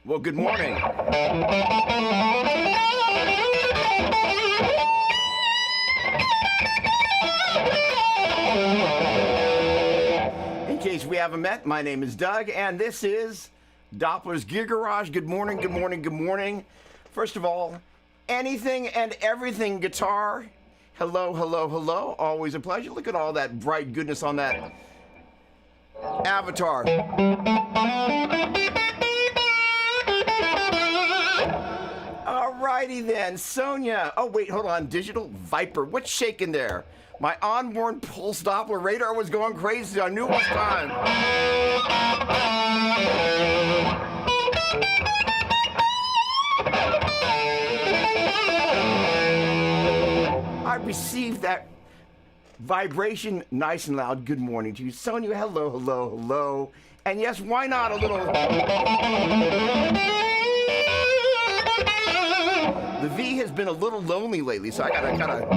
Well, good morning. In case we haven't met, my name is Doug, and this is Doppler's Gear Garage. Good morning, good morning, good morning. First of all, anything and everything guitar. Hello, hello, hello. Always a pleasure. Look at all that bright goodness on that avatar. Alrighty then, Sonia. Oh wait, hold on. Digital Viper. What's shaking there? My onboard pulse Doppler radar was going crazy. I knew it was time. I received that vibration nice and loud. Good morning to you, Sonia. Hello, hello, hello. And yes, why not a little... The V has been a little lonely lately, so I gotta kind of...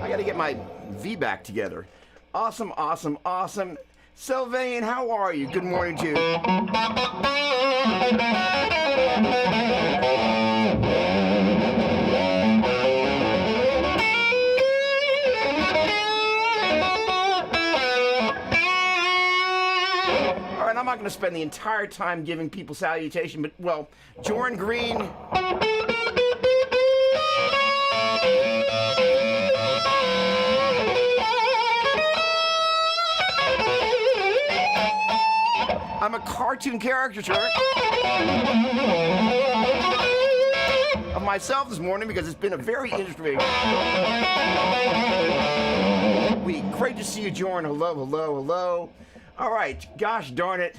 I gotta get my V back together. Awesome, awesome, awesome. Sylvain, how are you? Good morning to you. I'm not going to spend the entire time giving people salutation, but, well, Jorn Green. I'm a cartoon caricature of myself this morning because it's been a very interesting week. Great to see you, Jorn. Hello, hello, hello. All right, gosh darn it.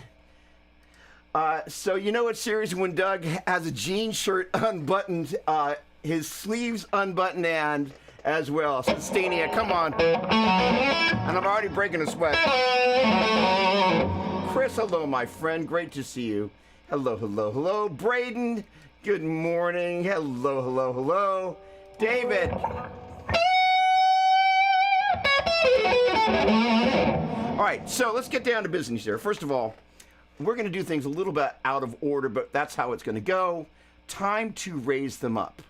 So you know it's serious when Doug has a jean shirt unbuttoned, his sleeves unbuttoned, and as well. So Stania, come on. And I'm already breaking a sweat. Chris, hello, my friend. Great to see you. Hello, hello, hello. Braden, good morning. Hello, hello, hello. David. All right, so let's get down to business here. First of all, we're going to do things a little bit out of order, but that's how it's going to go. Time to raise them up.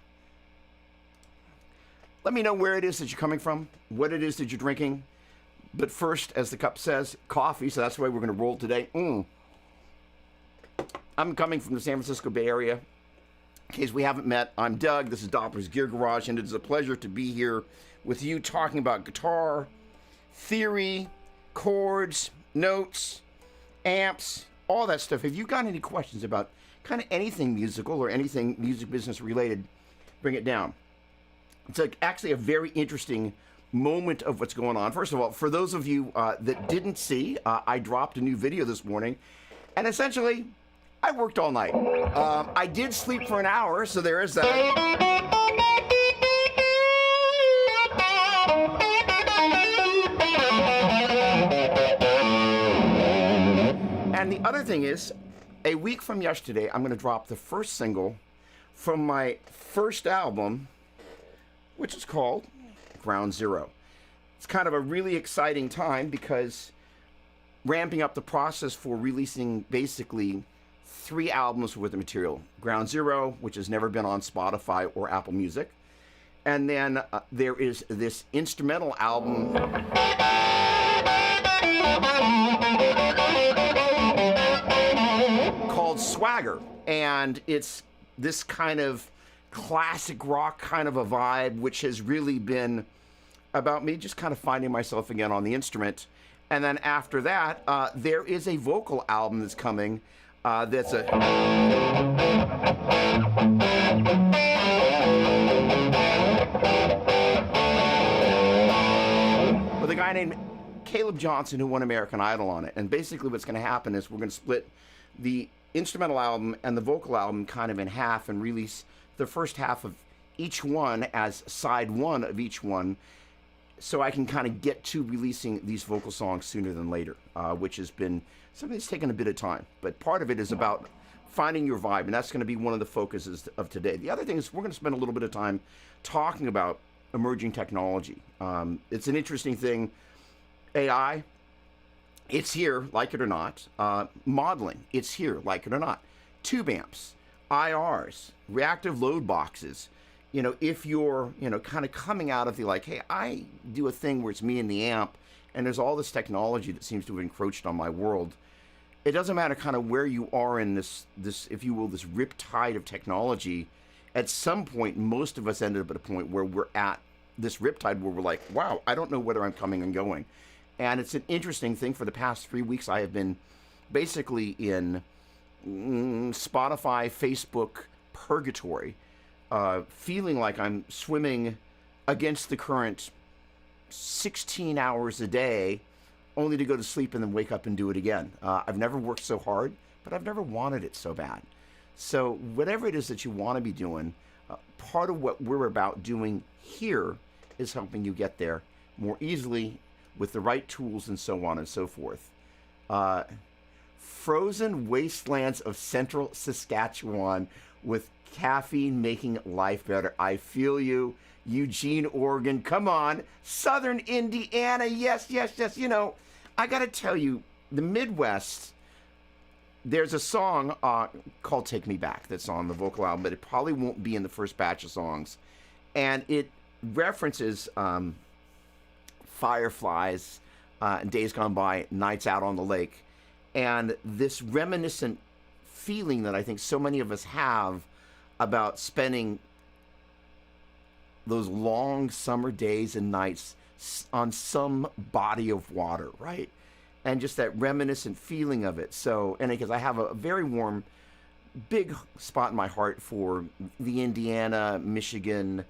Let me know where it is that you're coming from, what it is that you're drinking. But first, as the cup says, coffee, so that's the way we're going to roll today. I'm coming from the San Francisco Bay Area. In case we haven't met, I'm Doug. This is Doppler's Gear Garage, and it is a pleasure to be here with you talking about guitar, theory, chords, notes, amps, all that stuff. If you've got any questions about kind of anything musical or anything music business related, bring it down. It's actually a very interesting moment of what's going on. First of all, for those of you that didn't see, I dropped a new video this morning, and essentially, I worked all night. I did sleep for an hour, so there is that. And the other thing is, a week from yesterday, I'm going to drop the first single from my first album, which is called Ground Zero. It's kind of a really exciting time because ramping up the process for releasing basically 3 albums worth of material. Ground Zero, which has never been on Spotify or Apple Music. And then there is this instrumental album called Swagger. And it's this kind of classic rock kind of a vibe, which has really been about me just kind of finding myself again on the instrument. And then after that, there is a vocal album that's coming that's a... with a guy named Caleb Johnson who won American Idol on it. And basically what's going to happen is we're going to split the instrumental album and the vocal album kind of in half and release the first half of each one as side one of each one, so I can kind of get to releasing these vocal songs sooner than later, which has been something that's taken a bit of time. But part of it is about finding your vibe, and that's going to be one of the focuses of today. The other thing is we're going to spend a little bit of time talking about emerging technology. It's an interesting thing. AI, it's here, like it or not. Modeling, it's here, like it or not. Tube amps, IRs, reactive load boxes. You know, if you're, kind of coming out of the like, hey, I do a thing where it's me and the amp, and there's all this technology that seems to have encroached on my world. It doesn't matter kind of where you are in this, if you will, this riptide of technology. At some point, most of us ended up at a point where we're at this riptide where we're like, wow, I don't know whether I'm coming and going. And it's an interesting thing. For the past 3 weeks, I have been basically in Spotify, Facebook purgatory, feeling like I'm swimming against the current 16 hours a day, only to go to sleep and then wake up and do it again. I've never worked so hard, but I've never wanted it so bad. So whatever it is that you want to be doing, part of what we're about doing here is helping you get there more easily with the right tools and so on and so forth. Frozen wastelands of central Saskatchewan with caffeine making life better. I feel you. Eugene, Oregon. Come on. Southern Indiana. Yes, yes, yes. I got to tell you, the Midwest, there's a song called Take Me Back that's on the vocal album, but it probably won't be in the first batch of songs. And it references fireflies, days gone by, nights out on the lake. And this reminiscent feeling that I think so many of us have about spending those long summer days and nights on some body of water, right? And just that reminiscent feeling of it. So, and because I have a very warm, big spot in my heart for the Indiana, Michigan,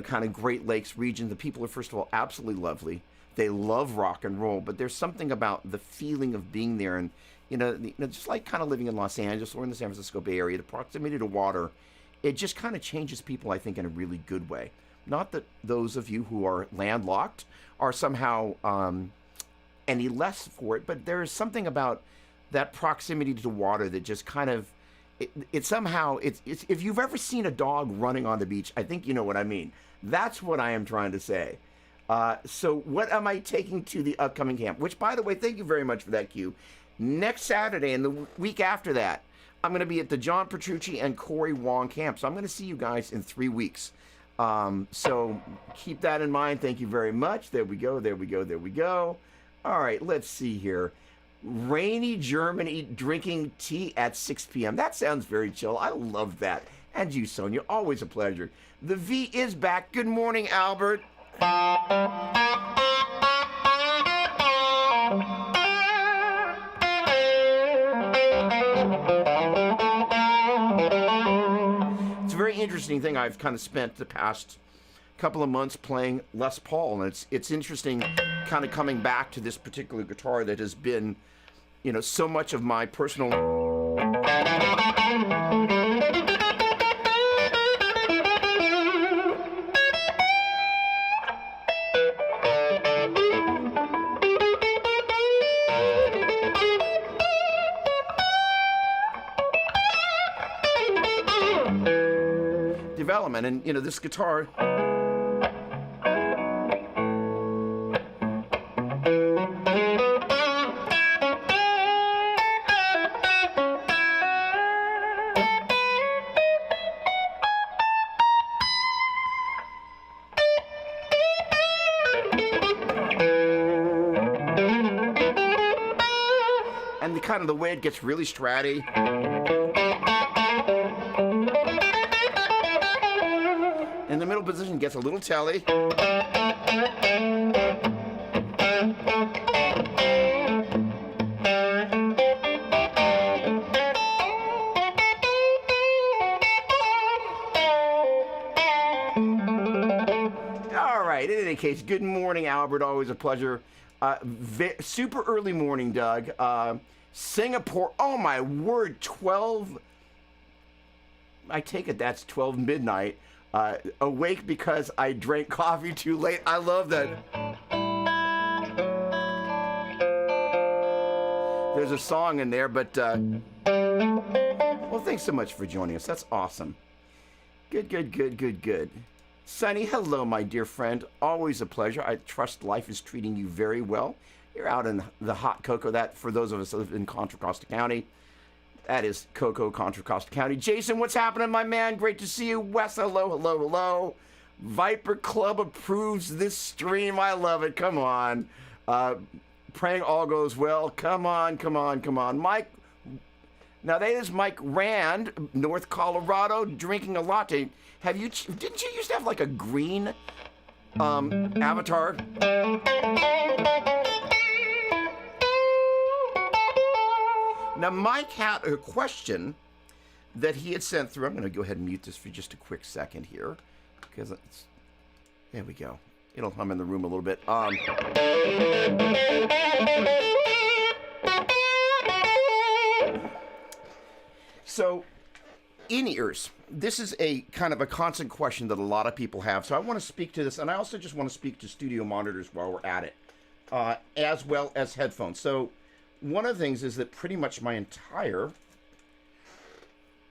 kind of Great Lakes region. The people are, first of all, absolutely lovely. They love rock and roll, but there's something about the feeling of being there. And, just like kind of living in Los Angeles or in the San Francisco Bay Area, the proximity to water, it just kind of changes people, I think, in a really good way. Not that those of you who are landlocked are somehow any less for it, but there is something about that proximity to water that just kind of, it somehow, it's if you've ever seen a dog running on the beach, I think you know what I mean. That's what I am trying to say. So what am I taking to the upcoming camp? Which, by the way, thank you very much for that cue. Next Saturday and the week after that, I'm going to be at the John Petrucci and Corey Wong camp. So I'm going to see you guys in 3 weeks. So keep that in mind. Thank you very much. There we go. There we go. There we go. All right, let's see here. Rainy Germany, drinking tea at 6 p.m. That sounds very chill. I love that. And you, Sonia, always a pleasure. The V is back. Good morning, Albert. It's a very interesting thing. I've kind of spent the past couple of months playing Les Paul, and it's interesting kind of coming back to this particular guitar that has been, so much of my personal development. And this guitar, kind of the way it gets really stratty. In the middle position gets a little telly. All right, in any case, good morning, Albert. Always a pleasure. Super early morning, Doug. Singapore, oh my word, 12, I take it that's 12 midnight. Awake because I drank coffee too late. I love that. There's a song in there, but, well, thanks so much for joining us. That's awesome. Good. Sunny, hello, my dear friend. Always a pleasure. I trust life is treating you very well. You're out in the hot cocoa. That, for those of us that live in Contra Costa County, that is Cocoa, Contra Costa County. Jason, what's happening, my man? Great to see you. Wes, hello. Viper Club approves this stream. I love it. Come on. Praying all goes well. Come on. Mike, now that is Mike Rand, North Colorado, drinking a latte. Didn't you used to have like a green avatar? Now, Mike had a question that he had sent through. I'm going to go ahead and mute this for just a quick second here, because there we go. It'll hum in the room a little bit. So, in-ears. This is a kind of a constant question that a lot of people have. So I want to speak to this, and I also just want to speak to studio monitors while we're at it, as well as headphones. So one of the things is that pretty much my entire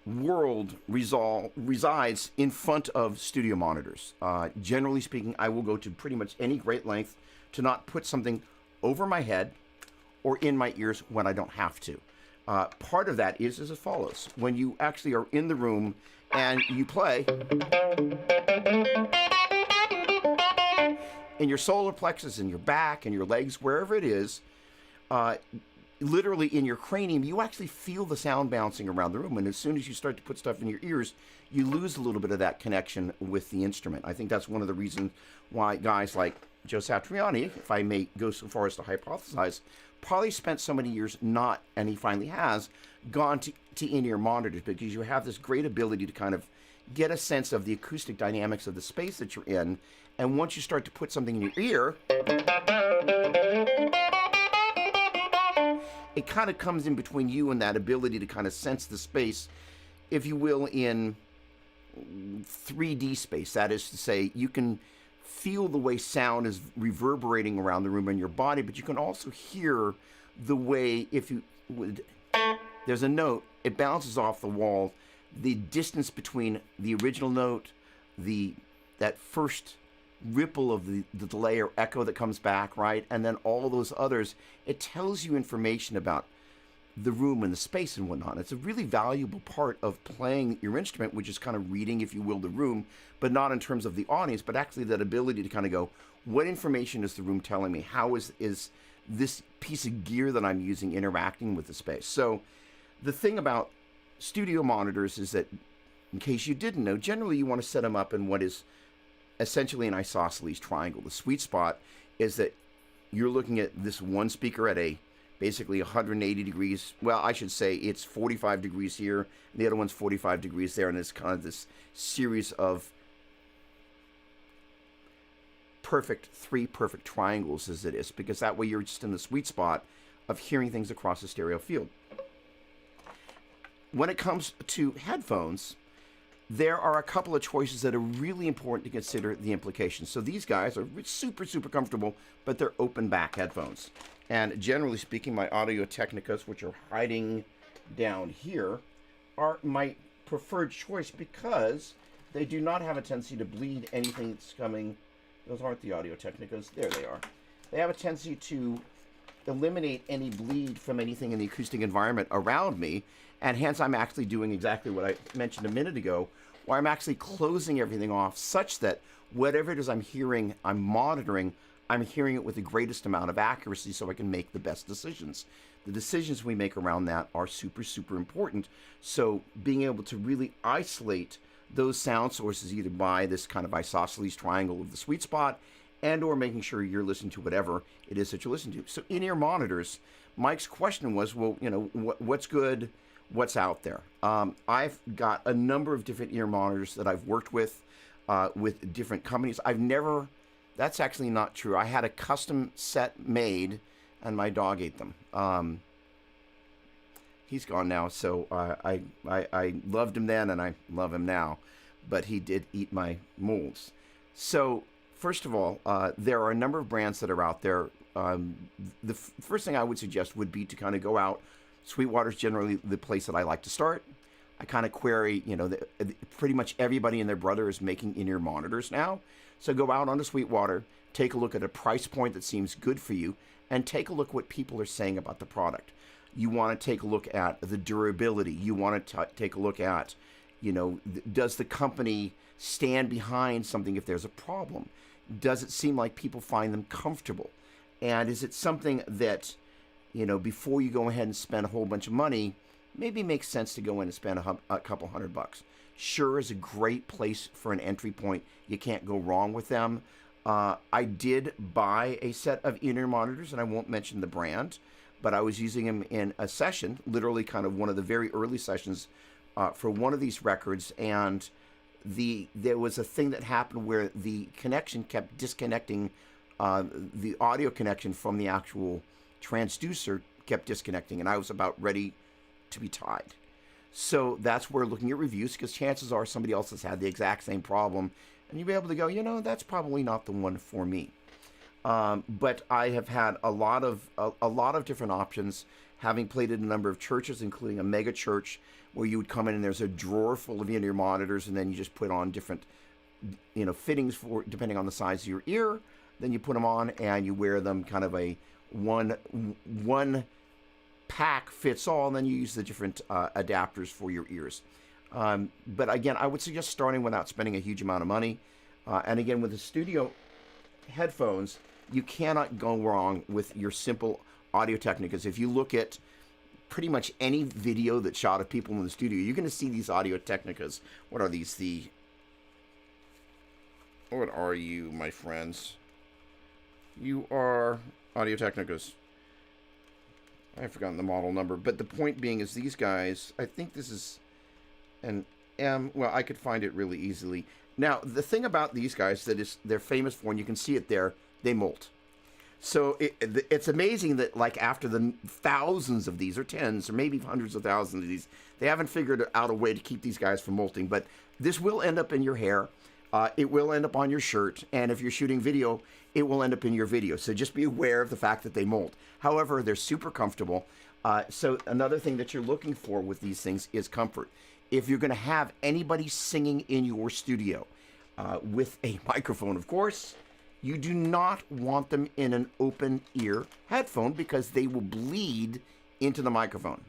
world resides in front of studio monitors. Generally speaking, I will go to pretty much any great length to not put something over my head or in my ears when I don't have to. Part of that is as follows. When you actually are in the room and you play, in your solar plexus, in your back, in your legs, wherever it is, literally in your cranium, you actually feel the sound bouncing around the room. And as soon as you start to put stuff in your ears, you lose a little bit of that connection with the instrument. I think that's one of the reasons why guys like Joe Satriani, if I may go so far as to hypothesize, probably spent so many years not, and he finally has, gone to in-ear monitors, because you have this great ability to kind of get a sense of the acoustic dynamics of the space that you're in. And once you start to put something in your ear, it kind of comes in between you and that ability to kind of sense the space, if you will, in 3D space. That is to say, you can feel the way sound is reverberating around the room in your body, but you can also hear the way, if you would, there's a note, it bounces off the wall, the distance between the original note, that first ripple of the delay or echo that comes back, right? And then all those others, it tells you information about the room and the space and whatnot. It's a really valuable part of playing your instrument, which is kind of reading, if you will, the room, but not in terms of the audience, but actually that ability to kind of go, what information is the room telling me? How is this piece of gear that I'm using interacting with the space? So the thing about studio monitors is that, in case you didn't know, generally you want to set them up in what is essentially an isosceles triangle. The sweet spot is that you're looking at this one speaker at basically 180 degrees. Well, I should say it's 45 degrees here, and the other one's 45 degrees there, and it's kind of this series of three perfect triangles as it is, because that way you're just in the sweet spot of hearing things across the stereo field. When it comes to headphones, there are a couple of choices that are really important to consider the implications. So these guys are super comfortable, but they're open back headphones. And generally speaking, my Audio Technicas, which are hiding down here, are my preferred choice because they do not have a tendency to bleed anything that's coming. Those aren't the Audio Technicas. There they are. They have a tendency to eliminate any bleed from anything in the acoustic environment around me, and hence I'm actually doing exactly what I mentioned a minute ago, where I'm actually closing everything off such that whatever it is I'm hearing, I'm monitoring, I'm hearing it with the greatest amount of accuracy so I can make the best decisions. The decisions we make around that are super, super important. So being able to really isolate those sound sources either by this kind of isosceles triangle of the sweet spot and or making sure you're listening to whatever it is that you listen to. So in-ear monitors, Mike's question was, well, what's good, what's out there? I've got a number of different ear monitors that I've worked with different companies. That's actually not true. I had a custom set made, and my dog ate them. He's gone now, so I loved him then, and I love him now, but he did eat my molds. So first of all, there are a number of brands that are out there. The first thing I would suggest would be to kind of go out. Sweetwater's generally the place that I like to start. I kind of query, pretty much everybody and their brother is making in-ear monitors now. So go out onto Sweetwater, take a look at a price point that seems good for you, and take a look what people are saying about the product. You want to take a look at the durability. You want to take a look at, does the company stand behind something if there's a problem? Does it seem like people find them comfortable? And is it something that, before you go ahead and spend a whole bunch of money, maybe makes sense to go in and spend a couple $100? Sure is a great place for an entry point. You can't go wrong with them. I did buy a set of in-ear monitors, and I won't mention the brand, but I was using them in a session, literally kind of one of the very early sessions for one of these records, and there was a thing that happened where the connection kept disconnecting. The audio connection from the actual transducer kept disconnecting, and I was about ready to be tied. So that's where looking at reviews, because chances are somebody else has had the exact same problem, and you'll be able to go, that's probably not the one for me. But I have had a lot of different options, having played in a number of churches, including a mega church, where you would come in and there's a drawer full of in-ear monitors, and then you just put on different, fittings for depending on the size of your ear. Then you put them on and you wear them kind of a one pack fits all, and then you use the different adapters for your ears. But again, I would suggest starting without spending a huge amount of money. And again, with the studio headphones, you cannot go wrong with your simple Audio Technicas. If you look at pretty much any video that's shot of people in the studio, you're going to see these Audio Technicas. What are these? What are you, my friends? You are Audio Technicas. I've forgotten the model number, but the point being is these guys, I think this is an M. Well, I could find it really easily. Now, the thing about these guys that they're famous for, and you can see it there, they molt. So it's amazing that after the thousands of these, or tens, or maybe hundreds of thousands of these, they haven't figured out a way to keep these guys from molting. But this will end up in your hair. It will end up on your shirt, and if you're shooting video, it will end up in your video. So just be aware of the fact that they molt. However, they're super comfortable. So another thing that you're looking for with these things is comfort. If you're going to have anybody singing in your studio with a microphone, of course, you do not want them in an open ear headphone because they will bleed into the microphone.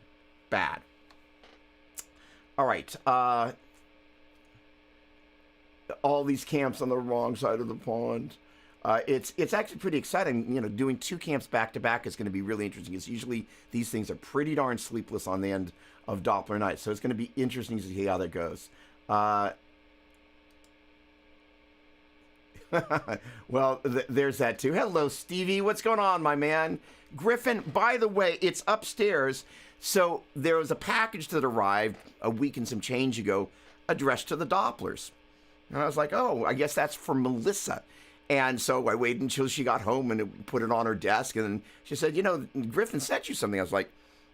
Bad. All right. All these camps on the wrong side of the pond. It's actually pretty exciting. Doing two camps back to back is going to be really interesting. It's usually these things are pretty darn sleepless on the end of Doppler night, so it's going to be interesting to see how that goes. Well, there's that too. Hello, Stevie. What's going on, my man? Griffin, by the way, it's upstairs. So there was a package that arrived a week and some change ago addressed to the Doppler's. And I was like, oh, I guess that's for Melissa. And so I waited until she got home and put it on her desk. And then she said, Griffin sent you something. I was like,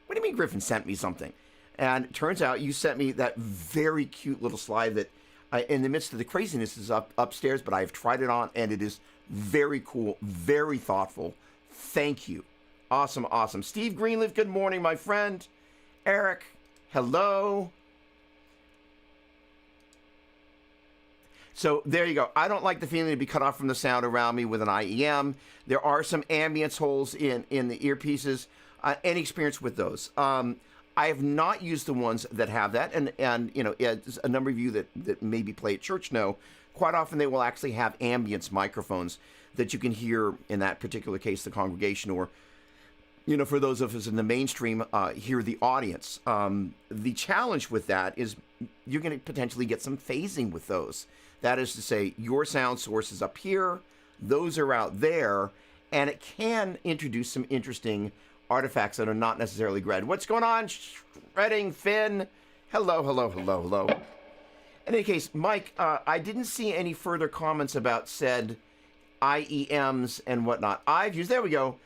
what do you mean Griffin sent me something? And it turns out you sent me that very cute little slide that in the midst of the craziness is upstairs, but I've tried it on and it is very cool, very thoughtful. Thank you. Awesome, awesome. Steve Greenleaf, good morning, my friend. Eric, hello. So there you go. I don't like the feeling to be cut off from the sound around me with an IEM. There are some ambience holes in the earpieces. Any experience with those? I have not used the ones that have that, and as a number of you that maybe play at church know, quite often they will actually have ambience microphones. that you can hear, in that particular case, the congregation, or, you know, for those of us in the mainstream, hear the audience. The challenge with that is you're going to potentially get some phasing with those. That is to say, your sound source is up here, those are out there, and it can introduce some interesting artifacts that are not necessarily grid. What's going on? Shredding, Finn. Hello, hello, hello, hello. In any case, Mike, I didn't see any further comments about said IEMs and whatnot. I've used, there we go.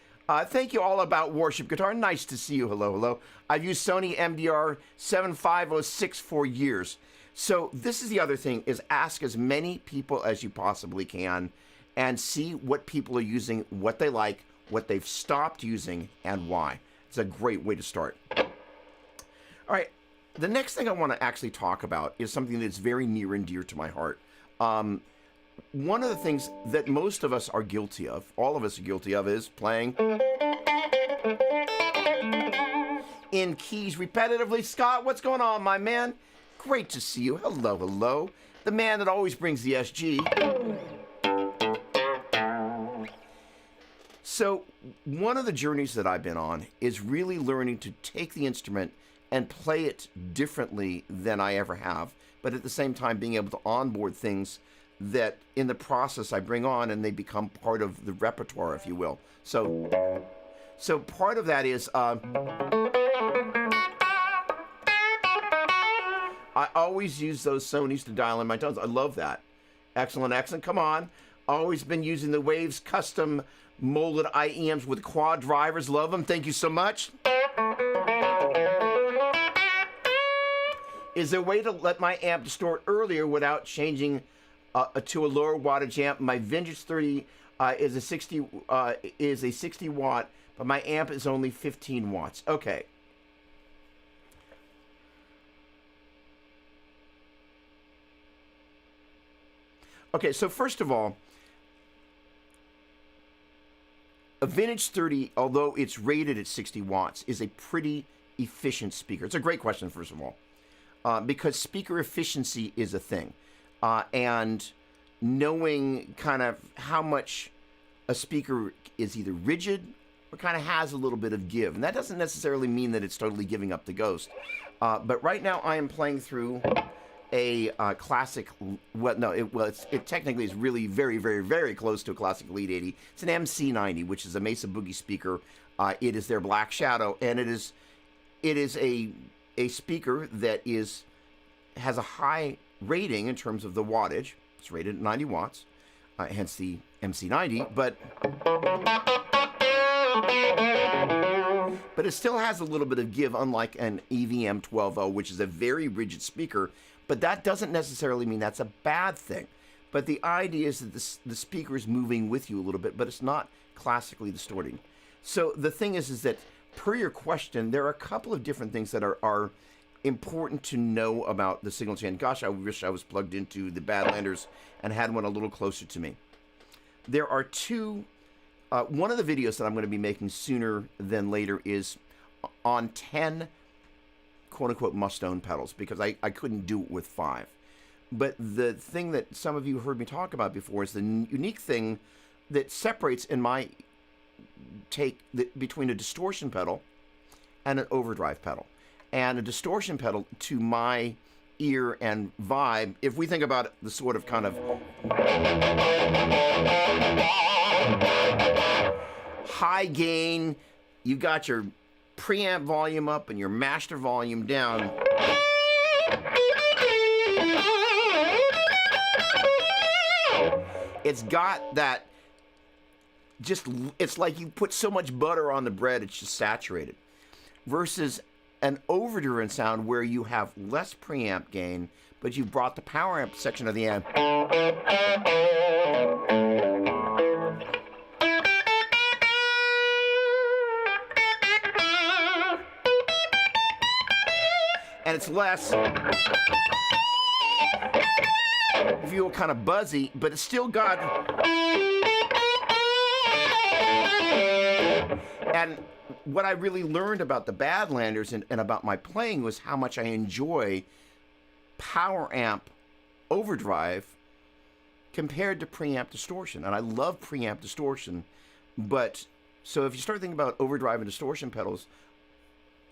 Thank you all about Worship Guitar. Nice to see you. Hello, hello. I've used Sony MDR 7506 for years. So this is the other thing, is ask as many people as you possibly can and see what people are using, what they like, what they've stopped using, and why. It's a great way to start. All right, the next thing I want to actually talk about is something that's very near and dear to my heart. One of the things that most of us are guilty of, all of us are guilty of, is playing in keys repetitively. Scott, what's going on, my man? Great to see you. Hello, hello. The man that always brings the SG. So one of the journeys that I've been on is really learning to take the instrument and play it differently than I ever have, but at the same time being able to onboard things that in the process I bring on and they become part of the repertoire, if you will. So part of that is I always use those Sonys to dial in my tones. I love that. Excellent, excellent. Come on. Always been using the Waves custom molded IEMs with quad drivers. Love them. Thank you so much. Is there a way to let my amp distort earlier without changing to a lower wattage amp? My Vintage 30 is a 60 watt, but my amp is only 15 watts. Okay. Okay, so first of all, a Vintage 30, although it's rated at 60 watts, is a pretty efficient speaker. It's a great question, first of all, because speaker efficiency is a thing. And knowing kind of how much a speaker is either rigid or kind of has a little bit of give. And that doesn't necessarily mean that it's totally giving up the ghost. But right now I am playing through a classic, well, no, it technically is really very, very, very close to a classic Elite 80. It's an MC90, which is a Mesa Boogie speaker. It is their Black Shadow, and it is a speaker that has a high rating in terms of the wattage. It's rated at 90 watts, hence the MC90, but it still has a little bit of give, unlike an EVM 12.0, which is a very rigid speaker. But that doesn't necessarily mean that's a bad thing. But the idea is that the speaker is moving with you a little bit, but it's not classically distorting. So the thing is that, per your question, there are a couple of different things that are important to know about the signal chain. Gosh, I wish I was plugged into the Badlanders and had one a little closer to me. There are two. One of the videos that I'm going to be making sooner than later is on 10 quote-unquote must-own pedals, because I couldn't do it with 5. But the thing that some of you heard me talk about before is the unique thing that separates, in my take, between a distortion pedal and an overdrive pedal. And a distortion pedal, to my ear and vibe, if we think about it, the sort of kind of high gain, you got your preamp volume up and your master volume down. It's got that, it's like you put so much butter on the bread, it's just saturated. Versus an overdriven sound where you have less preamp gain, but you brought the power amp section of the amp. And it's less, if you will, kind of buzzy, but it's still got. And what I really learned about the Badlanders and about my playing was how much I enjoy power amp overdrive compared to preamp distortion. And I love preamp distortion, but so if you start thinking about overdrive and distortion pedals,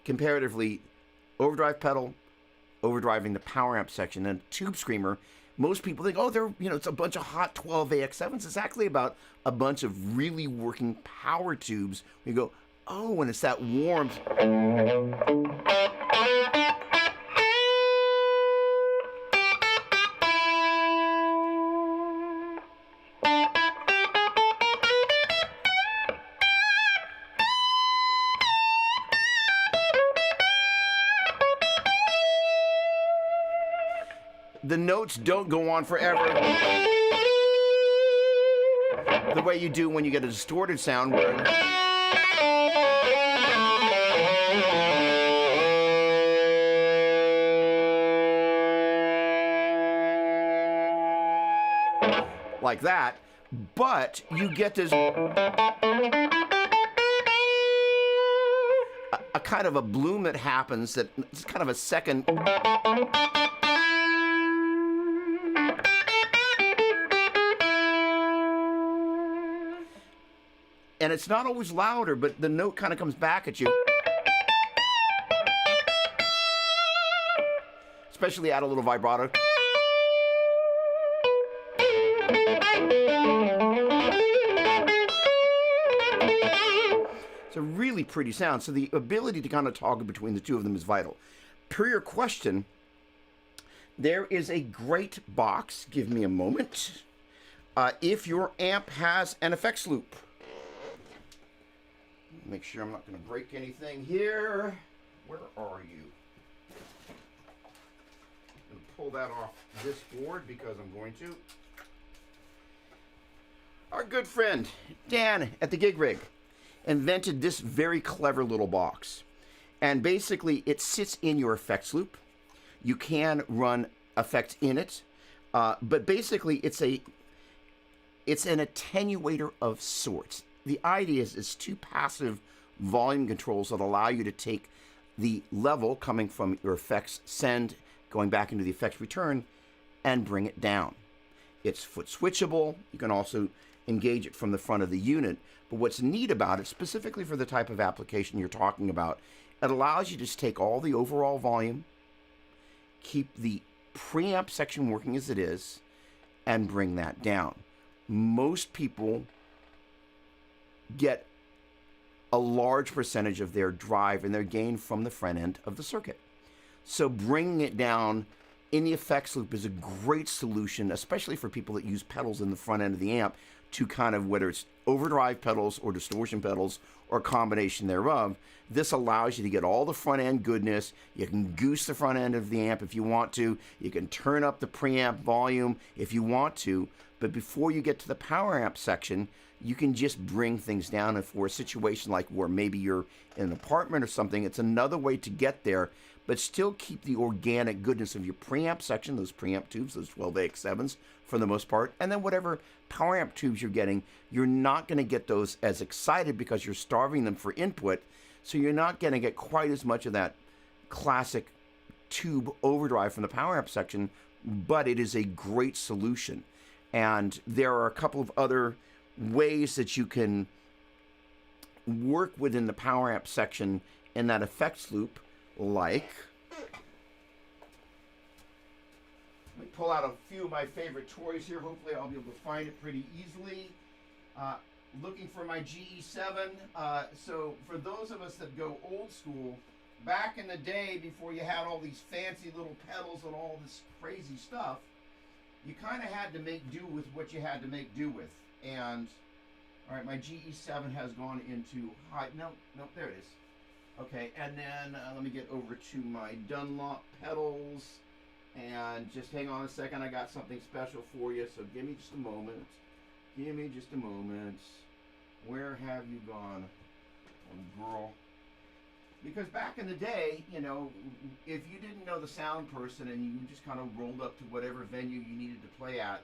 comparatively, overdrive pedal, overdriving the power amp section, and tube screamer, most people think, oh, they're, it's a bunch of hot 12 AX7s. It's actually about a bunch of really working power tubes. You go, oh, and it's that warmth. The notes don't go on forever the way you do when you get a distorted sound where like that, but you get this a kind of a bloom that happens that it's kind of a second. And it's not always louder, but the note kind of comes back at you. Especially add a little vibrato. It's a really pretty sound. So the ability to kind of toggle between the two of them is vital. Per your question, there is a great box. Give me a moment. If your amp has an effects loop. Make sure I'm not going to break anything here. Where are you? I'm going to pull that off this board because I'm going to. Our good friend Dan at the Gig Rig invented this very clever little box. And basically it sits in your effects loop. You can run effects in it. But basically it's an attenuator of sorts. The idea is it's two passive volume controls that allow you to take the level coming from your effects send, going back into the effects return, and bring it down. It's foot switchable. You can also engage it from the front of the unit. But what's neat about it, specifically for the type of application you're talking about, it allows you to just take all the overall volume, keep the preamp section working as it is, and bring that down. Most people get a large percentage of their drive and their gain from the front end of the circuit. So bringing it down in the effects loop is a great solution, especially for people that use pedals in the front end of the amp to kind of, whether it's overdrive pedals or distortion pedals or a combination thereof. This allows you to get all the front end goodness. You can goose the front end of the amp if you want to. You can turn up the preamp volume if you want to. But before you get to the power amp section, you can just bring things down. And for a situation like where maybe you're in an apartment or something, it's another way to get there, but still keep the organic goodness of your preamp section, those preamp tubes, those 12AX7s for the most part, and then whatever power amp tubes you're getting, you're not going to get those as excited because you're starving them for input, so you're not going to get quite as much of that classic tube overdrive from the power amp section, but it is a great solution. And there are a couple of other ways that you can work within the power amp section in that effects loop, like, let me pull out a few of my favorite toys here. Hopefully I'll be able to find it pretty easily. Looking for my GE7. So for those of us that go old school, back in the day before you had all these fancy little pedals and all this crazy stuff, you kind of had to make do with what you had to make do with. And, all right, my GE7 has gone into high, no, there it is. Okay, and then let me get over to my Dunlop pedals, and just hang on a second, I got something special for you, so give me just a moment. Give me just a moment. Where have you gone, girl? Because back in the day, you know, if you didn't know the sound person and you just kind of rolled up to whatever venue you needed to play at,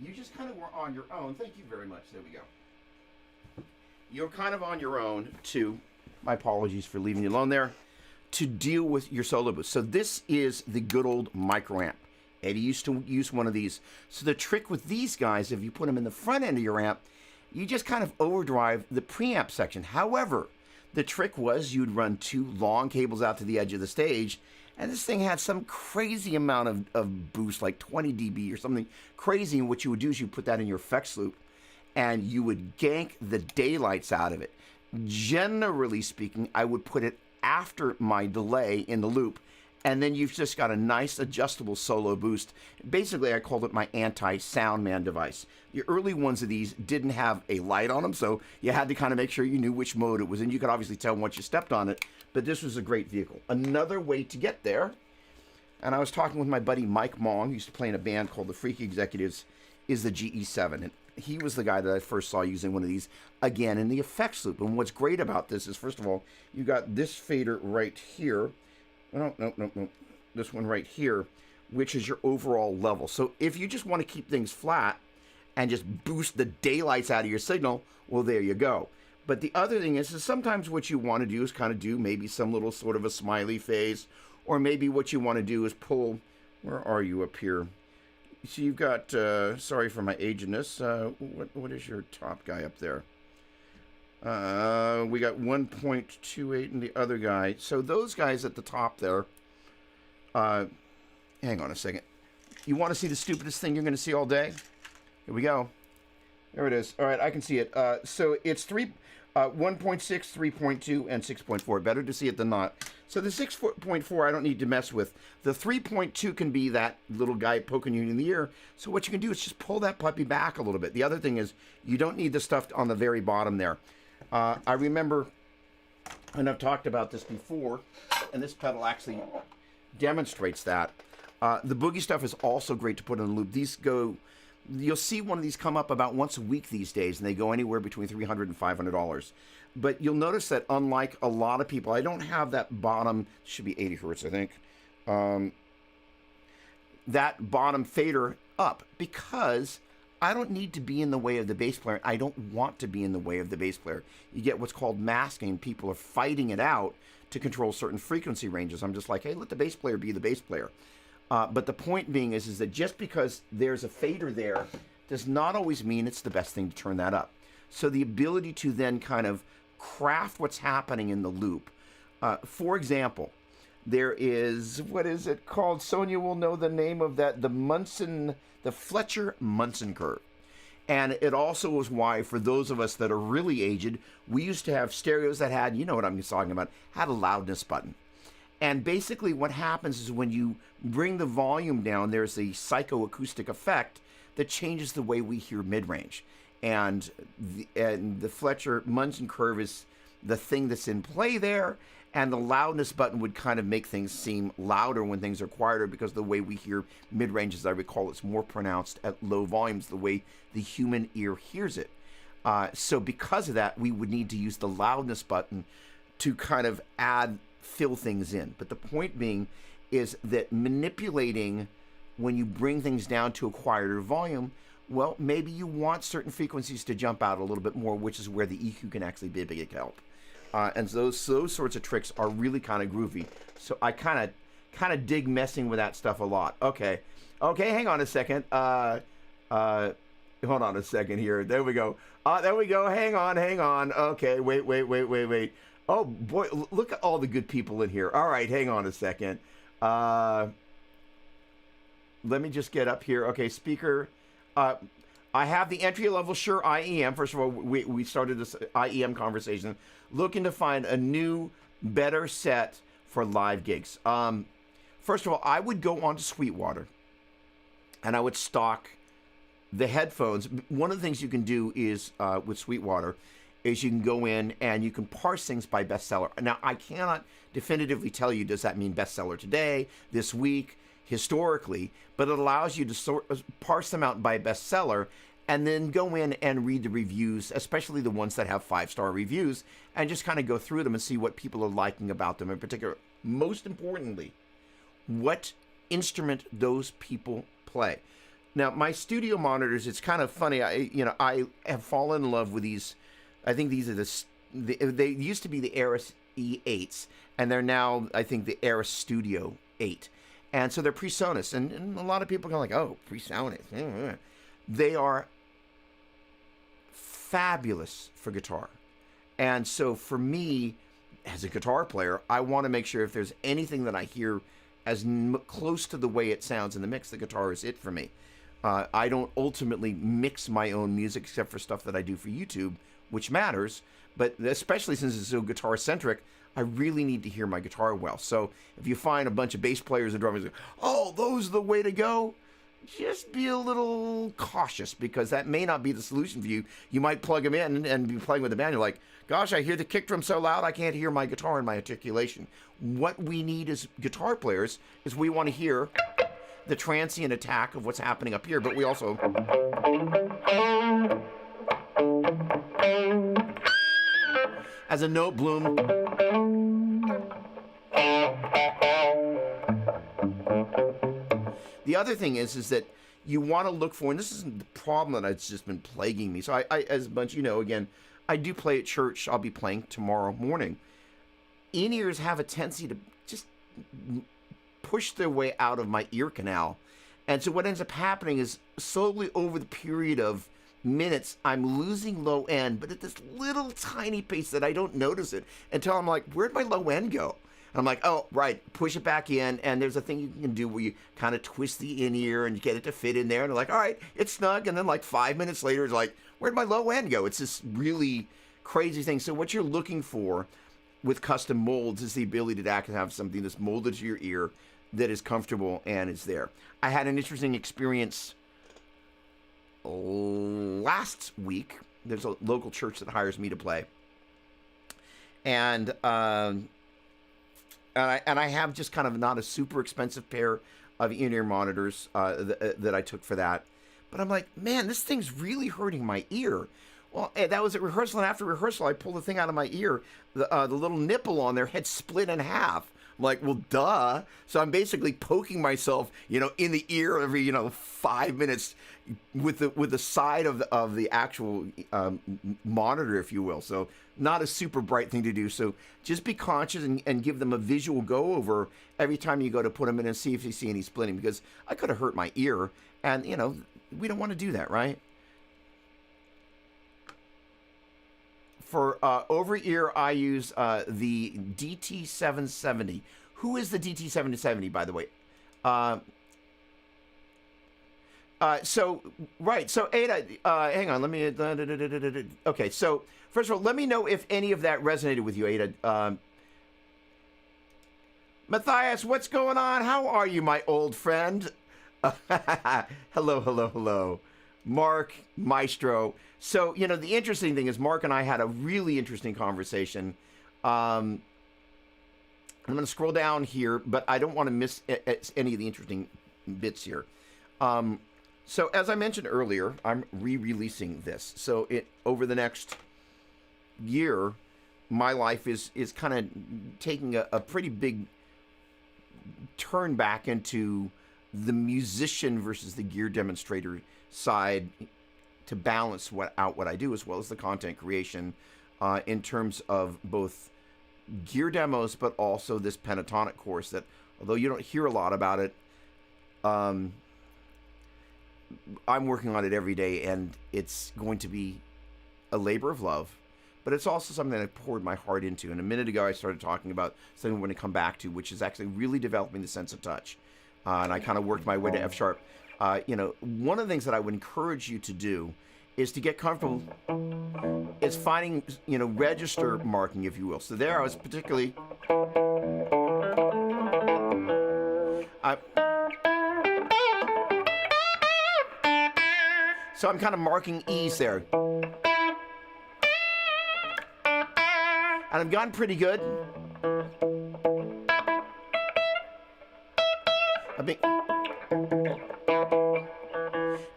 you just kind of were on your own. Thank you very much. There we go. You're kind of on your own to, my apologies for leaving you alone there, to deal with your solo boost. So this is the good old micro amp. Eddie used to use one of these. So the trick with these guys, if you put them in the front end of your amp, you just kind of overdrive the preamp section. However, the trick was you'd run 2 long cables out to the edge of the stage, and this thing had some crazy amount of boost, like 20 dB or something crazy. And what you would do is you put that in your effects loop, and you would gank the daylights out of it. Generally speaking, I would put it after my delay in the loop, and then you've just got a nice adjustable solo boost. Basically, I called it my anti-soundman device. The early ones of these didn't have a light on them, so you had to kind of make sure you knew which mode it was in. You could obviously tell once you stepped on it, but this was a great vehicle. Another way to get there, and I was talking with my buddy Mike Mong, who used to play in a band called the Freak Executives, is the GE7. And he was the guy that I first saw using one of these, again, in the effects loop. And what's great about this is, first of all, you got this fader right here. No. This one right here, which is your overall level. So if you just want to keep things flat and just boost the daylights out of your signal, well, there you go. But the other thing is sometimes what you want to do is kind of do maybe some little sort of a smiley face, or maybe what you want to do is pull, where are you up here? So you've got, sorry for my agedness, what is your top guy up there? We got 1.28 and the other guy. So those guys at the top there, hang on a second. You want to see the stupidest thing you're going to see all day? Here we go. There it is. All right, I can see it. So it's 1.6, 3.2, and 6.4. Better to see it than not. So the 6.4 I don't need to mess with. The 3.2 can be that little guy poking you in the ear. So what you can do is just pull that puppy back a little bit. The other thing is you don't need the stuff on the very bottom there. I remember, and I've talked about this before, and this pedal actually demonstrates that. The boogie stuff is also great to put in a loop. These go, you'll see one of these come up about once a week these days, and they go anywhere between $300 and $500. But you'll notice that unlike a lot of people, I don't have that bottom, should be 80 hertz, I think, that bottom fader up, because I don't need to be in the way of the bass player. I don't want to be in the way of the bass player. You get what's called masking. People are fighting it out to control certain frequency ranges. I'm just like, hey, let the bass player be the bass player. But the point being is that just because there's a fader there does not always mean it's the best thing to turn that up. So the ability to then kind of craft what's happening in the loop. For example, there is, what is it called? Sonia will know the name of that, the Fletcher-Munson curve. And it also was why, for those of us that are really aged, we used to have stereos that had, you know what I'm talking about, had a loudness button. And basically what happens is when you bring the volume down, there's a psychoacoustic effect that changes the way we hear mid-range. And the Fletcher-Munson curve is the thing that's in play there. And the loudness button would kind of make things seem louder when things are quieter, because the way we hear mid-range, as I recall, it's more pronounced at low volumes, the way the human ear hears it. So because of that, we would need to use the loudness button to kind of fill things in. But the point being is that manipulating when you bring things down to a quieter volume, well, maybe you want certain frequencies to jump out a little bit more, which is where the EQ can actually be a big help. And those sorts of tricks are really kind of groovy. So I kind of dig messing with that stuff a lot. Okay, hang on a second. Hold on a second here. There we go. There we go. Hang on. Okay, wait. Oh boy, look at all the good people in here. All right, hang on a second. Let me just get up here. Okay, speaker. I have the entry-level Shure IEM. First of all, we started this IEM conversation looking to find a new, better set for live gigs. First of all, I would go onto Sweetwater, and I would stock the headphones. One of the things you can do is, with Sweetwater, is you can go in and you can parse things by bestseller. Now, I cannot definitively tell you, does that mean bestseller today, this week, historically, but it allows you to parse them out by bestseller and then go in and read the reviews, especially the ones that have 5-star reviews, and just kind of go through them and see what people are liking about them in particular. Most importantly, what instrument those people play. Now, my studio monitors, it's kind of funny. I have fallen in love with these. I think these are they used to be the Aris E8s, and they're now, I think, the Aris Studio 8. And so they're PreSonus, and a lot of people go like, oh, PreSonus. They are fabulous for guitar. And so for me, as a guitar player, I want to make sure if there's anything that I hear as close to the way it sounds in the mix, the guitar is it for me. I don't ultimately mix my own music except for stuff that I do for YouTube, which matters. But especially since it's so guitar-centric, I really need to hear my guitar well. So if you find a bunch of bass players and drummers, oh, those are the way to go, just be a little cautious, because that may not be the solution for you. You might plug them in and be playing with the band. You're like, gosh, I hear the kick drum so loud I can't hear my guitar and my articulation. What we need as guitar players is we want to hear the transient attack of what's happening up here, but we also as a note bloom. The other thing is that you want to look for, and this is the problem that's just been plaguing me. So I as a bunch, again, I do play at church. I'll be playing tomorrow morning. In-ears have a tendency to just push their way out of my ear canal. And so what ends up happening is slowly over the period of minutes, I'm losing low end, but at this little tiny pace that I don't notice it until I'm like, where'd my low end go? And I'm like, oh, right, push it back in. And there's a thing you can do where you kind of twist the in-ear and get it to fit in there. And they're like, all right, it's snug. And then like 5 minutes later, it's like, where'd my low end go? It's this really crazy thing. So what you're looking for with custom molds is the ability to actually have something that's molded to your ear that is comfortable and is there. I had an interesting experience last week. There's a local church that hires me to play, and I have just kind of not a super expensive pair of in-ear monitors that I took for that. But I'm like, man, this thing's really hurting my ear. Well, that was at rehearsal, and after rehearsal, I pulled the thing out of my ear. The little nipple on there had split in half. I'm like, well, duh. So I'm basically poking myself, in the ear every, 5 minutes with the side of the actual monitor, if you will. So not a super bright thing to do. So just be conscious and give them a visual go over every time you go to put them in and see if you see any splitting, because I could have hurt my ear, and we don't want to do that, right? For over-ear, I use the DT770. Who is the DT770, by the way? So Ada, hang on, let me... okay, so first of all, let me know if any of that resonated with you, Ada. Matthias, what's going on? How are you, my old friend? Hello. Mark, Maestro. So, the interesting thing is Mark and I had a really interesting conversation. I'm going to scroll down here, but I don't want to miss any of the interesting bits here. So, as I mentioned earlier, I'm re-releasing this. So, over the next year, my life is kind of taking a pretty big turn back into the musician versus the gear demonstrator side, to balance what I do, as well as the content creation in terms of both gear demos, but also this pentatonic course that, although you don't hear a lot about it, I'm working on it every day, and it's going to be a labor of love, but it's also something that I poured my heart into. And a minute ago, I started talking about something I'm going to come back to, which is actually really developing the sense of touch. And I kind of worked my way to F sharp. One of the things that I would encourage you to do is to get comfortable is finding, register marking, if you will. So there I was particularly... so I'm kind of marking E's there. And I've gotten pretty good.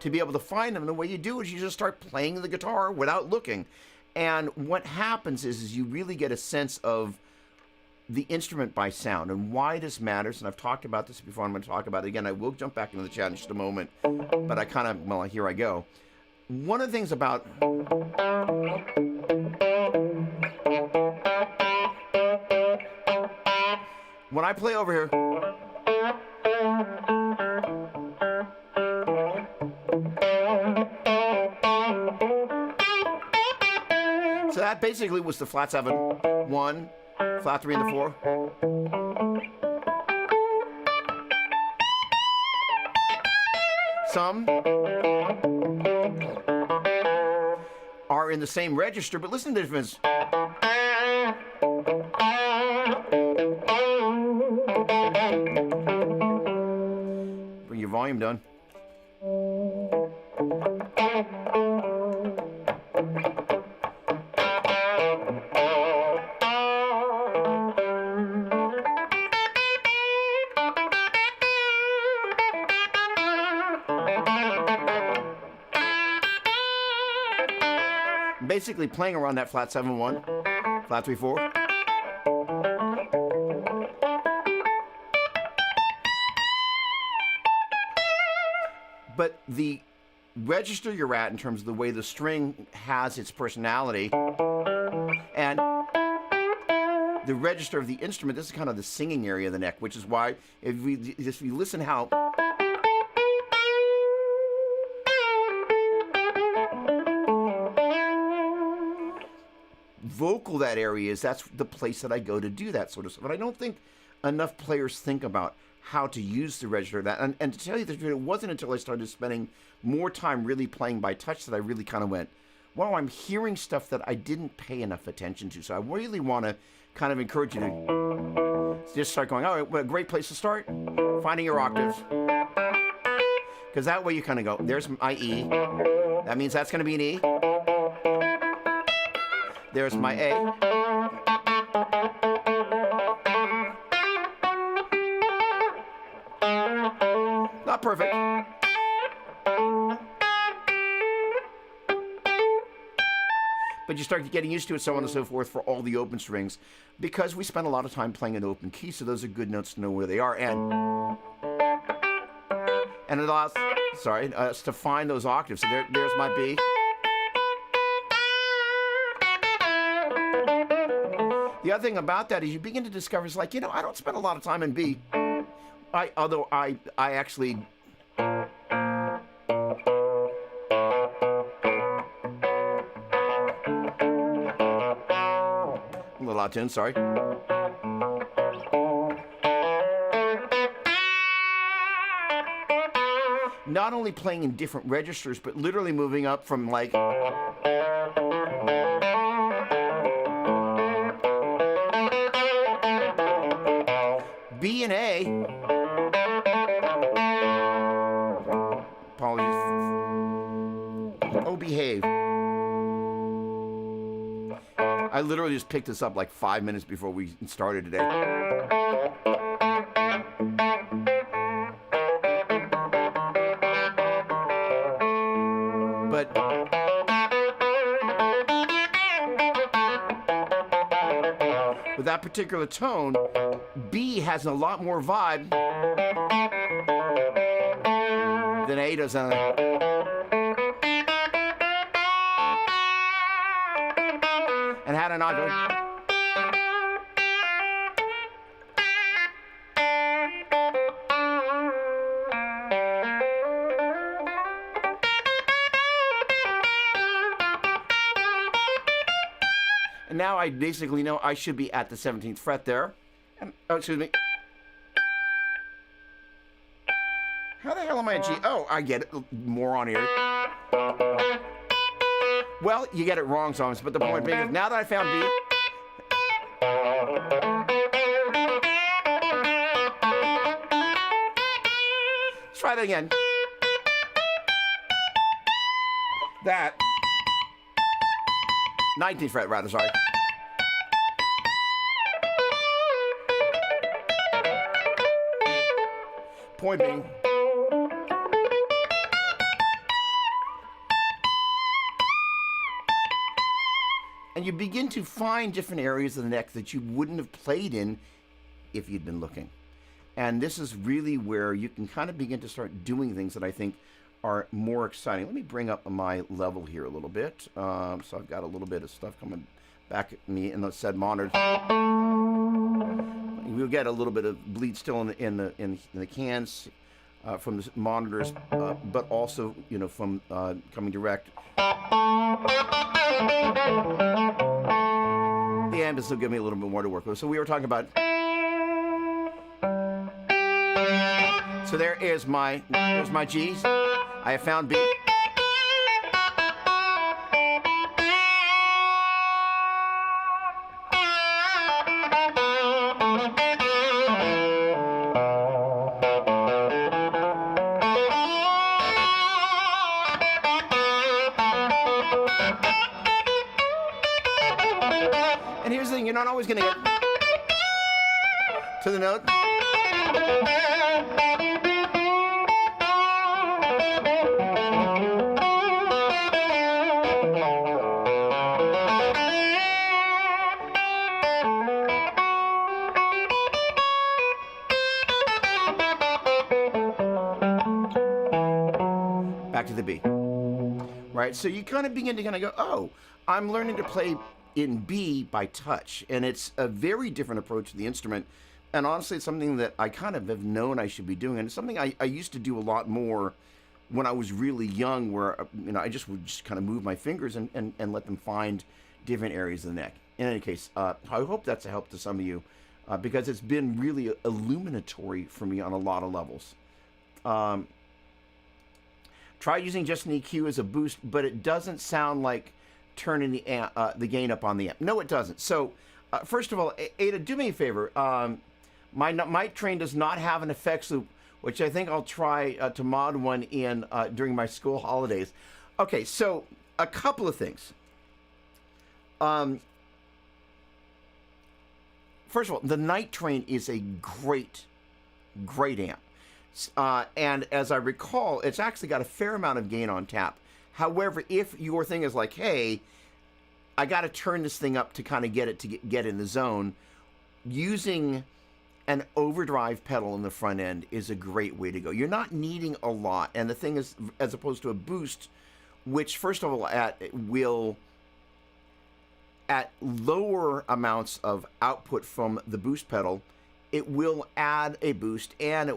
To be able to find them, and the way you do is you just start playing the guitar without looking. And what happens is you really get a sense of the instrument by sound and why this matters. And I've talked about this before. I'm going to talk about it again. I will jump back into the chat in just a moment, but I kind of, here I go. One of the things about when I play over here, that basically was the flat 7, 1, flat 3 and the 4. Some are in the same register, but listen to the difference. Bring your volume down. Basically playing around that flat 7, 1, flat 3, 4. But the register you're at in terms of the way the string has its personality and the register of the instrument, this is kind of the singing area of the neck, which is why if you listen how vocal that area is, that's the place that I go to do that sort of stuff. But I don't think enough players think about how to use the register of that. And to tell you the truth, it wasn't until I started spending more time really playing by touch that I really kind of went, well, I'm hearing stuff that I didn't pay enough attention to. So I really want to kind of encourage you to just start going, all right, well, a great place to start, finding your octaves. Because that way you kind of go, there's my E. That means that's going to be an E. There's my A. Not perfect. But you start getting used to it, so on and so forth, for all the open strings, because we spend a lot of time playing an open key, so those are good notes to know where they are. And it allows, us to find those octaves. So there's my B. The other thing about that is you begin to discover, it's like, I don't spend a lot of time in B. Although I actually a little out of tune, sorry. Not only playing in different registers, but literally moving up from like B and A. Apologies. Oh, behave. I literally just picked this up like 5 minutes before we started today. But with that particular tone, B has a lot more vibe than A does on and had an odd. And now I basically know I should be at the 17th fret there. And, oh, excuse me. How the hell am I at G? Oh, I get it. More on here. Well, you get it wrong, songs, but the point being is now that I found B. Let's try that again. That. 19th fret, rather, sorry. Point being. And you begin to find different areas of the neck that you wouldn't have played in if you'd been looking. And this is really where you can kind of begin to start doing things that I think are more exciting. Let me bring up my level here a little bit. So I've got a little bit of stuff coming back at me in the said monitor. We'll get a little bit of bleed still in the cans from the monitors, but also from coming direct. and this will give me a little bit more to work with. So we were talking about. So there's my G's. I have found B. And here's the thing, you're not always going to get to the note. Back to the B. Right? So you kind of begin to go, oh, I'm learning to play in B by touch. And it's a very different approach to the instrument. And honestly, it's something that I kind of have known I should be doing. And it's something I used to do a lot more when I was really young, where I just would just kind of move my fingers and let them find different areas of the neck. In any case, I hope that's a help to some of you, because it's been really illuminatory for me on a lot of levels. Try using just an EQ as a boost, but it doesn't sound like turning the gain up on the amp. No, it doesn't. So, first of all, Ada, do me a favor. My train does not have an effects loop, which I think I'll try to mod one in during my school holidays. Okay, so a couple of things. First of all, the Night Train is a great amp. And as I recall, it's actually got a fair amount of gain on tap. However, if your thing is like, hey, I got to turn this thing up to kind of get it to get in the zone, using an overdrive pedal in the front end is a great way to go. You're not needing a lot. And the thing is, as opposed to a boost, which first of all will at lower amounts of output from the boost pedal, it will add a boost, and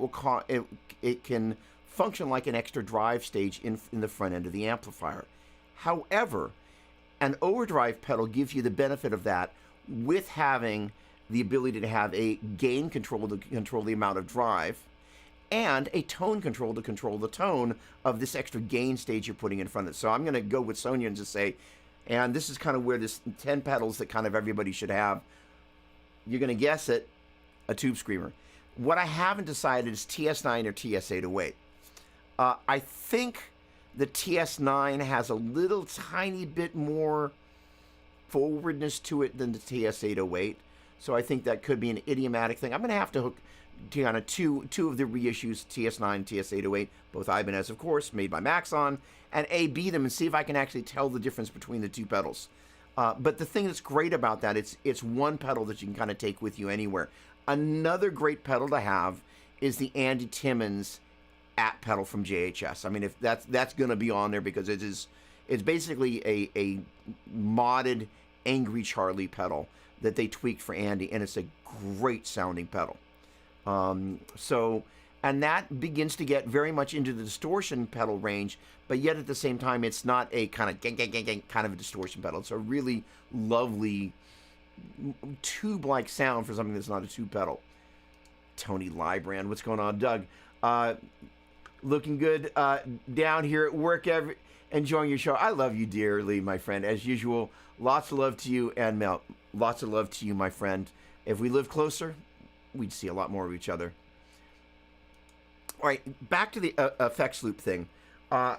it can function like an extra drive stage in the front end of the amplifier. However, an overdrive pedal gives you the benefit of that with having the ability to have a gain control to control the amount of drive, and a tone control to control the tone of this extra gain stage you're putting in front of it. So I'm going to go with Sonia and just say, and this is kind of where this 10 pedals that kind of everybody should have, you're going to guess it, a tube screamer. What I haven't decided is TS9 or TS808. I think the TS9 has a little tiny bit more forwardness to it than the TS808. So I think that could be an idiomatic thing. I'm going to have to hook kind of two of the reissues, TS9 and TS808, both Ibanez, of course, made by Maxon, and A-B them and see if I can actually tell the difference between the two pedals. But the thing that's great about that, it's one pedal that you can kind of take with you anywhere. Another great pedal to have is the Andy Timmons app pedal from JHS. I mean, if that's going to be on there, because it's basically a modded Angry Charlie pedal that they tweaked for Andy, and it's a great sounding pedal. And that begins to get very much into the distortion pedal range, but yet at the same time, it's not a kind of kind of a distortion pedal. It's a really lovely tube-like sound for something that's not a tube pedal. Tony Librand, what's going on? Doug, looking good down here at work, enjoying your show. I love you dearly, my friend, as usual. Lots of love to you, and Mel, lots of love to you, my friend. If we lived closer, we'd see a lot more of each other. All right, back to the effects loop thing. I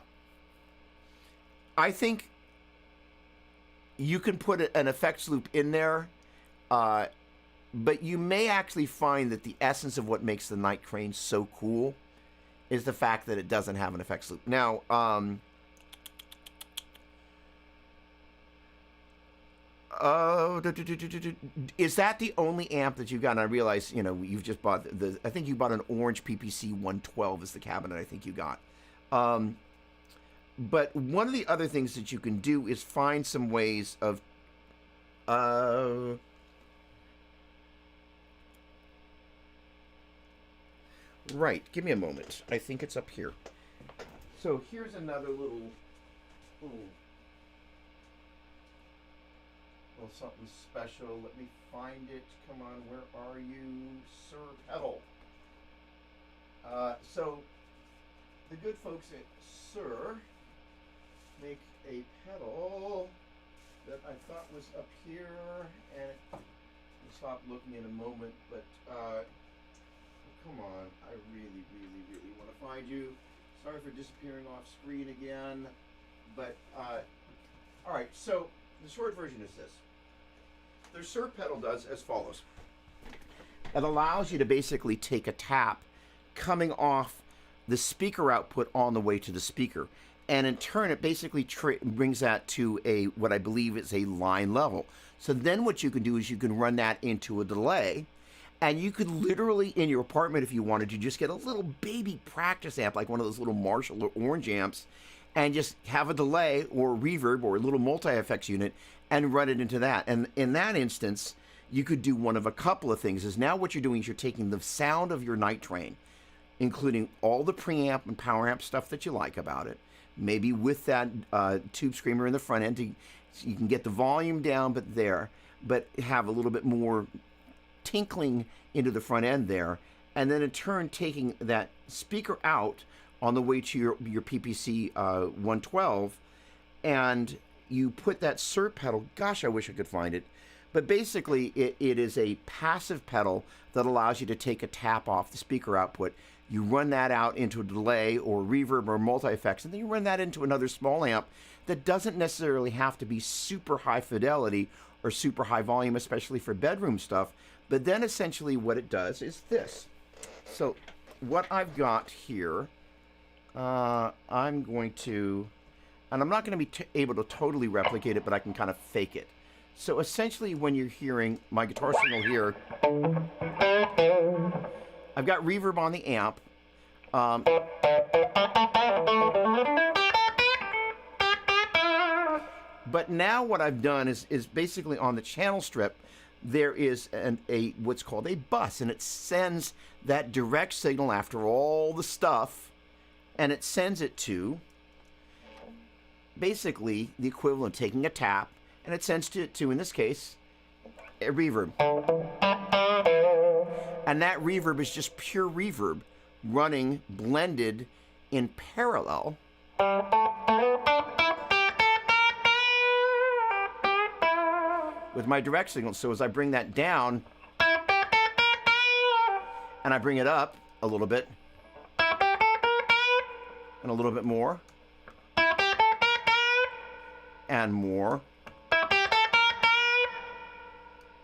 think you can put an effects loop in there, but you may actually find that the essence of what makes the Night Train so cool is the fact that it doesn't have an effects loop. Now, is that the only amp that you've got? And I realize, you've just bought I think you bought an orange PPC 112 is the cabinet I think you got. But one of the other things that you can do is find some ways of, right, give me a moment. I think it's up here. So here's another little little something special. Let me find it. Come on, where are you, Sir Pedal? So the good folks at Sir make a pedal that I thought was up here, and I'll stop looking in a moment, but come on, I really, really, really want to find you. Sorry for disappearing off screen again, but all right, so the short version is this. The Sir pedal does as follows. It allows you to basically take a tap coming off the speaker output on the way to the speaker. And in turn, it basically brings that to a what I believe is a line level. So then what you can do is you can run that into a delay, and you could literally in your apartment, if you wanted to, just get a little baby practice amp, like one of those little Marshall or Orange amps, and just have a delay or a reverb or a little multi-effects unit and run it into that. And in that instance, you could do one of a couple of things. Is now what you're doing is you're taking the sound of your night train, including all the preamp and power amp stuff that you like about it, maybe with that tube screamer in the front end, so you can get the volume down, but have a little bit more tinkling into the front end there, and then in turn taking that speaker out on the way to your PPC 112, and you put that Sir pedal. Gosh, I wish I could find it, but basically it is a passive pedal that allows you to take a tap off the speaker output. You run that out into a delay or reverb or multi-effects, and then you run that into another small amp that doesn't necessarily have to be super high fidelity or super high volume, especially for bedroom stuff. But then essentially what it does is this. So what I've got here, I'm going to, and I'm not going to be able to totally replicate it, but I can kind of fake it. So essentially when you're hearing my guitar signal here, I've got reverb on the amp. But now what I've done is basically on the channel strip, there is what's called a bus, and it sends that direct signal after all the stuff, and it sends it to basically the equivalent of taking a tap, and it sends to in this case, a reverb. And that reverb is just pure reverb running blended in parallel with my direct signal. So as I bring that down and I bring it up a little bit and a little bit more and more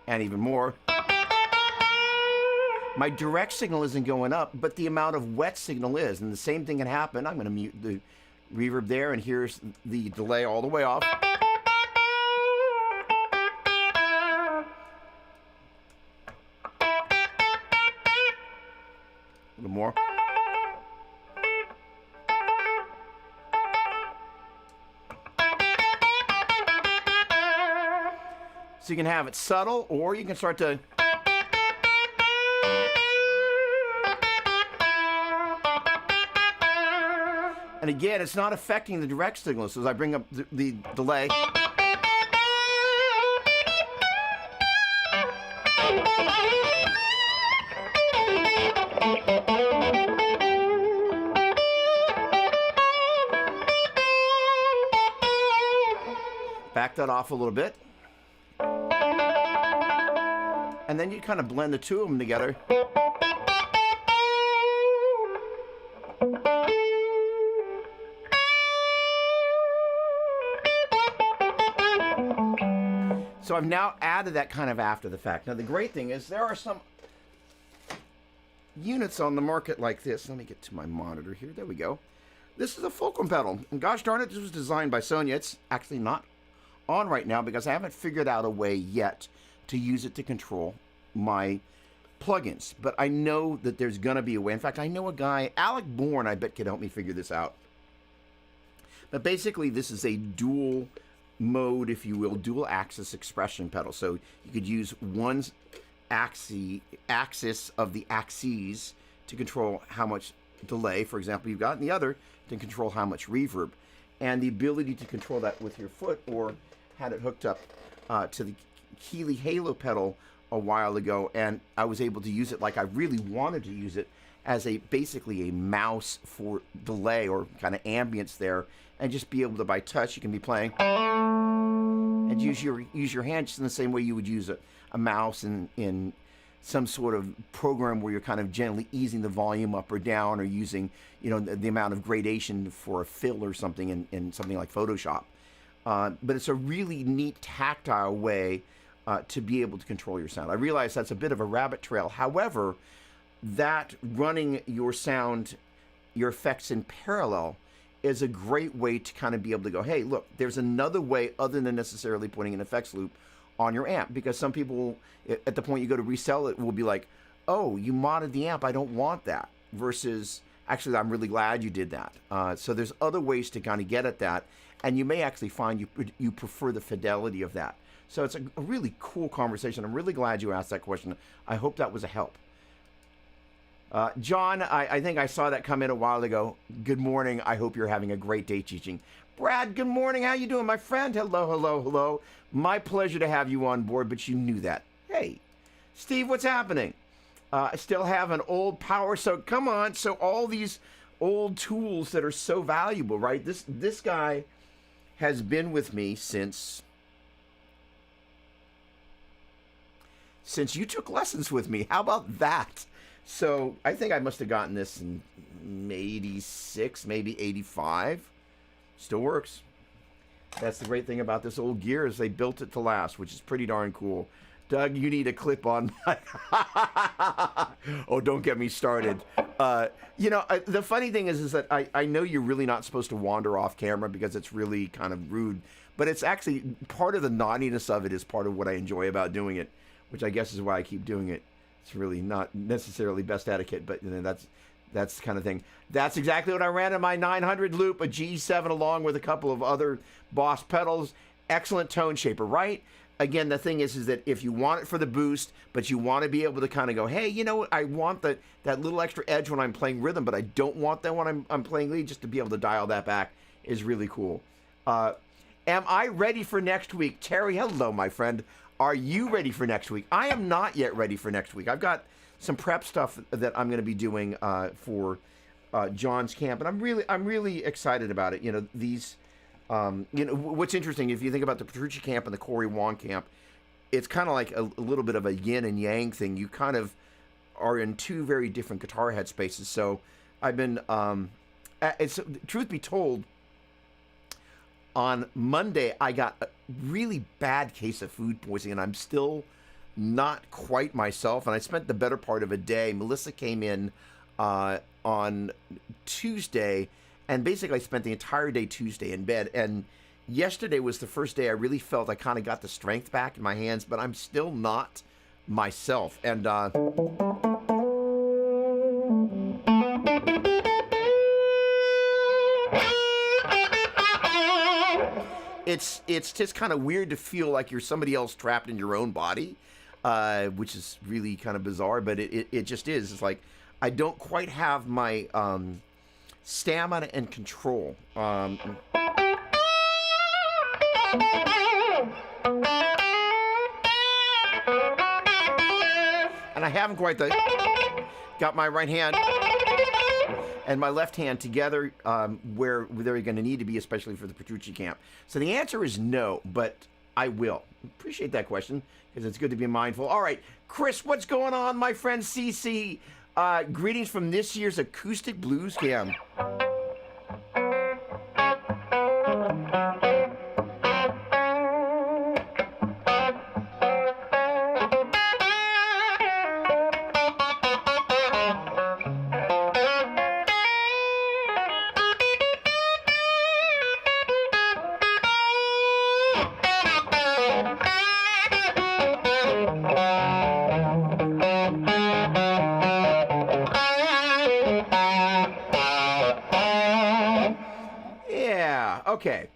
and even more, my direct signal isn't going up, but the amount of wet signal is. And the same thing can happen. I'm going to mute the reverb there, and here's the delay all the way off. A little more. So you can have it subtle, or you can start to and again, it's not affecting the direct signal. So as I bring up the delay, back that off a little bit, and then you kind of blend the two of them together. So I've now added that kind of after the fact. Now the great thing is there are some units on the market like this. Let me get to my monitor here. There we go. This is a Fulcrum pedal. And gosh darn it, this was designed by Sonia. It's actually not on right now because I haven't figured out a way yet to use it to control my plugins. But I know that there's going to be a way. In fact, I know a guy, Alec Bourne, I bet could help me figure this out. But basically, this is a dual mode, if you will, dual axis expression pedal. So you could use one axis of the axes to control how much delay, for example, you've got, and the other to control how much reverb. And the ability to control that with your foot or had it hooked up to the Keeley Halo pedal a while ago, and I was able to use it like I really wanted to use it as basically a mouse for delay or kind of ambience there, and just be able to, by touch, you can be playing and use your hand just in the same way you would use a mouse in some sort of program where you're kind of gently easing the volume up or down, or using, the amount of gradation for a fill or something in something like Photoshop. But it's a really neat tactile way to be able to control your sound. I realize that's a bit of a rabbit trail. However, that running your sound, your effects in parallel, is a great way to kind of be able to go, hey, look, there's another way other than necessarily putting an effects loop on your amp. Because some people, at the point you go to resell it, will be like, oh, you modded the amp, I don't want that. Versus, actually, I'm really glad you did that. So there's other ways to kind of get at that, and you may actually find you prefer the fidelity of that. So it's a really cool conversation. I'm really glad you asked that question. I hope that was a help. John, I think I saw that come in a while ago. Good morning. I hope you're having a great day teaching. Brad, good morning. How you doing, my friend? Hello, hello, hello. My pleasure to have you on board, but you knew that. Hey, Steve, what's happening? I still have an old power, so come on. So all these old tools that are so valuable, right? This guy has been with me since you took lessons with me. How about that? So I think I must have gotten this in 86, maybe 85. Still works. That's the great thing about this old gear, is they built it to last, which is pretty darn cool. Doug, you need a clip on. Oh, don't get me started. The funny thing is that I know you're really not supposed to wander off camera because it's really kind of rude, but it's actually part of the naughtiness of it is part of what I enjoy about doing it, which I guess is why I keep doing it. It's really not necessarily best etiquette, but that's the kind of thing. That's exactly what I ran in my 900 loop, a G7 along with a couple of other Boss pedals. Excellent tone shaper, right? Again, the thing is that if you want it for the boost, but you want to be able to kind of go, hey, you know what? I want that little extra edge when I'm playing rhythm, but I don't want that when I'm playing lead. Just to be able to dial that back is really cool. Am I ready for next week? Terry, hello, my friend. Are you ready for next week? I am not yet ready for next week. I've got some prep stuff that I'm going to be doing for John's camp, and I'm really excited about it. These, what's interesting, if you think about the Petrucci camp and the Corey Wong camp, it's kind of like a little bit of a yin and yang thing. You kind of are in two very different guitar head spaces. So I've been, truth be told, on Monday, I got a really bad case of food poisoning, and I'm still not quite myself. And I spent the better part of a day. Melissa came in on Tuesday, and basically I spent the entire day Tuesday in bed. And yesterday was the first day I really felt I kind of got the strength back in my hands, but I'm still not myself. And it's just kind of weird to feel like you're somebody else trapped in your own body, which is really kind of bizarre, but it just is. It's like I don't quite have my stamina and control. And I haven't quite got my right hand and my left hand together where they're going to need to be, especially for the Petrucci camp. So the answer is no, but I will. Appreciate that question, because it's good to be mindful. All right, Chris, what's going on, my friend CC? Greetings from this year's Acoustic Blues Camp. Okay,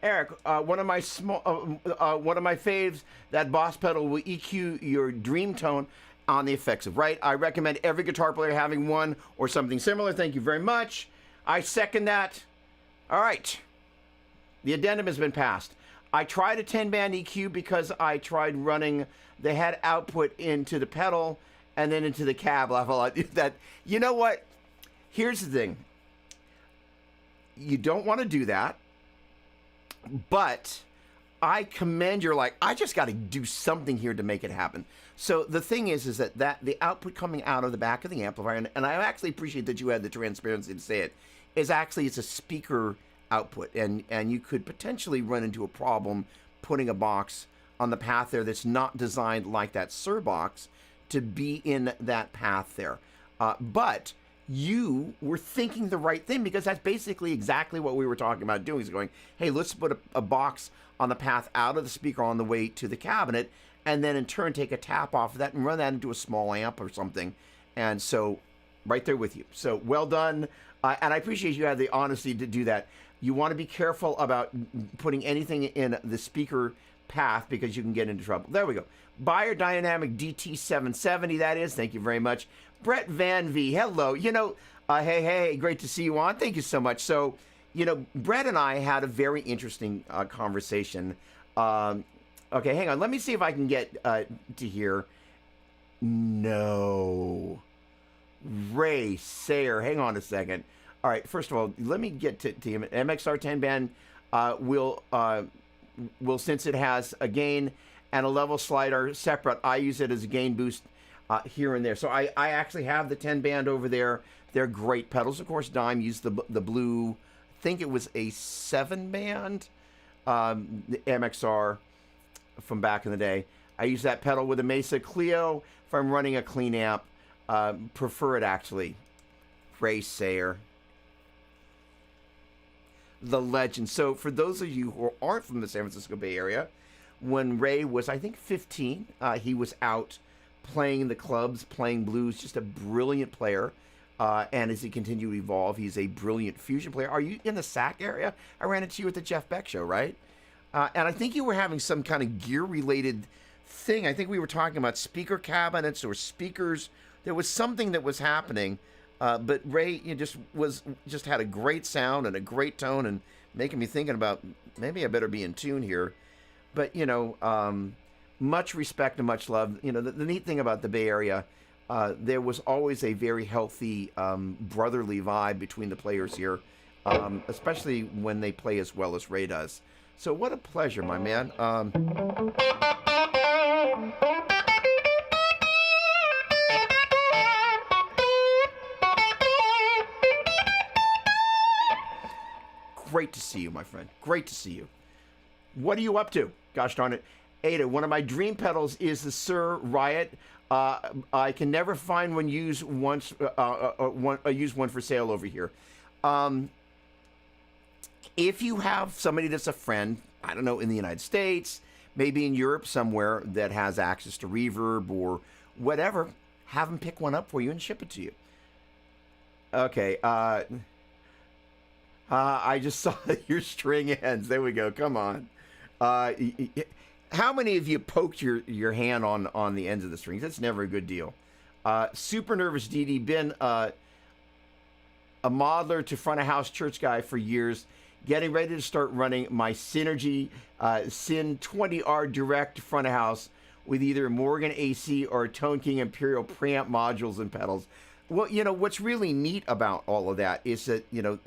Eric, one of my faves, that Boss pedal will EQ your dream tone on the effects, right? I recommend every guitar player having one or something similar. Thank you very much. I second that. All right, the addendum has been passed. I tried a 10-band EQ because I tried running the head output into the pedal and then into the cab level. That, you know what? Here's the thing. You don't want to do that, but I commend you're like, I just got to do something here to make it happen. So the thing is that the output coming out of the back of the amplifier, and I actually appreciate that you had the transparency to say it, is actually it's a speaker output, and you could potentially run into a problem putting a box on the path there that's not designed like that SIR box to be in that path there. But you were thinking the right thing, because that's basically exactly what we were talking about doing, is going, hey, let's put a box on the path out of the speaker on the way to the cabinet, and then in turn take a tap off of that and run that into a small amp or something. And so right there with you. So well done. And I appreciate you had the honesty to do that. You want to be careful about putting anything in the speaker path because you can get into trouble. There we go. Buyer Dynamic DT770, that is. Thank you very much. Brett Van V, hello. You know, hey, great to see you on. Thank you so much. So, you know, Brett and I had a very interesting conversation. Okay, hang on. Let me see if I can get to here. No. Ray Sayer, hang on a second. All right, first of all, let me get to him. MXR 10 band will, since it has a gain and a level slider separate, I use it as a gain boost here and there. So I actually have the 10 band over there. They're great pedals. Of course, Dime used the blue, I think it was a 7 band, the MXR from back in the day. I use that pedal with a Mesa Clio if I'm running a clean amp. Prefer it, actually. Ray Sayer, the legend. So for those of you who aren't from the San Francisco Bay Area, when Ray was, I think, 15, he was out playing the clubs, playing blues, just a brilliant player. And as he continued to evolve, he's a brilliant fusion player. Are you in the SAC area? I ran into you at the Jeff Beck show, right? And I think you were having some kind of gear-related thing. I think we were talking about speaker cabinets or speakers. There was something that was happening, but Ray just had a great sound and a great tone, and making me thinking about maybe I better be in tune here. But you know, much respect and much love. You know, the neat thing about the Bay Area, there was always a very healthy brotherly vibe between the players here, especially when they play as well as Ray does. So what a pleasure, my man. Great to see you, my friend. Great to see you. What are you up to? Gosh darn it. Ada, one of my dream pedals is the SIR Riot. I can never find one used once. Use one for sale over here. If you have somebody that's a friend, I don't know, in the United States, maybe in Europe somewhere, that has access to reverb or whatever, have them pick one up for you and ship it to you. Okay. I just saw your string ends. There we go. Come on. How many of you poked your hand on the ends of the strings? That's never a good deal. Super Nervous DD, been a modeler to front of house church guy for years. Getting ready to start running my Synergy Syn 20R direct front of house with either Morgan AC or Tone King Imperial preamp modules and pedals. Well, you know, what's really neat about all of that is that, you know,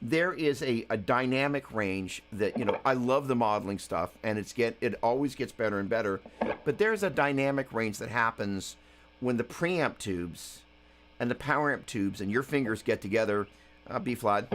there is a dynamic range that, you know, I love the modeling stuff, and it always gets better and better, but there's a dynamic range that happens when the preamp tubes and the power amp tubes and your fingers get together. B flat.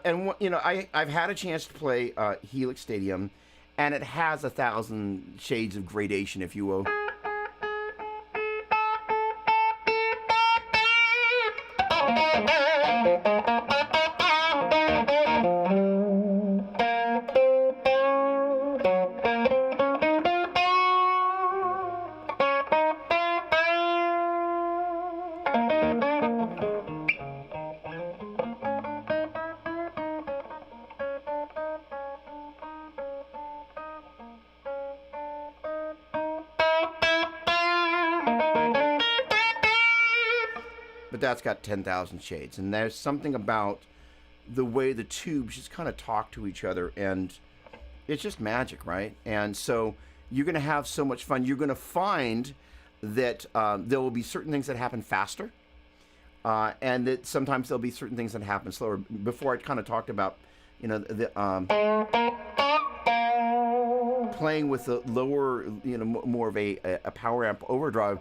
And you know, I've had a chance to play Helix Stadium, and it has 1,000 shades of gradation, if you will. but that's got 10,000 shades. And there's something about the way the tubes just kind of talk to each other, and it's just magic, right? And so you're going to have so much fun. You're going to find that there will be certain things that happen faster, and that sometimes there'll be certain things that happen slower. Before I kind of talked about, you know, the playing with the lower, you know, more of a power amp overdrive.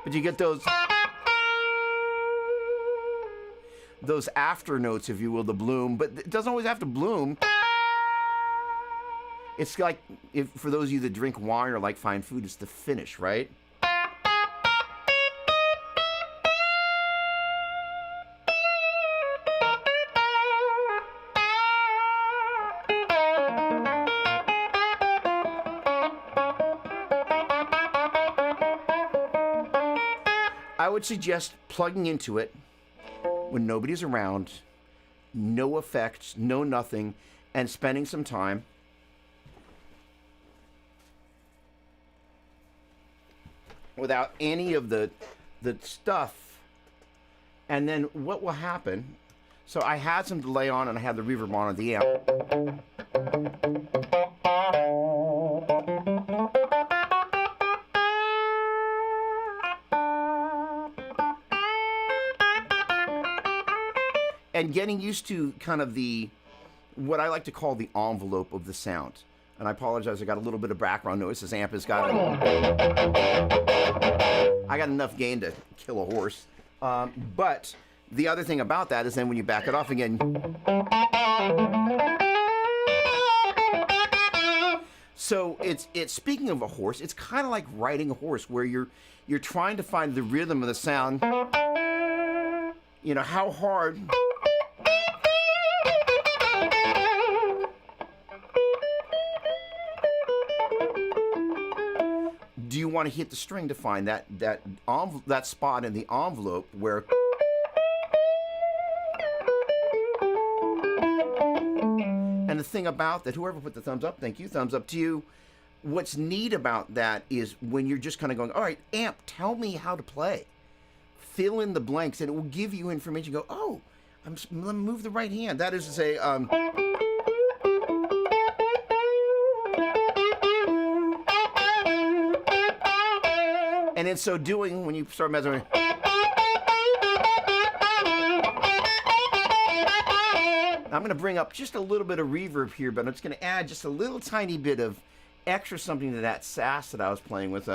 But you get those after notes, if you will, the bloom. But it doesn't always have to bloom. It's like, for those of you that drink wine or like fine food, it's the finish, right? I would suggest plugging into it when nobody's around, no effects, no nothing, and spending some time without any of the stuff. And then what will happen, so I had some delay on and I had the reverb on the amp. And getting used to kind of what I like to call the envelope of the sound. And I apologize, I got a little bit of background noise. This amp has got I got enough gain to kill a horse. But the other thing about that is then when you back it off again. So it's speaking of a horse, it's kind of like riding a horse, where you're trying to find the rhythm of the sound. You know, how hard do you want to hit the string to find that spot in the envelope where and the thing about that, whoever put the thumbs up, thank you, thumbs up to you. What's neat about that is when you're just kind of going, all right, amp, tell me how to play. Fill in the blanks, and it will give you information. Go, oh, let me move the right hand. That is to say, and in so doing, when you start measuring, I'm going to bring up just a little bit of reverb here, but I'm just going to add just a little tiny bit of extra something to that sass that I was playing with.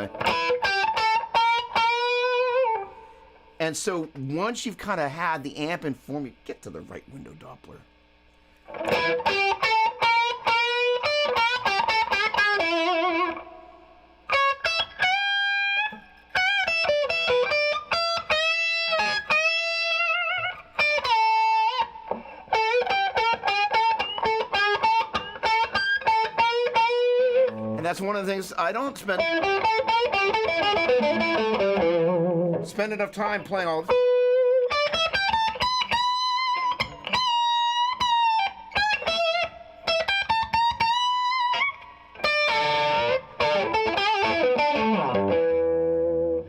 And so once you've kind of had the amp in form, you get to the right window Doppler. And that's one of the things I don't spend enough time playing all.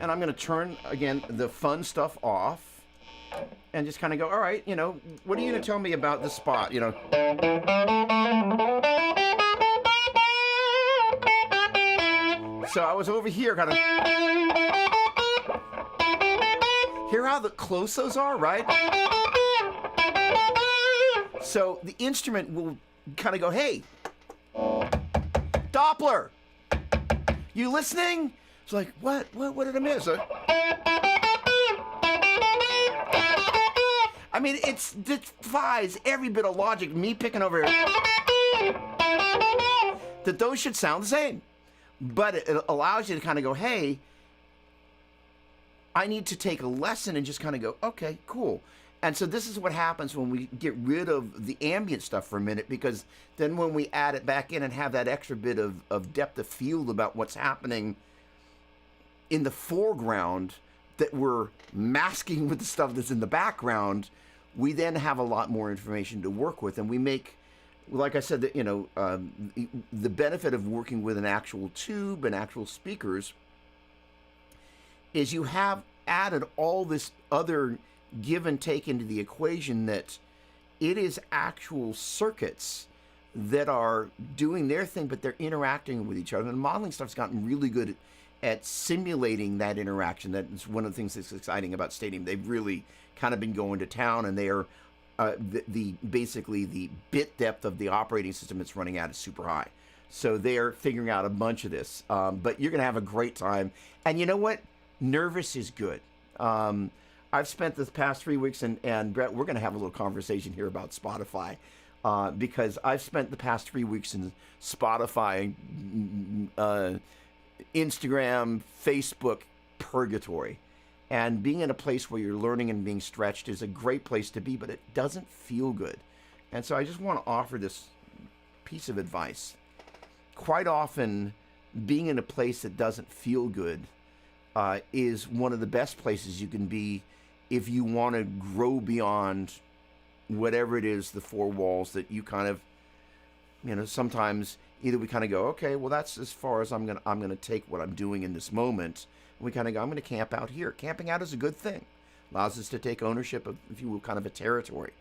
And I'm going to turn again the fun stuff off and just kind of go, all right, you know, what are you going to tell me about this spot, you know? So I was over here kind of. Hear how close those are, right? So the instrument will kind of go, hey, Doppler, you listening? It's like, what did I miss? I mean, it defies every bit of logic, me picking over here, that those should sound the same. But it allows you to kind of go, hey, I need to take a lesson and just kind of go, okay, cool. And so this is what happens when we get rid of the ambient stuff for a minute, because then when we add it back in and have that extra bit of depth of field about what's happening in the foreground that we're masking with the stuff that's in the background, we then have a lot more information to work with, and we make like I said, that the benefit of working with an actual tube and actual speakers is you have added all this other give and take into the equation, that it is actual circuits that are doing their thing, but they're interacting with each other. And modeling stuff's gotten really good at simulating that interaction. That is one of the things that's exciting about Stadium. They've really kind of been going to town, and they are basically the bit depth of the operating system it's running at is super high. So they're figuring out a bunch of this. But you're going to have a great time. And you know what? Nervous is good. I've spent this past 3 weeks, and Brett, we're going to have a little conversation here about Spotify, because I've spent the past 3 weeks in Spotify, Instagram, Facebook purgatory. And being in a place where you're learning and being stretched is a great place to be, but it doesn't feel good. And so I just want to offer this piece of advice. Quite often, being in a place that doesn't feel good is one of the best places you can be if you want to grow beyond whatever it is, the four walls that you kind of, sometimes either we kind of go, okay, well, that's as far as I'm gonna take what I'm doing in this moment. And we kind of go, I'm going to camp out here. Camping out is a good thing. Allows us to take ownership of, if you will, kind of a territory.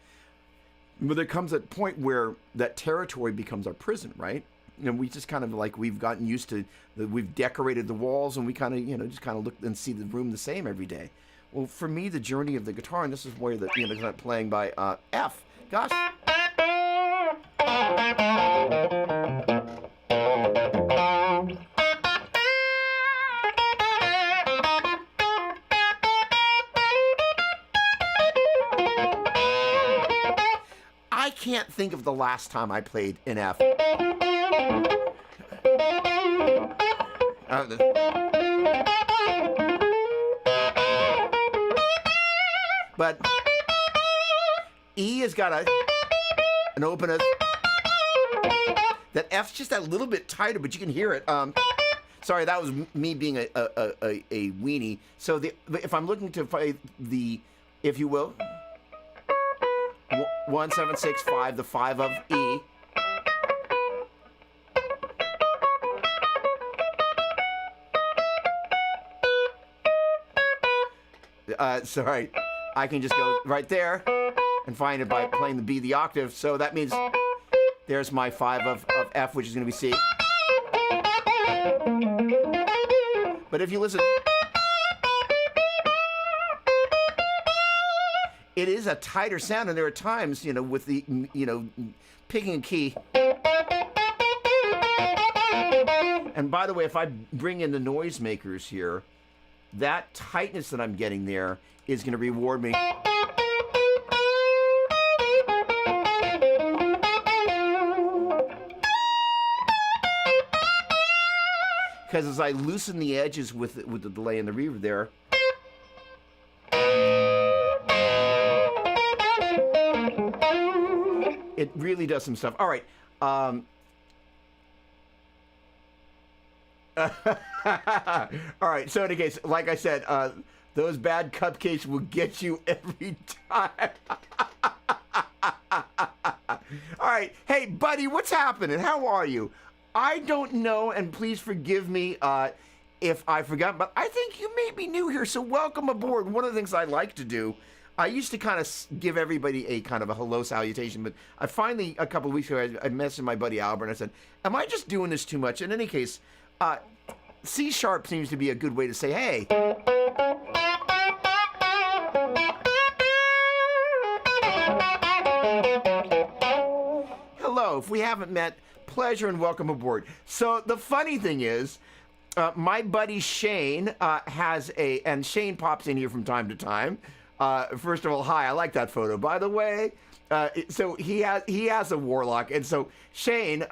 But there comes a point where that territory becomes our prison, right? And we just kind of we've gotten used to we've decorated the walls, and we kind of just kind of look and see the room the same every day. Well, for me, the journey of the guitar, and this is where the playing by F. Gosh. I can't think of the last time I played an F. But E has got an open. That F's just that little bit tighter, but you can hear it. Sorry, that was me being a weenie. So if I'm looking to play the, if you will, 1, 7, 6, 5, the 5 of E. Sorry, I can just go right there and find it by playing the B, the octave. So that means there's my 5 of F, which is going to be C. But if you listen, it is a tighter sound, and there are times, with the, picking a key. And by the way, if I bring in the noisemakers here, that tightness that I'm getting there is going to reward me. Because as I loosen the edges with the delay and the reverb there, it really does some stuff. All right. All right. So in any case, like I said, those bad cupcakes will get you every time. All right. Hey, buddy, what's happening? How are you? I don't know, and please forgive me if I forgot, but I think you may be new here, so welcome aboard. One of the things I like to do, I used to kind of give everybody a kind of a hello salutation, but I finally, a couple of weeks ago, I messaged my buddy Albert, and I said, am I just doing this too much? In any case, C sharp seems to be a good way to say, hey. Hello, if we haven't met, pleasure and welcome aboard. So the funny thing is, my buddy Shane has and Shane pops in here from time to time. First of all, hi, I like that photo, by the way. So he has a Warlock, and so Shane,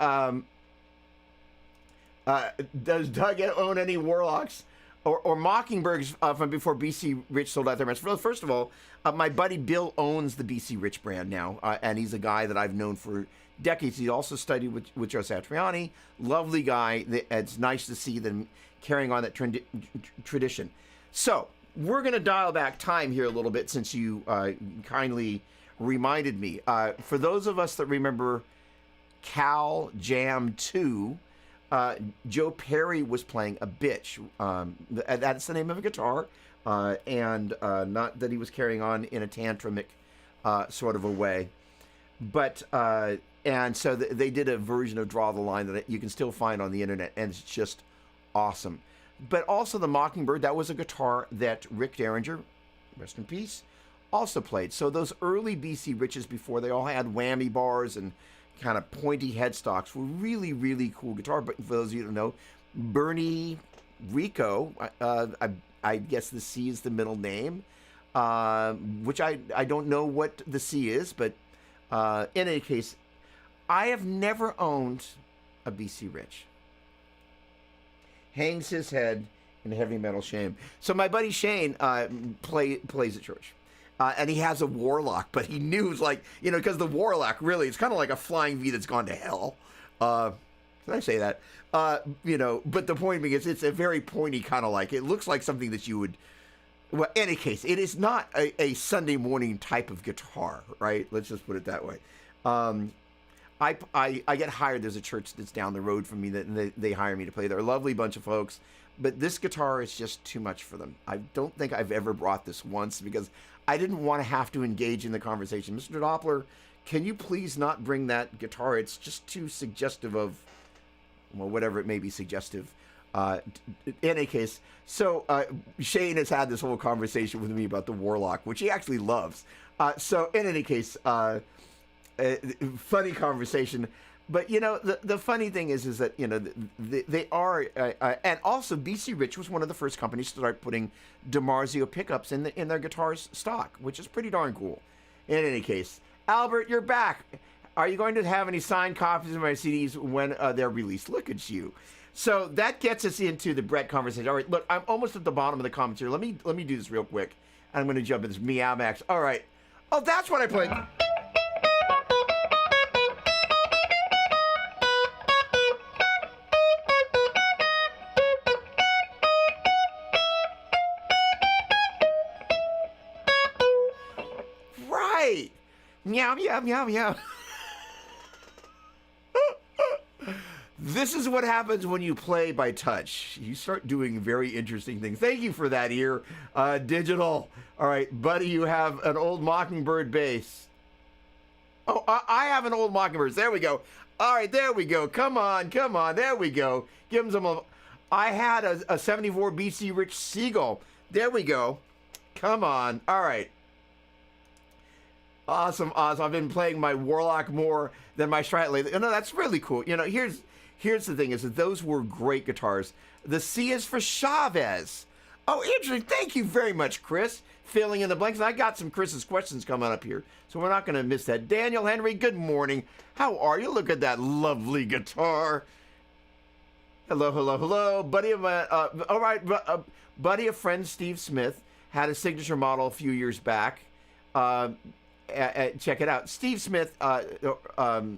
does Doug own any Warlocks or Mockingbirds from before BC Rich sold out their brands? First of all, my buddy Bill owns the BC Rich brand now, and he's a guy that I've known for decades. He also studied with Joe Satriani. Lovely guy. It's nice to see them carrying on that tradition. So we're going to dial back time here a little bit, since you kindly reminded me. For those of us that remember Cal Jam 2, Joe Perry was playing a bitch. That's the name of a guitar, and not that he was carrying on in a tantramic sort of a way. But, and so they did a version of Draw the Line that you can still find on the internet, and it's just awesome. But also the Mockingbird, that was a guitar that Rick Derringer, rest in peace, also played. So those early BC Riches, before they all had whammy bars and kind of pointy headstocks, were really, really cool guitar. But for those of you who don't know, Bernie Rico, I guess the C is the middle name, which I don't know what the C is, but in any case, I have never owned a BC Rich. Hangs his head in heavy metal shame. So my buddy Shane plays at church. And he has a Warlock, but he knew, like, because the Warlock really, it's kind of like a flying V that's gone to hell. Can I say that? But the point being is it's a very pointy kind of like, it looks like something that you would, well, in any case, it is not a Sunday morning type of guitar, right? Let's just put it that way. I get hired. There's a church that's down the road from me that they hire me to play. They're a lovely bunch of folks, but this guitar is just too much for them. I don't think I've ever brought this once because I didn't want to have to engage in the conversation. Mr. Doppler, can you please not bring that guitar? It's just too suggestive of, well, whatever it may be suggestive. In any case, so Shane has had this whole conversation with me about the Warlock, which he actually loves. So in any case, funny conversation. But, the funny thing is that, they are, and also BC Rich was one of the first companies to start putting DiMarzio pickups in their guitars stock, which is pretty darn cool. In any case, Albert, you're back. Are you going to have any signed copies of my CDs when they're released? Look at you. So that gets us into the Brett conversation. All right, look, I'm almost at the bottom of the comments here. Let me do this real quick. I'm going to jump into this Meow Max. All right. Oh, that's what I played. Meow, meow, meow, meow. This is what happens when you play by touch. You start doing very interesting things. Thank you for that, ear. Digital. All right, buddy, you have an old Mockingbird bass. Oh, I have an old Mockingbird. There we go. All right, there we go. Come on. There we go. Give him some. I had a 74 BC Rich Seagull. There we go. Come on. All right. Awesome. I've been playing my Warlock more than my Strat lately. No, that's really cool. Here's the thing is that those were great guitars. The C is for Chavez. Oh, interesting. Thank you very much, Chris. Filling in the blanks. I got some Chris's questions coming up here, so we're not going to miss that. Daniel Henry, good morning. How are you? Look at that lovely guitar. Hello. Buddy of my, all right, buddy of friend Steve Smith had a signature model a few years back. Check it out. Steve Smith lives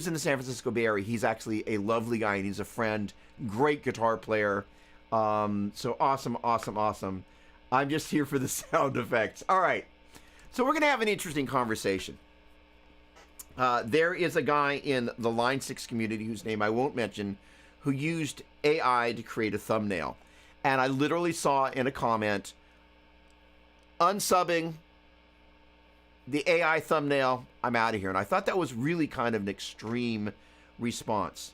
in the San Francisco Bay Area. He's actually a lovely guy, and he's a friend. Great guitar player. So awesome. I'm just here for the sound effects. All right. So we're going to have an interesting conversation. There is a guy in the Line 6 community whose name I won't mention who used AI to create a thumbnail. And I literally saw in a comment, unsubbing the AI thumbnail, I'm out of here. And I thought that was really kind of an extreme response.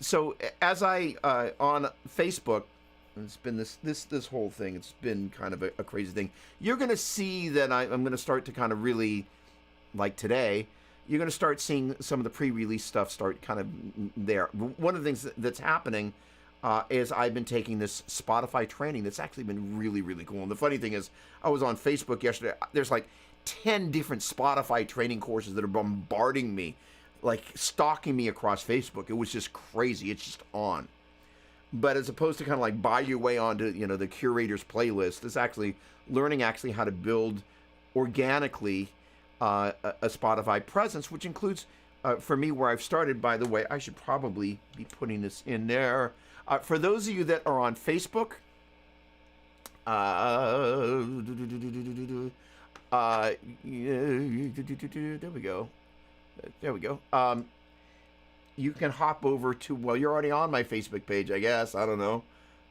So as I, on Facebook, it's been this whole thing, it's been kind of a crazy thing. You're going to see that I'm going to start to kind of really, like today, you're going to start seeing some of the pre-release stuff start kind of there. One of the things that's happening is I've been taking this Spotify training that's actually been really, really cool. And the funny thing is, I was on Facebook yesterday. There's like 10 different Spotify training courses that are bombarding me, like stalking me across Facebook. It was just crazy. It's just on. But as opposed to kind of like buy your way onto, the curator's playlist, it's actually learning how to build organically a Spotify presence, which includes, for me, where I've started, by the way, I should probably be putting this in there. For those of you that are on Facebook, there we go. There we go. You can hop over to, well, you're already on my Facebook page, I guess. I don't know.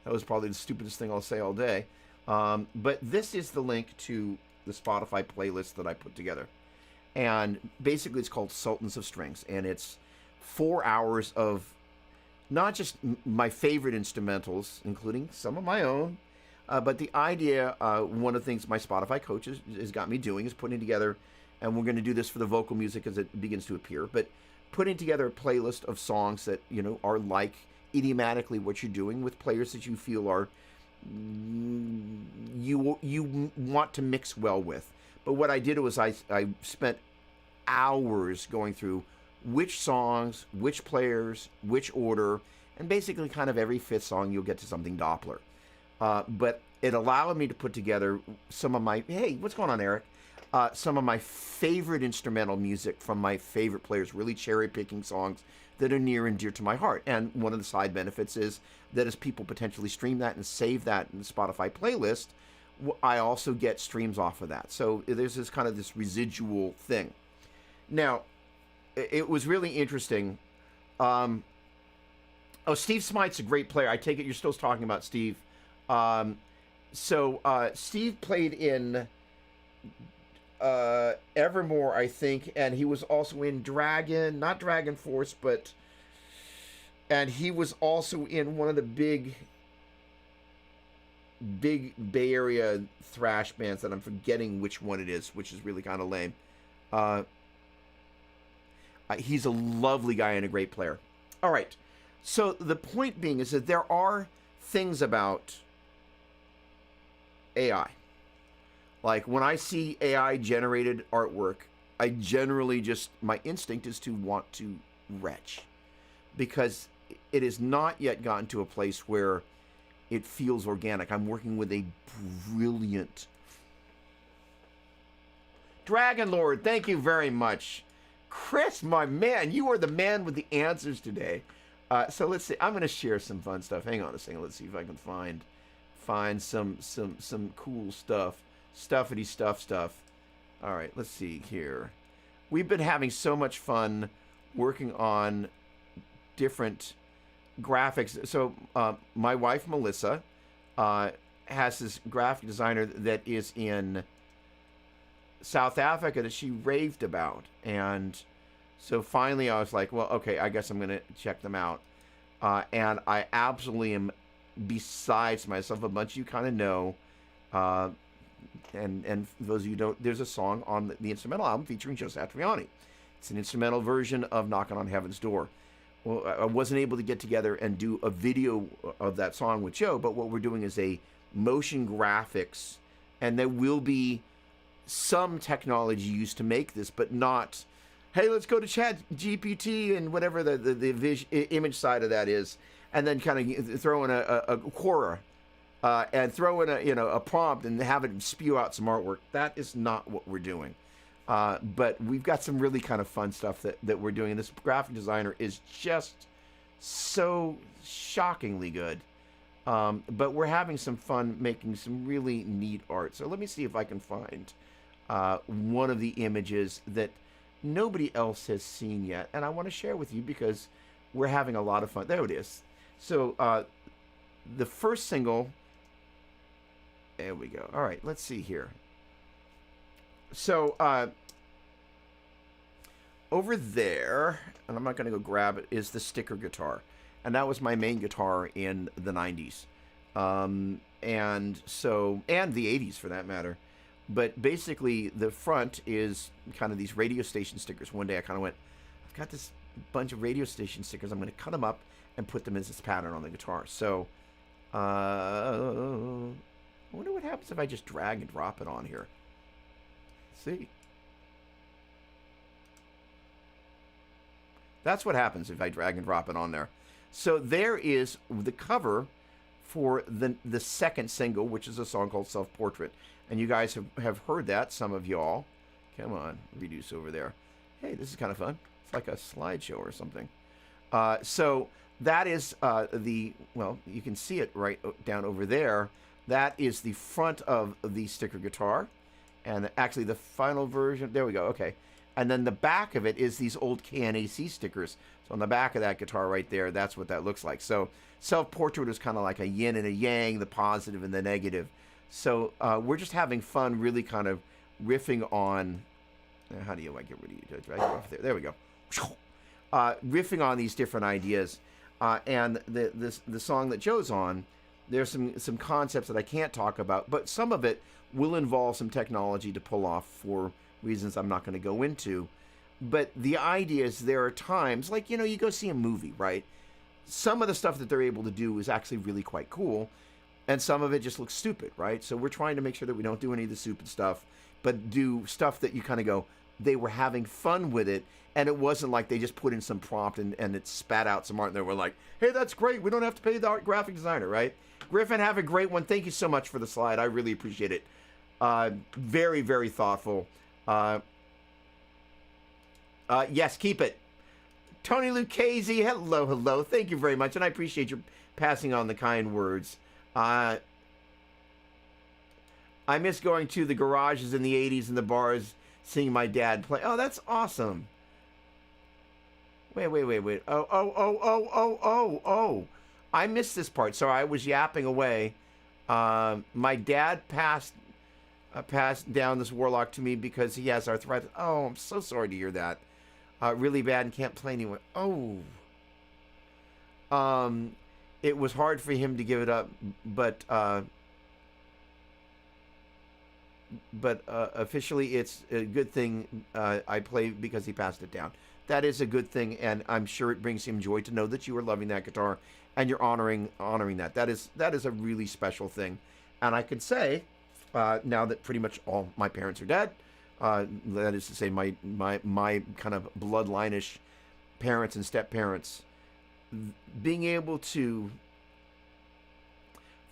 That was probably the stupidest thing I'll say all day. But this is the link to the Spotify playlist that I put together. And basically it's called Sultans of Strings. And it's 4 hours of not just my favorite instrumentals, including some of my own, but the idea, one of the things my Spotify coach has got me doing is putting together, and we're going to do this for the vocal music as it begins to appear, but putting together a playlist of songs that, you know, are like idiomatically what you're doing with players that you feel are you want to mix well with. But what I did was I spent hours going through which songs, which players, which order, and basically kind of every fifth song you'll get to something Doppler. But it allowed me to put together some of my, hey, what's going on, Eric? Some of my favorite instrumental music from my favorite players, really cherry-picking songs that are near and dear to my heart. And one of the side benefits is that as people potentially stream that and save that in the Spotify playlist, I also get streams off of that. So there's this kind of this residual thing. Now, it was really interesting. Steve Smite's a great player. I take it you're still talking about Steve. Steve played in Evermore, I think, and he was also in not Dragon Force, and he was also in one of the big Bay Area thrash bands that I'm forgetting which one it is, which is really kind of lame. He's a lovely guy and a great player. All right. So the point being is that there are things about AI. Like when I see AI generated artwork, I generally just, my instinct is to want to retch, because it has not yet gotten to a place where it feels organic. I'm working with a brilliant Dragon Lord. Thank you very much. Chris, my man, you are the man with the answers today. So let's see. I'm going to share some fun stuff. Hang on a second. Let's see if I can find some cool stuff. Stuffity stuff. All right, let's see here. We've been having so much fun working on different graphics. So my wife, Melissa, has this graphic designer that is in South Africa that she raved about. And so finally I was like, well, okay, I guess I'm going to check them out. And I absolutely am besides myself. A bunch of you kind of know. And for those of you who don't, there's a song on the instrumental album featuring Joe Satriani. It's an instrumental version of Knocking on Heaven's Door. Well, I wasn't able to get together and do a video of that song with Joe, but what we're doing is a motion graphics, and there will be some technology used to make this, but not, hey, let's go to Chat GPT and whatever the image side of that is, and then kind of throw in a Quora and throw in a prompt and have it spew out some artwork. That is not what we're doing. But we've got some really kind of fun stuff that we're doing. And this graphic designer is just so shockingly good. But we're having some fun making some really neat art. So let me see if I can find one of the images that nobody else has seen yet. And I want to share with you because we're having a lot of fun. There it is. So the first single, there we go. All right, let's see here. So over there, and I'm not going to go grab it, is the sticker guitar. And that was my main guitar in the 90s. And the 80s for that matter. But basically, the front is kind of these radio station stickers. One day I kind of went, I've got this bunch of radio station stickers. I'm going to cut them up and put them as this pattern on the guitar. So, I wonder what happens if I just drag and drop it on here. Let's see. That's what happens if I drag and drop it on there. So there is the cover for the second single, which is a song called Self-Portrait. And you guys have heard that, some of y'all. Come on, reduce over there. Hey, this is kind of fun. It's like a slideshow or something. So that is well, you can see it right down over there. That is the front of the sticker guitar. And actually the final version, there we go, okay. And then the back of it is these old KNAC stickers. So on the back of that guitar right there, that's what that looks like. So self-portrait is kind of like a yin and a yang, the positive and the negative. So we're just having fun, really kind of riffing on. How do I get rid of you? Right off there. There we go. Riffing on these different ideas. And the song that Joe's on, there's some concepts that I can't talk about, but some of it will involve some technology to pull off for reasons I'm not going to go into. But the idea is there are times, like, you know, you go see a movie, right? Some of the stuff that they're able to do is actually really quite cool, and some of it just looks stupid, right? So we're trying to make sure that we don't do any of the stupid stuff, but do stuff that you kind of go, they were having fun with it, and it wasn't like they just put in some prompt and it spat out some art, and they were like, hey, that's great, we don't have to pay the art graphic designer, right? Griffin, have a great one. Thank you so much for the slide. I really appreciate it. Very, very thoughtful. Yes, keep it. Tony Lucchese, hello, hello. Thank you very much, and I appreciate your passing on the kind words. I miss going to the garages in the 80s and the bars, seeing my dad play. Oh, that's awesome. Wait. Oh. I missed this part. So I was yapping away. My dad passed down this warlock to me because he has arthritis. Oh, I'm so sorry to hear that. Really bad and can't play anyway. Oh. It was hard for him to give it up, but officially it's a good thing I play because he passed it down. That is a good thing, and I'm sure it brings him joy to know that you are loving that guitar and you're honoring that. That is a really special thing. And I can say, now that pretty much all my parents are dead, that is to say my kind of bloodline-ish parents and step-parents, being able to,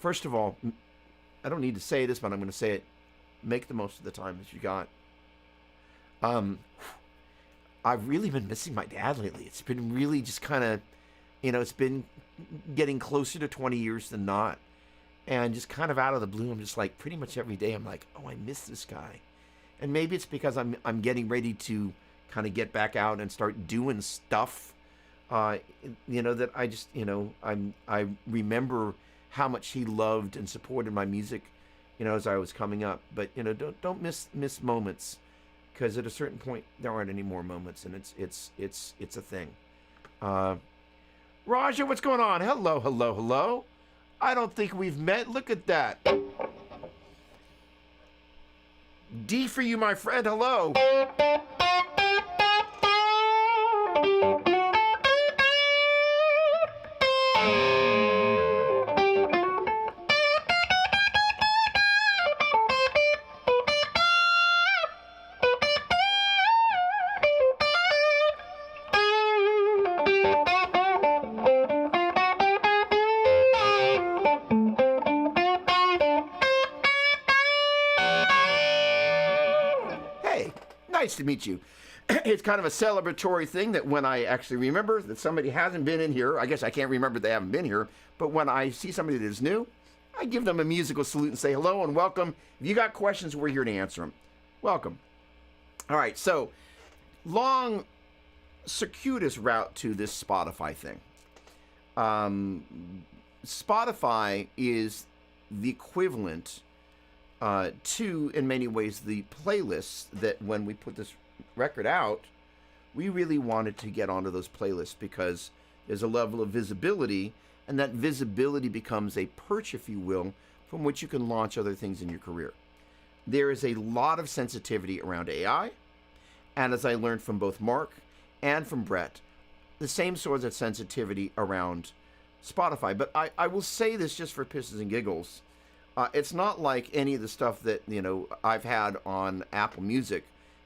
first of all, I don't need to say this, but I'm going to say it, make the most of the time that you got. I've really been missing my dad lately. It's been really just kind of, it's been getting closer to 20 years than not. And just kind of out of the blue, I'm just like, pretty much every day, I'm like, oh, I miss this guy. And maybe it's because I'm getting ready to kind of get back out and start doing stuff, that I just, I remember how much he loved and supported my music, as I was coming up. But, don't miss moments, because at a certain point, there aren't any more moments, and it's a thing. Raja, what's going on? Hello. I don't think we've met. Look at that. D for you, my friend. Hello. Nice to meet you. It's kind of a celebratory thing that when I actually remember that somebody hasn't been in here, I guess I can't remember they haven't been here, but when I see somebody that is new, I give them a musical salute and say hello and welcome. If you got questions, we're here to answer them. Welcome. All right, so long, circuitous route to this Spotify thing. Spotify is the equivalent to, in many ways, the playlists that when we put this record out, we really wanted to get onto those playlists because there's a level of visibility, and that visibility becomes a perch, if you will, from which you can launch other things in your career. There is a lot of sensitivity around AI, and as I learned from both Mark and from Brett, the same sort of sensitivity around Spotify. But I will say this just for pisses and giggles. It's not like any of the stuff that I've had on Apple Music.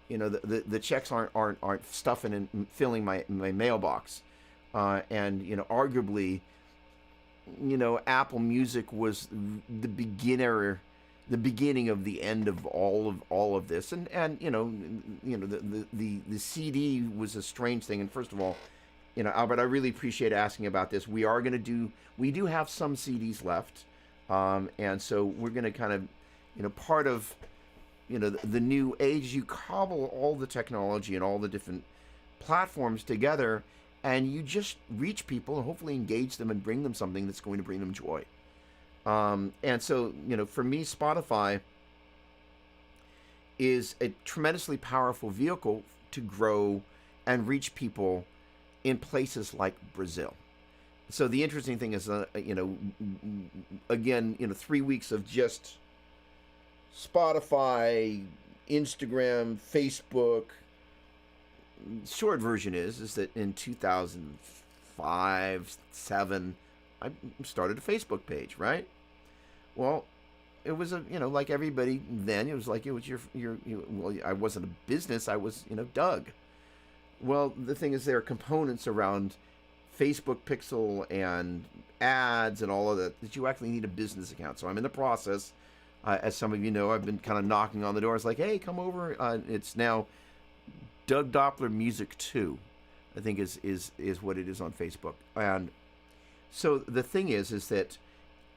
The checks aren't stuffing and filling my mailbox, and arguably, Apple Music was the beginning of the end of all of this, and the CD was a strange thing. And first of all, Albert, I really appreciate asking about this. We do have some CDs left. And so we're going to kind of, part of the new age, you cobble all the technology and all the different platforms together, and you just reach people and hopefully engage them and bring them something that's going to bring them joy. And so, for me, Spotify is a tremendously powerful vehicle to grow and reach people in places like Brazil. So the interesting thing is, again, 3 weeks of just Spotify, Instagram, Facebook. Short version is that in 2005, 7, I started a Facebook page, right? Well, it was like everybody then. It was like it was well, I wasn't a business. I was Doug. Well, the thing is, there are components around Facebook Pixel and ads and all of that you actually need a business account. So I'm in the process. As some of you know, I've been kind of knocking on the doors, like, hey, come over. It's now Doug Doppler Music 2, I think is what it is on Facebook. And so the thing is that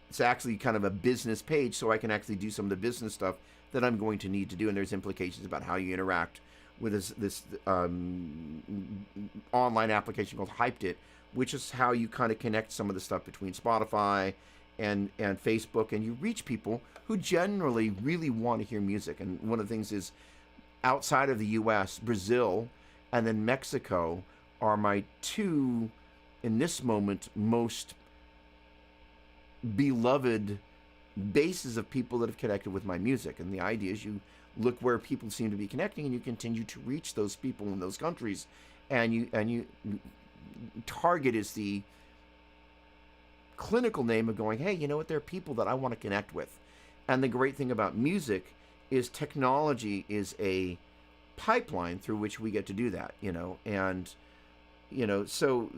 it's actually kind of a business page, so I can actually do some of the business stuff that I'm going to need to do. And there's implications about how you interact with this online application called Hyped It, which is how you kind of connect some of the stuff between Spotify and Facebook, and you reach people who generally really want to hear music. And one of the things is, outside of the U.S., Brazil and then Mexico are my two, in this moment, most beloved bases of people that have connected with my music. And the idea is, you look where people seem to be connecting, and you continue to reach those people in those countries, and you target is the clinical name of going, hey, you know what, there are people that I want to connect with. And the great thing about music is technology is a pipeline through which we get to do that, and so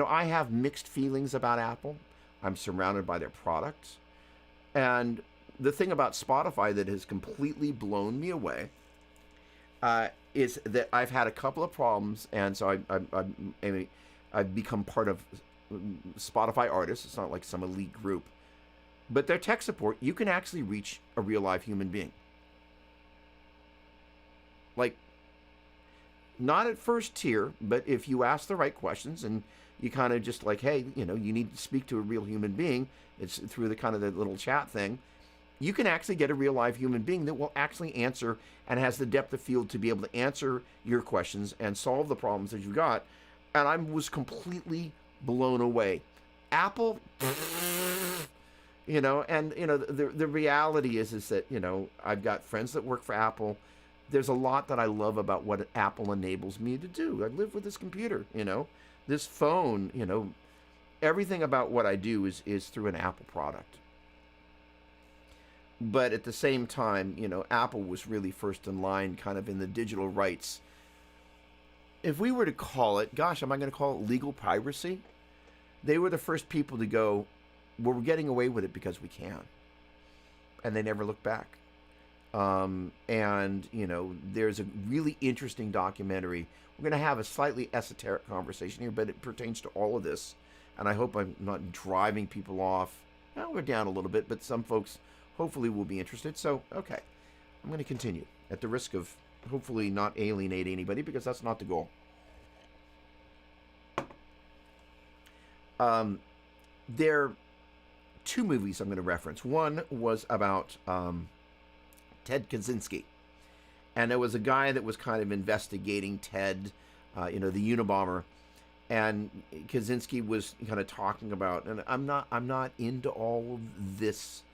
I have mixed feelings about Apple. I'm surrounded by their products, and the thing about Spotify that has completely blown me away is that I've had a couple of problems, and so I've become part of Spotify artists. It's not like some elite group, but their tech support, you can actually reach a real live human being. Like, not at first tier, but if you ask the right questions and you kind of just like, hey, you need to speak to a real human being, it's through the kind of the little chat thing, you can actually get a real live human being that will actually answer and has the depth of field to be able to answer your questions and solve the problems that you've got. And I was completely blown away. Apple, the reality is that, I've got friends that work for Apple. There's a lot that I love about what Apple enables me to do. I live with this computer, this phone, everything about what I do is through an Apple product. But at the same time, Apple was really first in line kind of in the digital rights. If we were to call it, gosh, am I going to call it legal piracy? They were the first people to go, well, we're getting away with it because we can. And they never looked back. There's a really interesting documentary. We're going to have a slightly esoteric conversation here, but it pertains to all of this. And I hope I'm not driving people off. Well, we're down a little bit, but some folks hopefully will be interested. So, okay, I'm going to continue at the risk of hopefully not alienate anybody, because that's not the goal. There are two movies I'm going to reference. One was about Ted Kaczynski. And there was a guy that was kind of investigating Ted, the Unabomber. And Kaczynski was kind of talking about, and I'm not into all of this,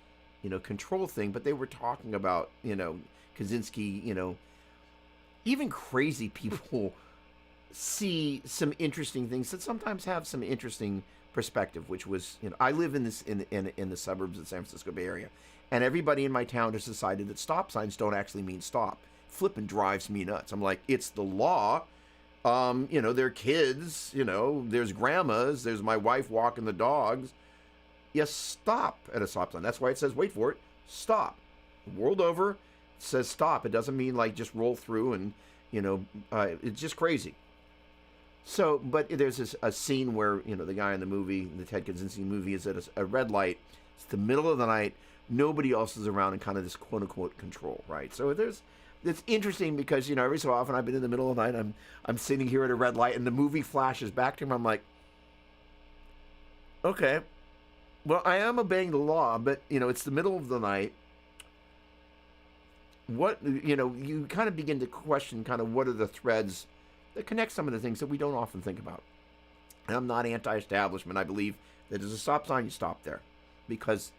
control thing, but they were talking about, Kaczynski, even crazy people see some interesting things that sometimes have some interesting perspective, which was, I live in the suburbs of the San Francisco Bay Area, and everybody in my town has decided that stop signs don't actually mean stop. Flipping drives me nuts. I'm like, it's the law. They're kids, there's grandmas, there's my wife walking the dogs. Yes, stop at a stop sign. That's why it says, wait for it, stop. The world over, it says stop. It doesn't mean like just roll through and, it's just crazy. So, but there's a scene where, the guy in the movie, the Ted Kaczynski movie, is at a red light. It's the middle of the night. nobody else is around in kind of this quote unquote control, right? So it's interesting because, you know, every so often I've been in the middle of the night, I'm sitting here at a red light and the movie flashes back to him. I'm like, okay, well, I am obeying the law, but, you know, it's the middle of the night. What, you know, you kind of begin to question kind of what are the threads that connect some of the things that we don't often think about. And I'm not anti-establishment. I believe that there's a stop sign, you stop there. Because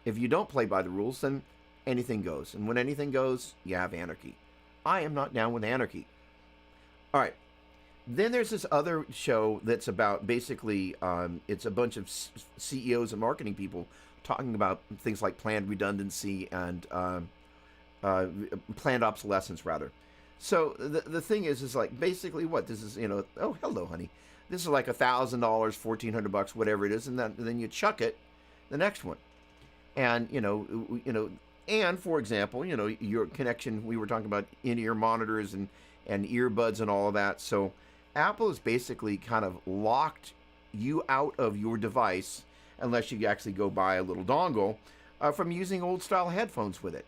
if you don't play by the rules, then anything goes. And when anything goes, you have anarchy. I am not down with anarchy. All right. Then there's this other show that's about basically, it's a bunch of CEOs and marketing people talking about things like planned redundancy and planned obsolescence, rather. So the thing is like basically what this is, you know. Oh, hello, honey. This is like $1,000, $1,400, whatever it is, and then you chuck it the next one, and you know, and for example, you know, your connection. We were talking about in-ear monitors and earbuds and all of that. So Apple has basically kind of locked you out of your device unless you actually go buy a little dongle from using old style headphones with it.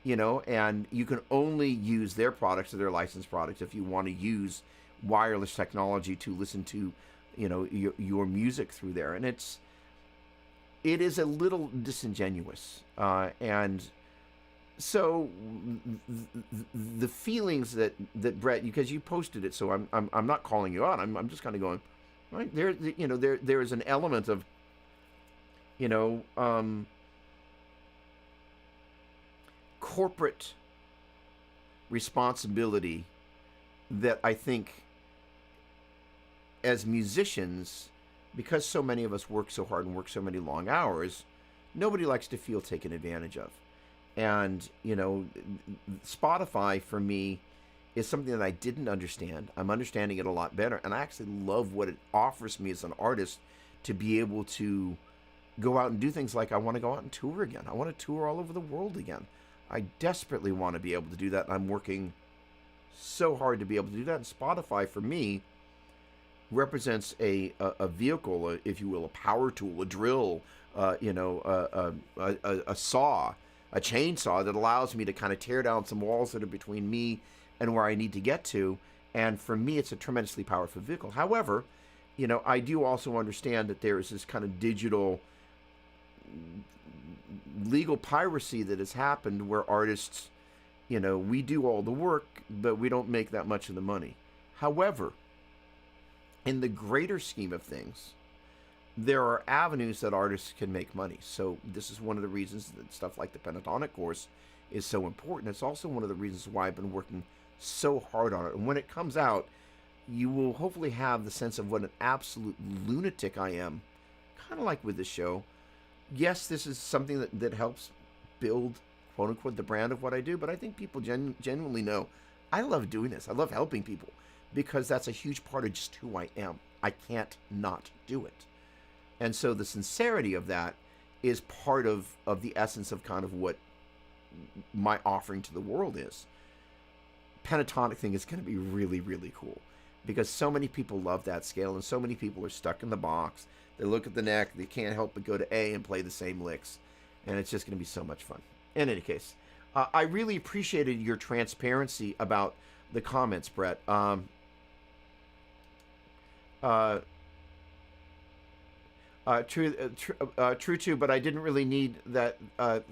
You know, and you can only use their products or their licensed products if you want to use wireless technology to listen to, you know, your music through there. And it is a little disingenuous. And so the feelings that Brett, because you posted it, so I'm not calling you out. I'm just kind of going, right there. You know, there is an element of, you know, corporate responsibility that I think as musicians, because so many of us work so hard and work so many long hours, nobody likes to feel taken advantage of. And, you know, Spotify for me is something that I didn't understand. I'm understanding it a lot better. And I actually love what it offers me as an artist to be able to go out and do things like I want to go out and tour again. I want to tour all over the world again. I desperately want to be able to do that. I'm working so hard to be able to do that. And Spotify, for me, represents a vehicle, if you will, a power tool, a drill, you know, a saw, a chainsaw that allows me to kind of tear down some walls that are between me and where I need to get to. And for me, it's a tremendously powerful vehicle. However, you know, I do also understand that there is this kind of digital legal piracy that has happened where artists, you know, we do all the work, but we don't make that much of the money. However, in the greater scheme of things, there are avenues that artists can make money. So this is one of the reasons that stuff like the Pentatonic course is so important. It's also one of the reasons why I've been working so hard on it. And when it comes out, you will hopefully have the sense of what an absolute lunatic I am, kind of like with this show. Yes, this is something that helps build, quote unquote, the brand of what I do, but I think people genuinely know I love doing this. I love helping people because that's a huge part of just who I am. I can't not do it. And so the sincerity of that is part of the essence of kind of what my offering to the world is. Pentatonic thing is going to be really, really cool because so many people love that scale and so many people are stuck in the box. They look at the neck, they can't help but go to A and play the same licks. And it's just going to be so much fun. In any case, I really appreciated your transparency about the comments, Brett. True too, but I didn't really need that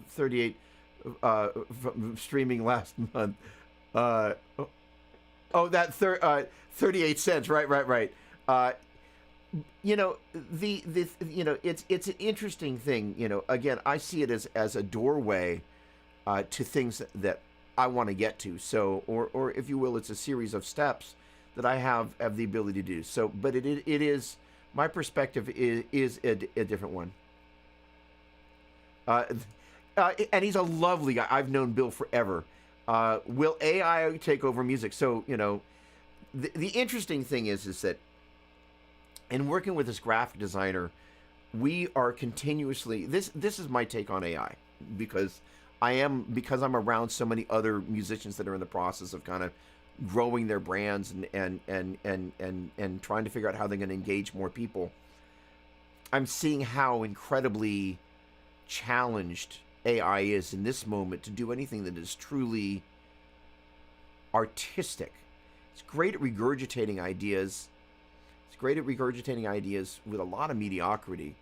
38 from streaming last month. That 38 cents. Right. You know, you know, it's an interesting thing. You know, again, I see it as a doorway to things that I want to get to. So, or if you will, it's a series of steps that I have the ability to do. So, but it is my perspective is a different one. And he's a lovely guy. I've known Bill forever. Will AI take over music? So, you know, the interesting thing is that in working with this graphic designer, we are continuously, this is my take on AI, because I'm around so many other musicians that are in the process of kind of growing their brands and trying to figure out how they're going to engage more people. I'm seeing how incredibly challenged AI is in this moment to do anything that is truly artistic. It's great at regurgitating ideas. It's great at regurgitating ideas with a lot of mediocrity.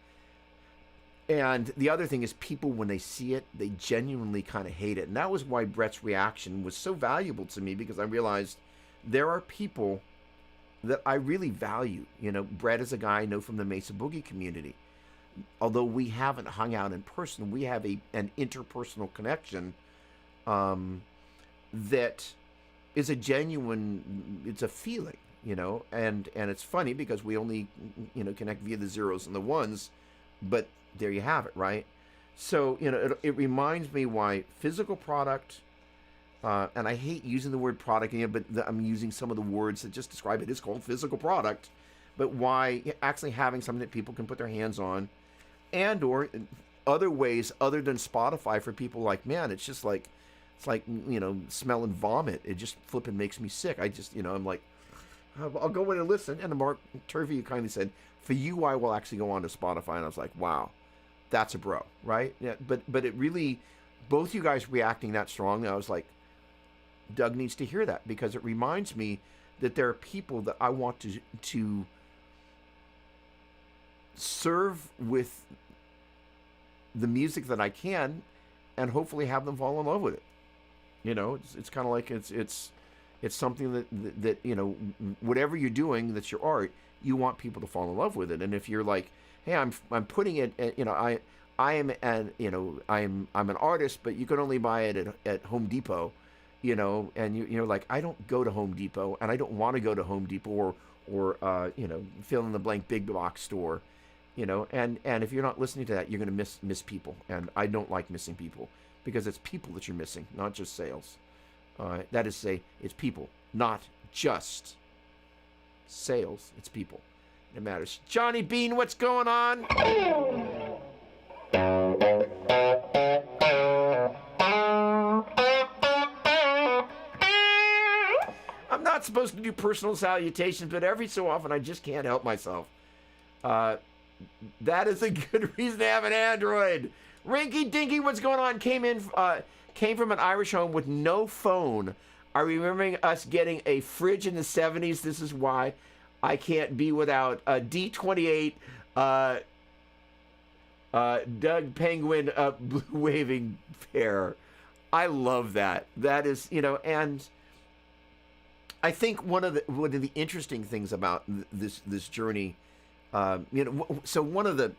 And the other thing is, people, when they see it, they genuinely kind of hate it. And that was why Brett's reaction was so valuable to me, because I realized there are people that I really value. You know, Brett is a guy I know from the Mesa Boogie community. Although we haven't hung out in person, we have an interpersonal connection that is a genuine, it's a feeling, you know, and it's funny because we only, you know, connect via the zeros and the ones, but there you have it, right? So, you know, it reminds me why physical product, and I hate using the word product again, but I'm using some of the words that just describe it. It's called physical product, but why actually having something that people can put their hands on, and or other ways other than Spotify for people like, man, it's just like, it's like, you know, smelling vomit. It just flipping makes me sick. I just, you know, I'm like, I'll go in and listen. And Mark Turvey kindly said, for you, I will actually go on to Spotify. And I was like, wow, that's a bro, right? Yeah, but it really, both you guys reacting that strongly, I was like, Doug needs to hear that, because it reminds me that there are people that I want to serve with the music that I can, and hopefully have them fall in love with it. You know, it's kind of like it's something that you know, whatever you're doing that's your art, you want people to fall in love with it. And if you're like, hey, I'm putting it, you know, I am an, you know, I'm an artist, but you can only buy it at Home Depot, you know, and you're like, I don't go to Home Depot, and I don't want to go to Home Depot or you know, fill in the blank big box store. You know, and if you're not listening to that, you're going to miss people. And I don't like missing people, because it's people that you're missing, not just sales. That is to say, it's people, not just sales. It's people. It matters. Johnny Bean, what's going on? I'm not supposed to do personal salutations, but every so often I just can't help myself. That is a good reason to have an Android. Rinky Dinky, what's going on? Came from an Irish home with no phone. I remember us getting a fridge in the 70s. This is why I can't be without a D28 Doug Penguin blue waving pair. I love that. That is, you know, and I think one of the interesting things about this journey, you know, so one of the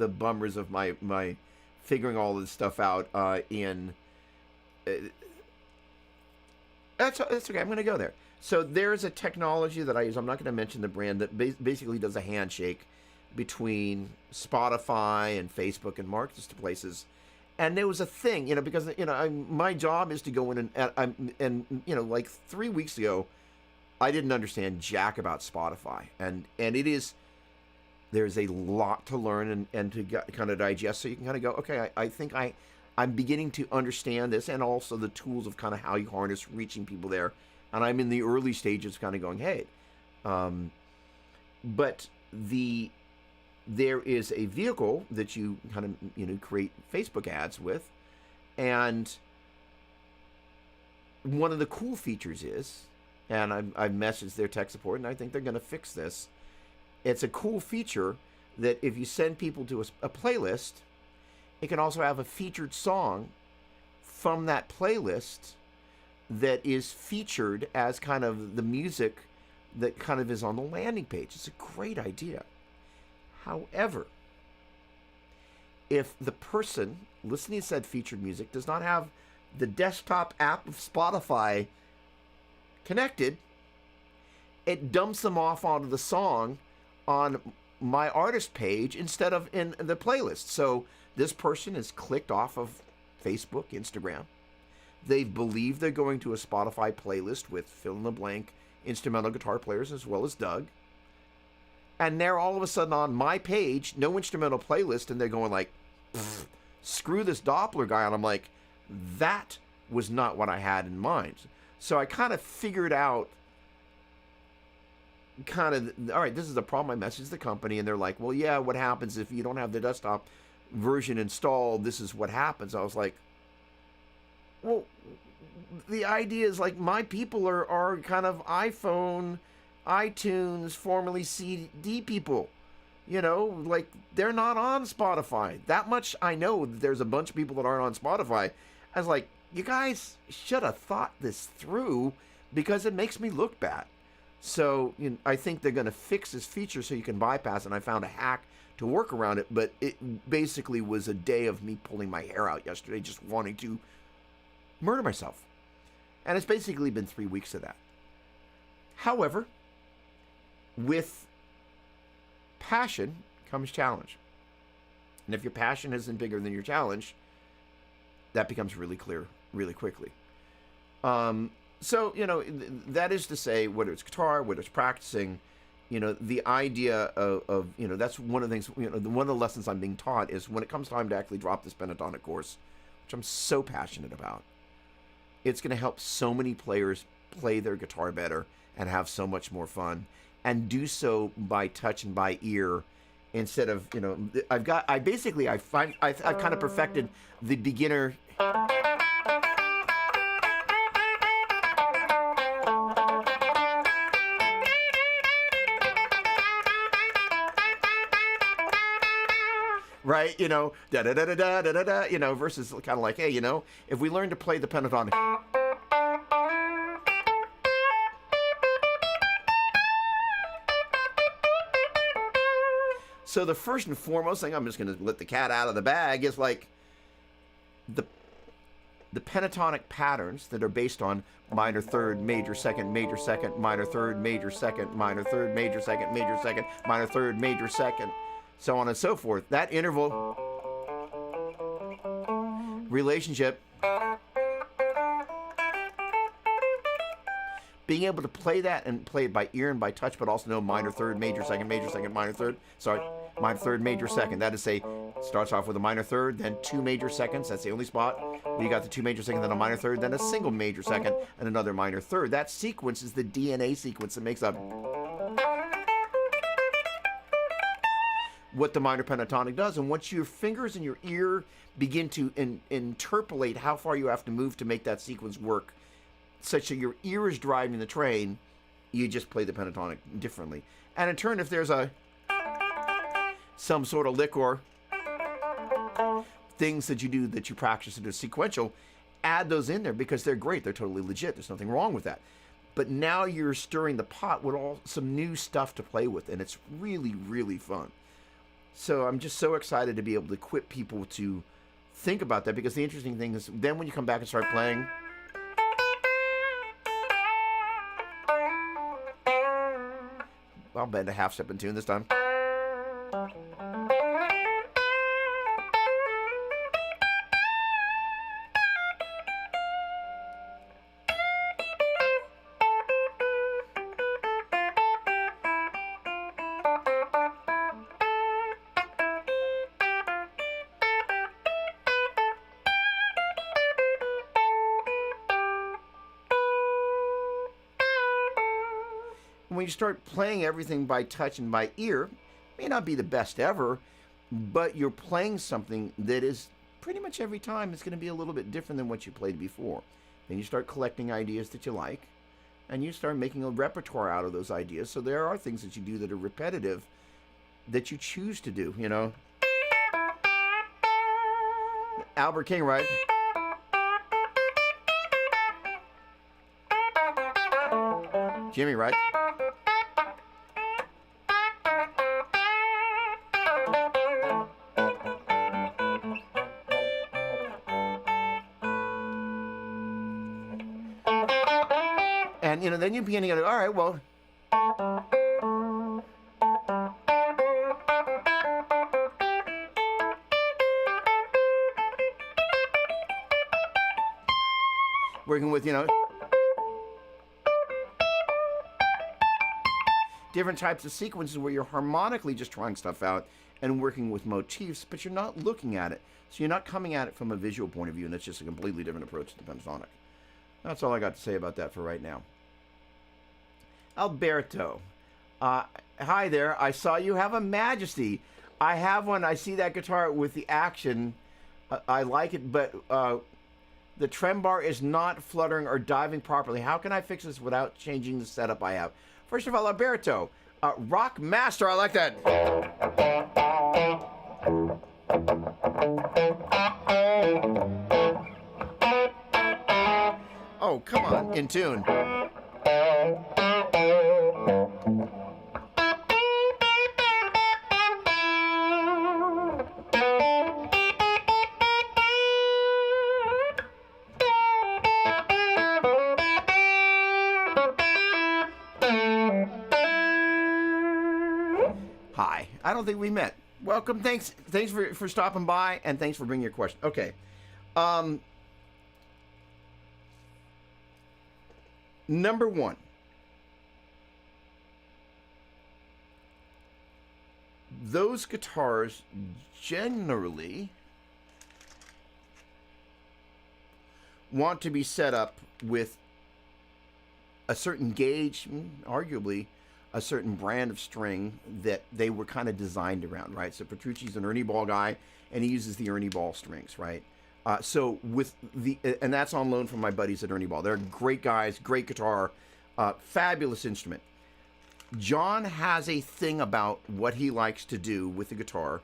bummers of my figuring all this stuff out that's okay. I'm going to go there. So there's a technology that I use. I'm not going to mention the brand, that basically does a handshake between Spotify and Facebook and marketplaces. And there was a thing, you know, because, you know, my job is to go in and you know, like 3 weeks ago, I didn't understand jack about Spotify, and there's a lot to learn and to kind of digest, so you can kind of go, okay, I think I'm beginning to understand this, and also the tools of kind of how you harness reaching people there, and I'm in the early stages kind of going, hey, but there is a vehicle that you kind of, you know, create Facebook ads with, and one of the cool features is, and I've messaged their tech support, and I think they're going to fix this. It's a cool feature that if you send people to a playlist, it can also have a featured song from that playlist that is featured as kind of the music that kind of is on the landing page. It's a great idea. However, if the person listening to said featured music does not have the desktop app of Spotify connected, it dumps them off onto the song on my artist page instead of in the playlist. So this person is clicked off of Facebook, Instagram. They believe they're going to a Spotify playlist with fill in the blank instrumental guitar players as well as Doug. And they're all of a sudden on my page, no instrumental playlist, and they're going like, screw this Doppler guy. And I'm like, that was not what I had in mind. So I kind of figured out all right, this is a problem. I messaged the company, and they're like, well, yeah, what happens if you don't have the desktop version installed, this is what happens. I was like, well, the idea is like my people are kind of iPhone, iTunes, formerly CD people. You know, like they're not on Spotify. That much I know. There's a bunch of people that aren't on Spotify. I was like, you guys should have thought this through because it makes me look bad. So I think they're going to fix this feature so you can bypass it. And I found a hack to work around it, but it basically was a day of me pulling my hair out yesterday, just wanting to murder myself. And it's basically been 3 weeks of that. However, with passion comes challenge. And if your passion isn't bigger than your challenge, that becomes really clear really quickly. So, that is to say, whether it's guitar, whether it's practicing, the idea of that's one of the things, one of the lessons I'm being taught is when it comes time to actually drop this pentatonic course, which I'm so passionate about, it's going to help so many players play their guitar better and have so much more fun, and do so by touch and by ear instead of, I've kind of perfected the beginner. Right, da da da da da da da, versus kind of like, hey, if we learn to play the pentatonic. So the first and foremost thing, I'm just going to let the cat out of the bag, is like the pentatonic patterns that are based on minor third, major second, minor third, major second, minor third, major second, minor third, major second, so on and so forth. That interval relationship, being able to play that and play it by ear and by touch, but also know minor third, major second, minor third, minor third, major second. That is, say, starts off with a minor third, then 2 major seconds. That's the only spot where you got the 2 major seconds, then a minor third, then a single major second, and another minor third. That sequence is the DNA sequence that makes up what the minor pentatonic does. And once your fingers and your ear begin to interpolate how far you have to move to make that sequence work, such that your ear is driving the train, you just play the pentatonic differently. And in turn, if there's some sort of lick or things that you do that you practice that are sequential, add those in there because they're great. They're totally legit. There's nothing wrong with that. But now you're stirring the pot with some new stuff to play with, and it's really, really fun. So I'm just so excited to be able to equip people to think about that, because the interesting thing is then when you come back and start playing, I'll bend a half step in tune this time. When you start playing everything by touch and by ear, it may not be the best ever, but you're playing something that is pretty much every time it's going to be a little bit different than what you played before. Then you start collecting ideas that you like, and you start making a repertoire out of those ideas. So there are things that you do that are repetitive that you choose to do, Albert King, right? Jimmy, right? And, then you begin to go, all right, well, working with, different types of sequences where you're harmonically just trying stuff out and working with motifs, but you're not looking at it. So you're not coming at it from a visual point of view, and it's just a completely different approach to the pentatonic. That's all I got to say about that for right now. Alberto, hi there. I saw you have a Majesty. I have one. I see that guitar with the action. I like it, but the trem bar is not fluttering or diving properly. How can I fix this without changing the setup I have? First of all, Alberto, rock master. I like that. Oh, come on, in tune. Hi, I don't think we met. Welcome, thanks for stopping by, and thanks for bringing your question. Okay. Number one. Those guitars generally want to be set up with a certain gauge, arguably a certain brand of string that they were kind of designed around, right? So Petrucci's an Ernie Ball guy, and he uses the Ernie Ball strings, right? So with and that's on loan from my buddies at Ernie Ball. They're great guys, great guitar, fabulous instrument. John has a thing about what he likes to do with the guitar,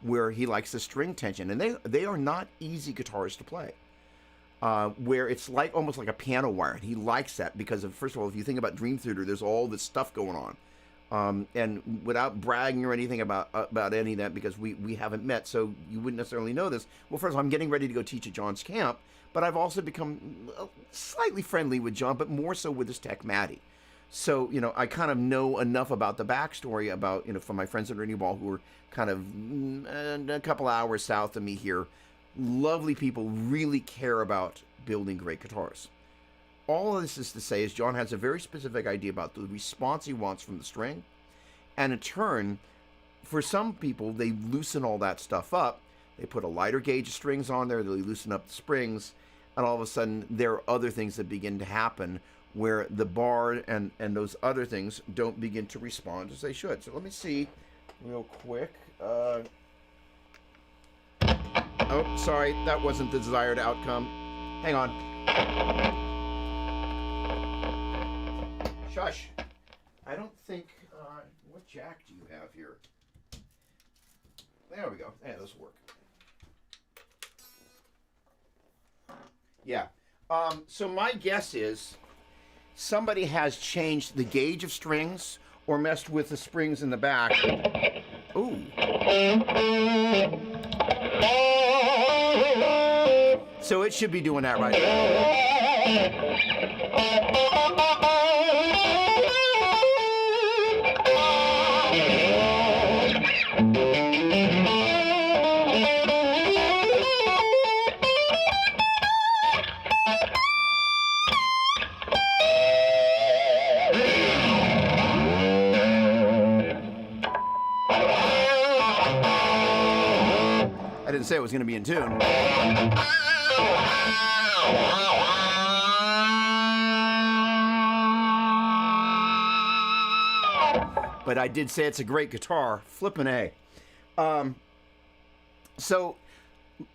where he likes the string tension, and they are not easy guitars to play. Where it's like almost like a piano wire. He likes that because of, first of all, if you think about Dream Theater, there's all this stuff going on. And without bragging or anything about any of that, because we haven't met, so you wouldn't necessarily know this. Well, first of all, I'm getting ready to go teach at John's camp, but I've also become slightly friendly with John, but more so with his tech Maddie. So, I kind of know enough about the backstory about, from my friends at Ernie Ball, who are kind of a couple hours south of me here. Lovely people, really care about building great guitars. All of this is to say is John has a very specific idea about the response he wants from the string. And in turn, for some people, they loosen all that stuff up. They put a lighter gauge of strings on there, they loosen up the springs, and all of a sudden there are other things that begin to happen where the bar and those other things don't begin to respond as they should. So let me see real quick. Oh, sorry, that wasn't the desired outcome. Hang on. Shush. I don't think, what jack do you have here? There we go. Yeah, this will work. Yeah. So my guess is somebody has changed the gauge of strings or messed with the springs in the back. Ooh. So it should be doing that right now. I didn't say it was going to be in tune. But I did say it's a great guitar. Flippin' A. So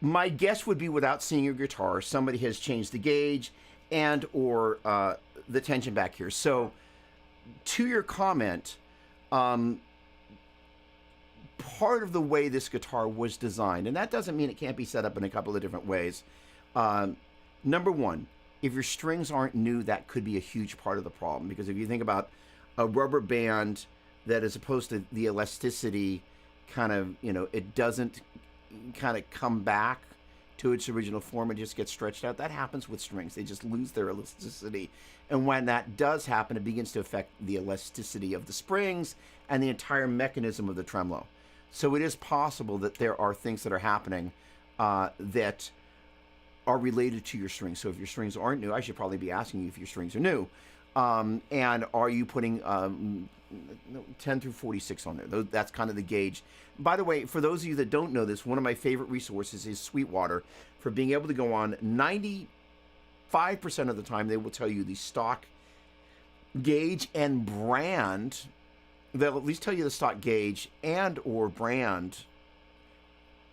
my guess would be, without seeing your guitar, somebody has changed the gauge and or the tension back here. So to your comment, part of the way this guitar was designed, and that doesn't mean it can't be set up in a couple of different ways. Number one, if your strings aren't new, that could be a huge part of the problem, because if you think about a rubber band that, as opposed to the elasticity, kind of, it doesn't kind of come back to its original form, it just gets stretched out. That happens with strings. They just lose their elasticity. And when that does happen, it begins to affect the elasticity of the springs and the entire mechanism of the tremolo. So it is possible that there are things that are happening that are related to your strings. So if your strings aren't new, I should probably be asking you if your strings are new. And are you putting 10 through 46 on there? That's kind of the gauge. By the way, for those of you that don't know this, one of my favorite resources is Sweetwater, for being able to go on 95% of the time, they will tell you the stock gauge and brand they'll at least tell you the stock gauge and or brand.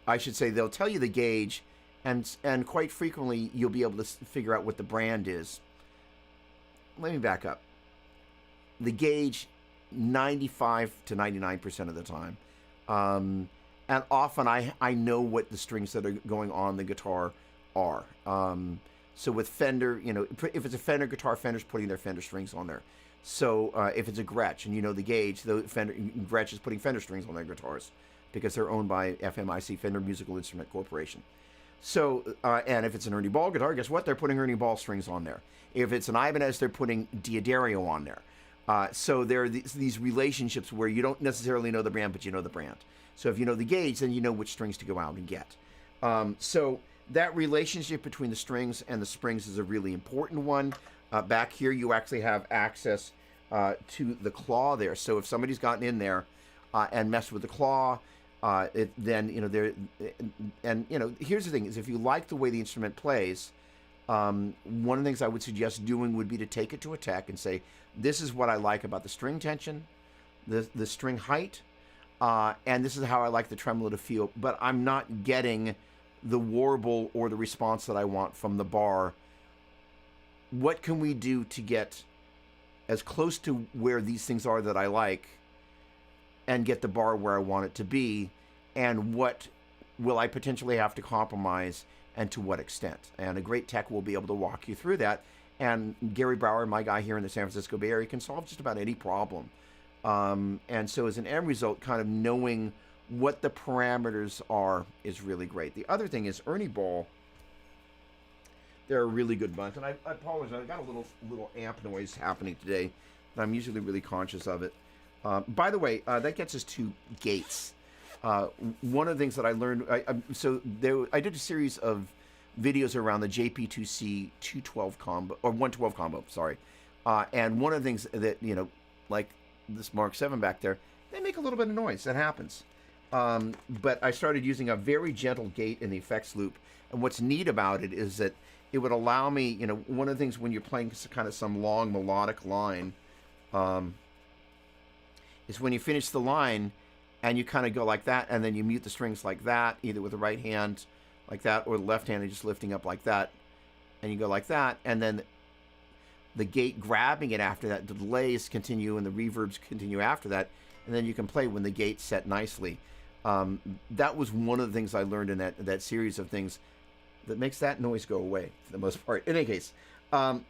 I should say they'll tell you the gauge, and quite frequently you'll be able to figure out what the brand is. Let me back up. The gauge, 95 to 99% of the time. And often I know what the strings that are going on the guitar are. So with Fender, you know, if it's a Fender guitar, Fender's putting their Fender strings on there. So if it's a Gretsch and you know the gauge, Gretsch is putting Fender strings on their guitars because they're owned by FMIC, Fender Musical Instrument Corporation. So, and if it's an Ernie Ball guitar, guess what? They're putting Ernie Ball strings on there. If it's an Ibanez, they're putting Diodario on there. So there are these relationships where you don't necessarily know the brand, but you know the brand. So if you know the gauge, then you know which strings to go out and get. So that relationship between the strings and the springs is a really important one. Back here, you actually have access to the claw there. So if somebody's gotten in there and messed with the claw, then, you know, and, you know, here's the thing, is if you like the way the instrument plays, one of the things I would suggest doing would be to take it to a tech and say, this is what I like about the string tension, the string height, and this is how I like the tremolo to feel, but I'm not getting the warble or the response that I want from the bar. What can we do to get as close to where these things are that I like and get the bar where I want it to be, and what will I potentially have to compromise and to what extent? And a great tech will be able to walk you through that. And Gary Brower, my guy here in the San Francisco Bay Area, can solve just about any problem. And so as an end result, kind of knowing what the parameters are is really great. The other thing is Ernie Ball. They're a really good bunch. And I apologize, I got a little amp noise happening today, and I'm usually really conscious of it. By the way, that gets us to gates. One of the things that I learned, I did a series of videos around the JP2C 212 combo, or 112 combo, sorry. And one of the things that, you know, like this Mark 7 back there, they make a little bit of noise. That happens. But I started using a very gentle gate in the effects loop. And what's neat about it is that it would allow me, you know, one of the things when you're playing kind of some long melodic line, is when you finish the line and you kind of go like that, and then you mute the strings like that, either with the right hand like that or the left hand and just lifting up like that, and you go like that, and then the gate grabbing it after that, the delays continue and the reverbs continue after that, and then you can play when the gate's set nicely. That was one of the things I learned in that series of things that makes that noise go away for the most part. In any case, and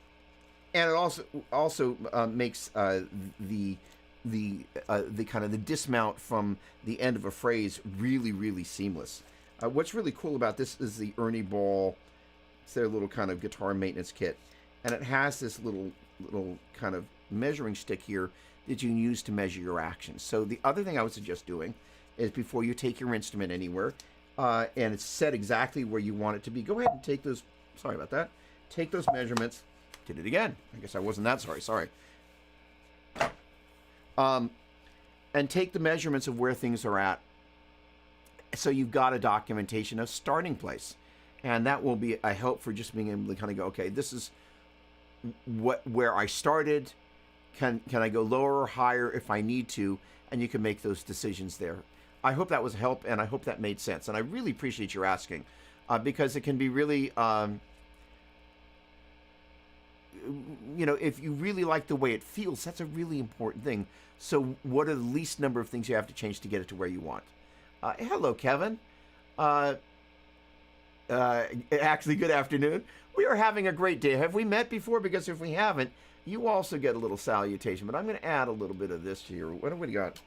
it also makes the kind of the dismount from the end of a phrase really, really seamless. What's really cool about this is the Ernie Ball. It's their little kind of guitar maintenance kit, and it has this little kind of measuring stick here that you can use to measure your actions. So the other thing I would suggest doing is before you take your instrument anywhere, and it's set exactly where you want it to be, go ahead and take those. Sorry about that. Take those measurements. Did it again. I guess I wasn't that sorry. Sorry. And take the measurements of where things are at. So you've got a documentation of starting place. And that will be a help for just being able to kind of go, okay, this is where I started. Can I go lower or higher if I need to? And you can make those decisions there. I hope that was a help, and I hope that made sense. And I really appreciate your asking, because it can be really, you know, if you really like the way it feels, that's a really important thing. So what are the least number of things you have to change to get it to where you want? Hello, Kevin. Actually, good afternoon. We are having a great day. Have we met before? Because if we haven't, you also get a little salutation. But I'm going to add a little bit of this here. What have we got?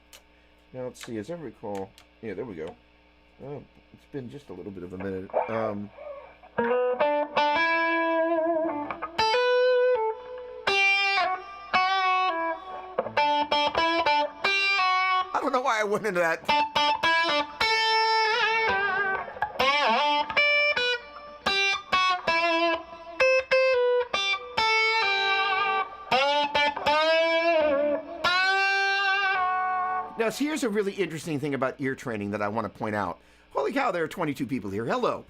Now, let's see. As I recall, yeah, there we go. Oh, it's been just a little bit of a minute. I don't know why I went into that. Now, here's a really interesting thing about ear training that I want to point out. Holy cow, there are 22 people here. Hello.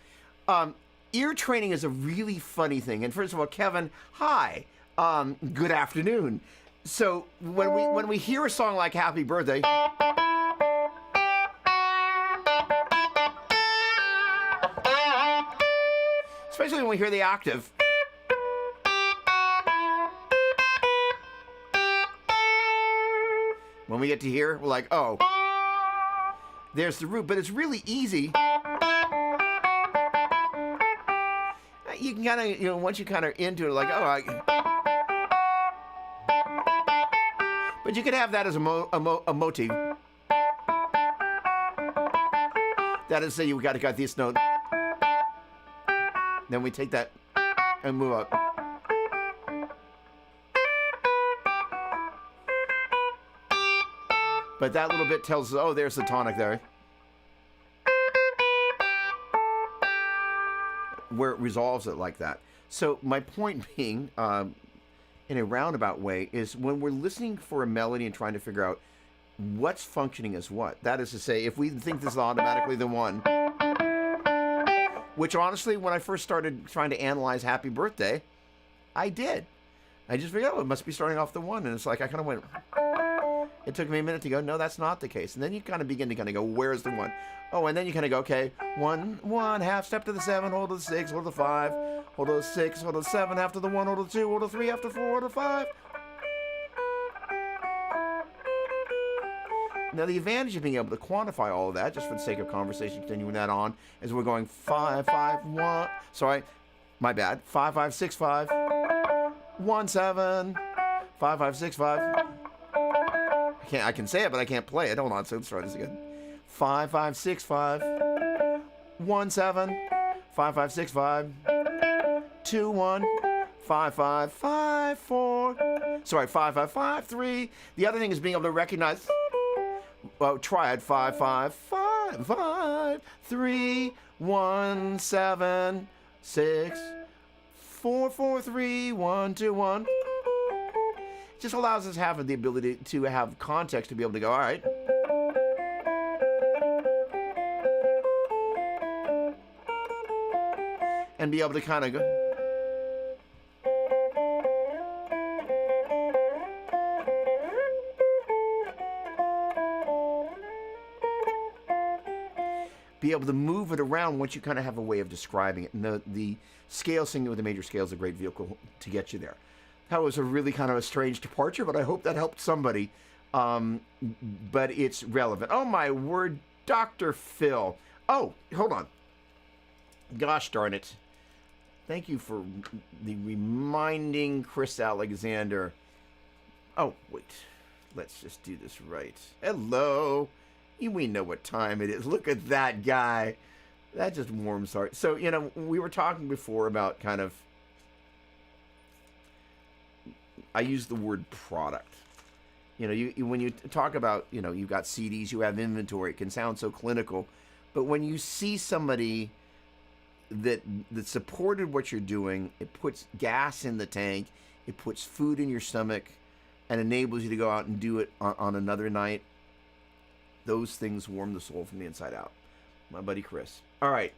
Ear training is a really funny thing. And first of all, Kevin, hi. Good afternoon. So when we hear a song like Happy Birthday, especially when we hear the octave, when we get to here, we're like, oh, there's the root. But it's really easy. You can kind of, once you kind of into it, like, oh, but you could have that as a motif. That is, say you got this note. Then we take that and move up. But that little bit tells us, oh, there's the tonic there. Where it resolves it like that. So my point being, in a roundabout way, is when we're listening for a melody and trying to figure out what's functioning as what. That is to say, if we think this is automatically the one, which honestly, when I first started trying to analyze Happy Birthday, I did. I just figured, oh, it must be starting off the one. And it's like, I kind of went, it took me a minute to go, no, that's not the case. And then you kind of begin to kind of go, where's the one? Oh, and then you kind of go, okay, one, half step to the 7, hold to the 6, hold to the 5, hold to the 6, hold to the 7, after the 1, hold to the 2, hold to the 3, after 4, hold to the 5. Now, the advantage of being able to quantify all of that, just for the sake of conversation, continuing that on, is we're going 5, 5, 1. Sorry, my bad. 5, 5, 6, 5, 1, 7, 5, 5, 6, 5. I can say it, but I can't play it. Hold on, so let's try this again. 5, 5, 6, 5, 1, 7, 5, 5, 6, 5, 2, 1, 5, 5, 5, 4. Sorry, 5, 5, 5, 3. The other thing is being able to recognize. Try it. 5, 5, 5, 5, 3, 1, 7, 6, 4, 4, 3, 1, 2, 1. It just allows us to have the ability to have context to be able to go, all right. And be able to kind of go. Be able to move it around once you kind of have a way of describing it. And the scale singing with the major scale is a great vehicle to get you there. That was a really kind of a strange departure, but I hope that helped somebody. But it's relevant. Oh, my word, Dr. Phil. Oh, hold on. Gosh darn it. Thank you for the reminding, Chris Alexander. Oh, wait. Let's just do this right. Hello. We know what time it is. Look at that guy. That just warms heart. So, we were talking before about kind of, I use the word product. When you talk about, you've got CDs, you have inventory, it can sound so clinical. But when you see somebody that supported what you're doing, it puts gas in the tank, it puts food in your stomach, and enables you to go out and do it on another night, those things warm the soul from the inside out. My buddy Chris. All right.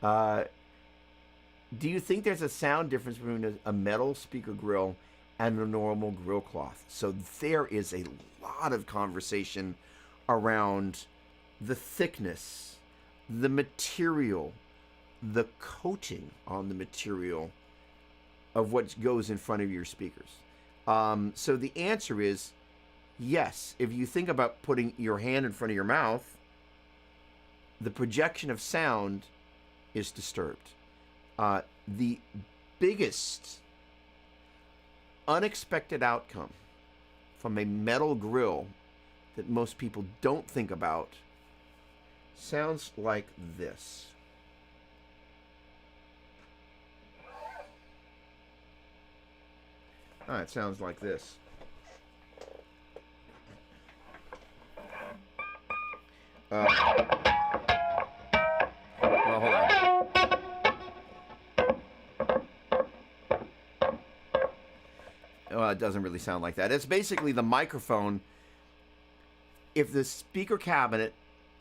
Do you think there's a sound difference between a metal speaker grill and a normal grill cloth? So there is a lot of conversation around the thickness, the material, the coating on the material of what goes in front of your speakers. So the answer is yes. If you think about putting your hand in front of your mouth, the projection of sound is disturbed. The biggest unexpected outcome from a metal grill that most people don't think about sounds like this. It sounds like this. Well, hold on. Well, it doesn't really sound like that. It's basically the microphone. If the speaker cabinet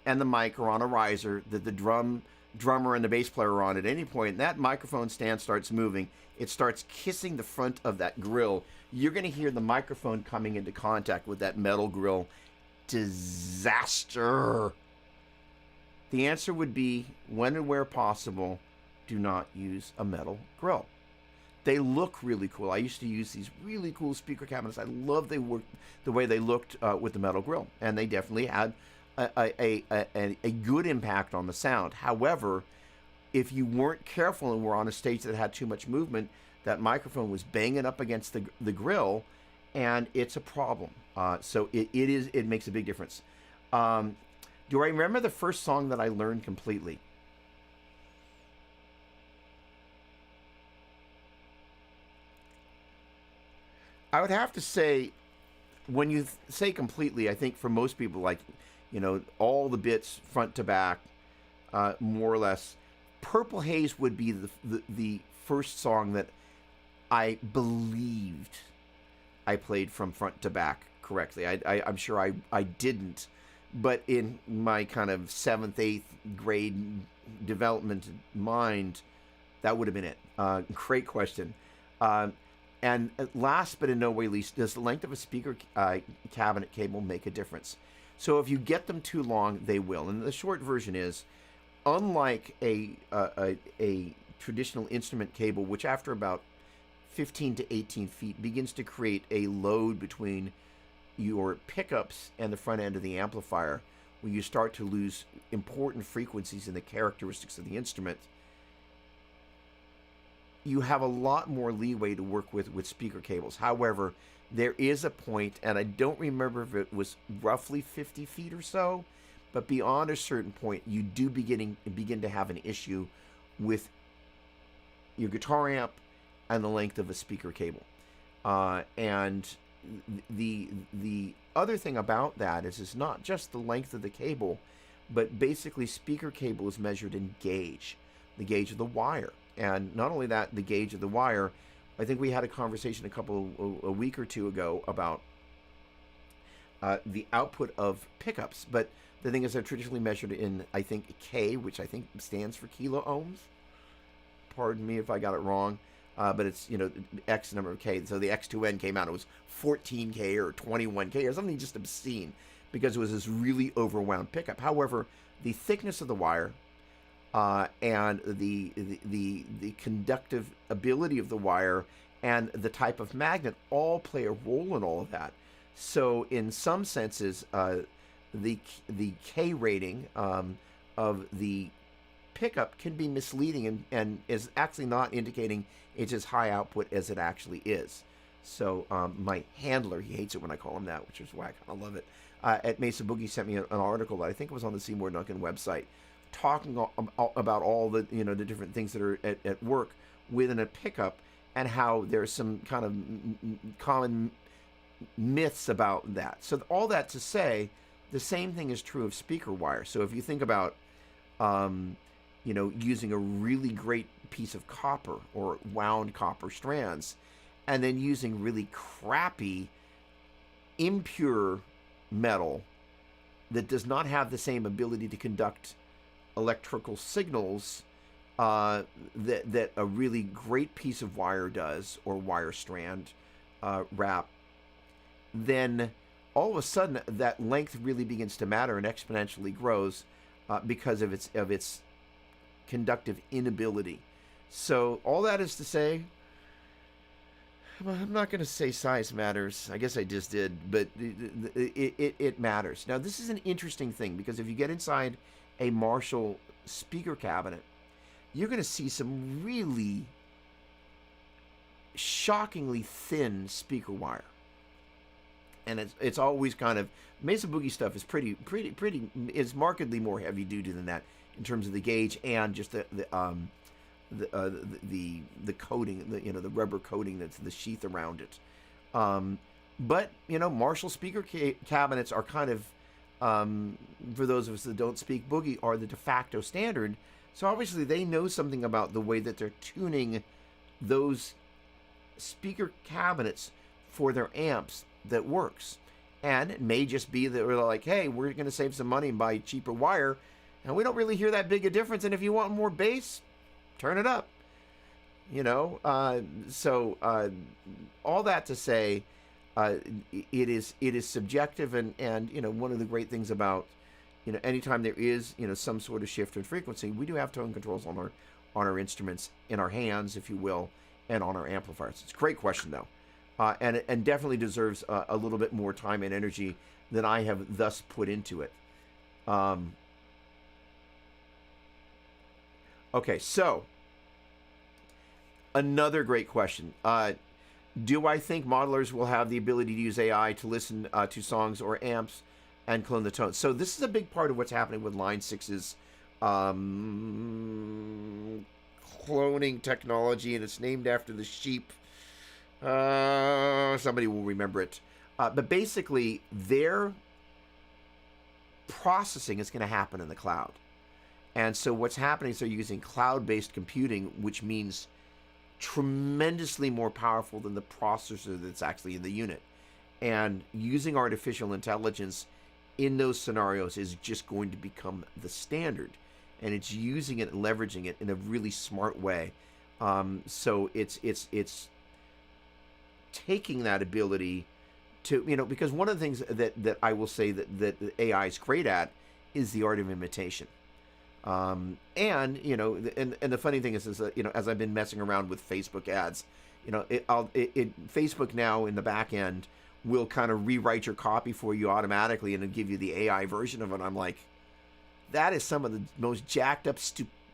and the mic are on a riser, that the drum drummer and the bass player are on at any point, and that microphone stand starts moving, it starts kissing the front of that grill, you're going to hear the microphone coming into contact with that metal grill. Disaster. The answer would be, when and where possible, do not use a metal grill. They look really cool. I used to use these really cool speaker cabinets. I love the way they looked with the metal grill, and they definitely had a good impact on the sound. However, if you weren't careful and were on a stage that had too much movement, that microphone was banging up against the grill, and it's a problem. So it makes a big difference. Do I remember the first song that I learned completely? I would have to say, when you say completely, I think for most people, like, all the bits front to back, more or less, Purple Haze would be the first song that I believed I played from front to back correctly. I'm sure I didn't, but in my kind of 7th, 8th grade development mind, that would have been it. Great question. And last but in no way least, does the length of a speaker cabinet cable make a difference? So if you get them too long, they will. And the short version is, unlike a traditional instrument cable, which after about 15 to 18 feet begins to create a load between your pickups and the front end of the amplifier, where you start to lose important frequencies in the characteristics of the instrument, you have a lot more leeway to work with speaker cables. However, there is a point, and I don't remember if it was roughly 50 feet or so, but beyond a certain point, you do begin to have an issue with your guitar amp and the length of a speaker cable. And the other thing about that is it's not just the length of the cable, but basically speaker cable is measured in gauge, the gauge of the wire. And not only that, the gauge of the wire. I think we had a conversation a week or two ago about the output of pickups. But the thing is, they're traditionally measured in, I think, K, which I think stands for kilo ohms. Pardon me if I got it wrong. But it's, X number of K. So the X2N came out. It was 14K or 21K or something just obscene, because it was this really overwound pickup. However, the thickness of the wire, and the conductive ability of the wire and the type of magnet all play a role in all of that. So in some senses, the K rating of the pickup can be misleading and is actually not indicating it's as high output as it actually is. So my handler, he hates it when I call him that, which is why I kind of love it, at Mesa Boogie sent me an article that I think was on the Seymour Duncan website, talking about all the the different things that are at work within a pickup, and how there's some kind of common myths about that. So all that to say, the same thing is true of speaker wire. So if you think about using a really great piece of copper or wound copper strands, and then using really crappy impure metal that does not have the same ability to conduct electrical signals that a really great piece of wire does, or wire strand wrap, then all of a sudden that length really begins to matter and exponentially grows because of its conductive inability. So all that is to say, I'm not going to say size matters. I guess I just did, but it matters. Now, this is an interesting thing, because if you get inside a Marshall speaker cabinet, you're going to see some really shockingly thin speaker wire. And it's always kind of, Mesa Boogie stuff is pretty is markedly more heavy duty than that in terms of the gauge and just the coating, the rubber coating that's the sheath around it. But Marshall speaker cabinets are kind of, for those of us that don't speak boogie, are the de facto standard. So obviously they know something about the way that they're tuning those speaker cabinets for their amps that works. And it may just be that we're like, hey, we're going to save some money and buy cheaper wire, And we don't really hear that big a difference. And if you want more bass, turn it up. You know, all that to say, it is subjective, and you know, one of the great things about, you know, anytime there is, you know, some sort of shift in frequency, we do have tone controls on our instruments, in our hands, if you will, and on our amplifiers. It's a great question though, and definitely deserves a little bit more time and energy than I have thus put into it. Okay, so another great question. Do I think modelers will have the ability to use AI to listen to songs or amps and clone the tones? So this is a big part of what's happening with Line 6's cloning technology, and it's named after the sheep. Somebody will remember it. But basically, their processing is going to happen in the cloud. And so what's happening is they're using cloud-based computing, which means tremendously more powerful than the processor that's actually in the unit. And using artificial intelligence in those scenarios is just going to become the standard. And it's using it and leveraging it in a really smart way. So it's taking that ability to, you know, because one of the things that I will say that AI is great at is the art of imitation. And you know, and the funny thing is that, you know, as I've been messing around with Facebook ads, you know, Facebook now in the back end will kind of rewrite your copy for you automatically and it'll give you the AI version of it. I'm like, that is some of the most jacked up,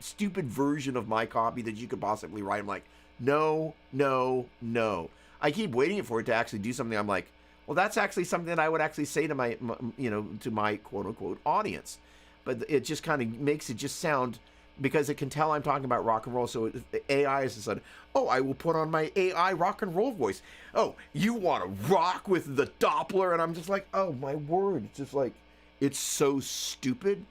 stupid version of my copy that you could possibly write. I'm like, no. I keep waiting for it to actually do something. I'm like, well, that's actually something that I would actually say to my you know, to my quote unquote audience. But it just kind of makes it just sound, because it can tell I'm talking about rock and roll. So AI is said, oh, I will put on my AI rock and roll voice. Oh, you want to rock with the Doppler? And I'm just like, oh my word. It's just like, it's so stupid.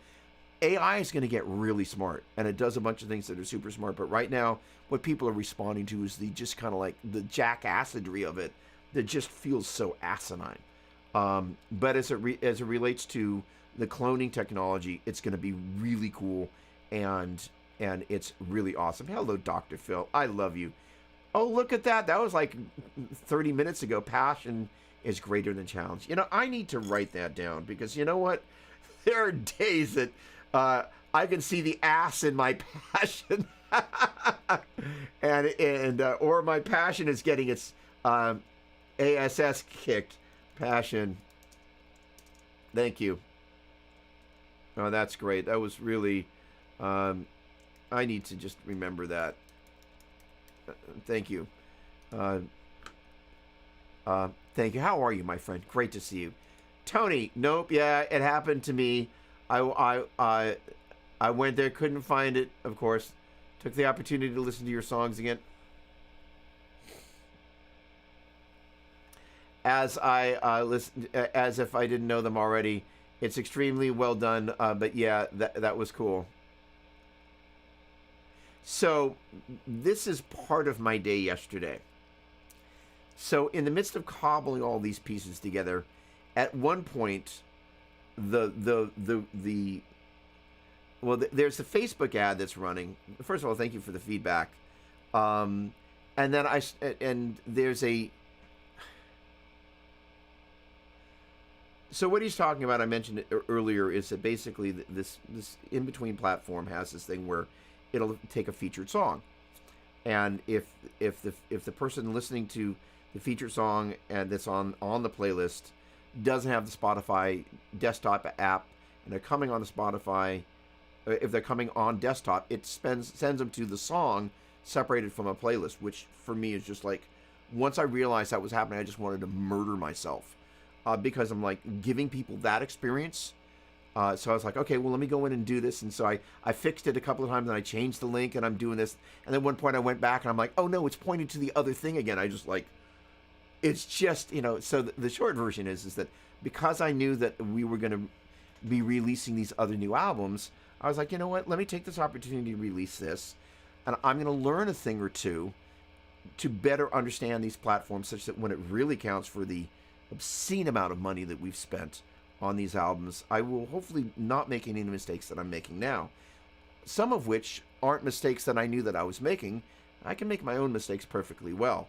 AI is going to get really smart, and it does a bunch of things that are super smart. But right now, what people are responding to is the just kind of like the jackassery of it that just feels so asinine. But as it relates to the cloning technology, it's going to be really cool, and it's really awesome. Hello, Dr. Phil. I love you. Oh, look at that. That was like 30 minutes ago. Passion is greater than challenge. You know, I need to write that down, because you know what? There are days that I can see the ass in my passion, and or my passion is getting its ASS kicked. Passion. Thank you. Oh, that's great. That was really, I need to just remember that. Thank you. Thank you. How are you, my friend? Great to see you. Tony, nope. Yeah, it happened to me. I went there, couldn't find it, of course. Took the opportunity to listen to your songs again. As I listened, as if I didn't know them already. It's extremely well done, but yeah, that was cool. So this is part of my day yesterday. So in the midst of cobbling all these pieces together, at one point, there's the Facebook ad that's running. First of all, thank you for the feedback. And then there's a. So what he's talking about, I mentioned it earlier, is that basically this in-between platform has this thing where it'll take a featured song, and if the person listening to the featured song and that's on the playlist doesn't have the Spotify desktop app and they're coming on the Spotify, if they're coming on desktop, it sends them to the song separated from a playlist, which for me is just like, once I realized that was happening, I just wanted to murder myself. Because I'm like giving people that experience. So I was like, okay, well, let me go in and do this. And so I fixed it a couple of times, and I changed the link, and I'm doing this. And then one point I went back and I'm like, oh no, it's pointing to the other thing again. I just like, it's just, you know, so the short version is that because I knew that we were going to be releasing these other new albums, I was like, you know what, let me take this opportunity to release this. And I'm going to learn a thing or two to better understand these platforms, such that when it really counts for the obscene amount of money that we've spent on these albums, I will hopefully not make any mistakes that I'm making now. Some of which aren't mistakes that I knew that I was making. I can make my own mistakes perfectly well.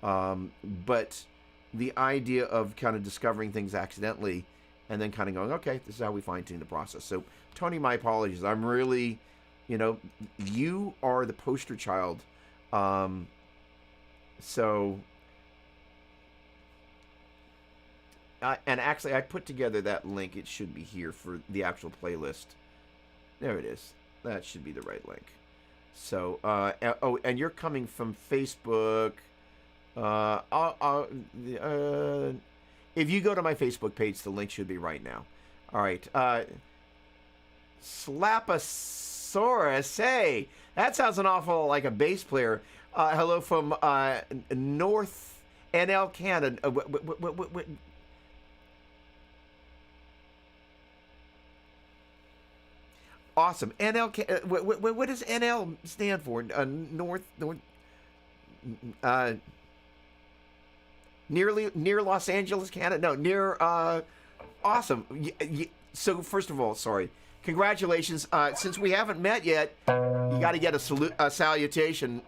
But the idea of kind of discovering things accidentally and then kind of going, okay, this is how we fine-tune the process. So, Tony, my apologies. I'm really, you are the poster child. And actually, I put together that link. It should be here for the actual playlist. There it is. That should be the right link. So, and you're coming from Facebook. If you go to my Facebook page, the link should be right now. All right. Slaposaurus. Hey, that sounds an awful like a bass player. Hello from North NL Canada. Awesome. NL. What does NL stand for? North. Near Los Angeles, Canada. No, near. Awesome. So first of all, sorry. Congratulations. Since we haven't met yet, you got to get a salutation.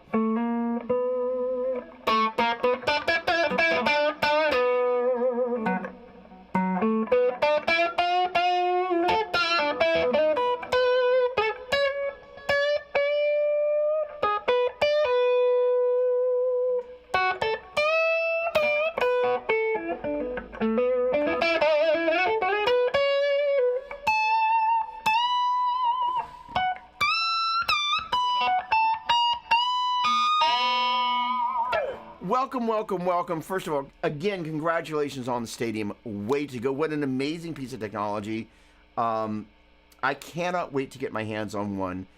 Welcome. First of all, again, congratulations on the stadium. Way to go. What an amazing piece of technology. I cannot wait to get my hands on one.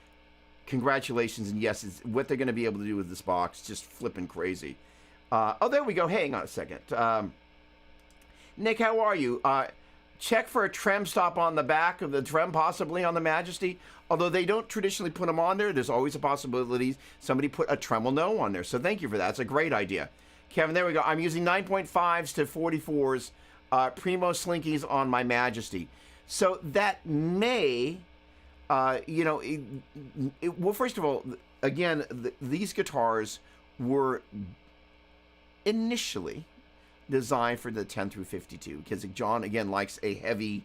Congratulations. And yes, it's what they're going to be able to do with this box. Just flipping crazy. There we go. Hang on a second. Nick, how are you? Check for a trem stop on the back of the trem, possibly on the Majesty. Although they don't traditionally put them on there, there's always a possibility somebody put a Tremel No on there. So thank you for that. It's a great idea. Kevin, there we go. I'm using 9.5s to 44s, Primo Slinkies on my Majesty. So that may, well, first of all, again, these guitars were initially designed for the 10 through 52 because John, again, likes a heavy,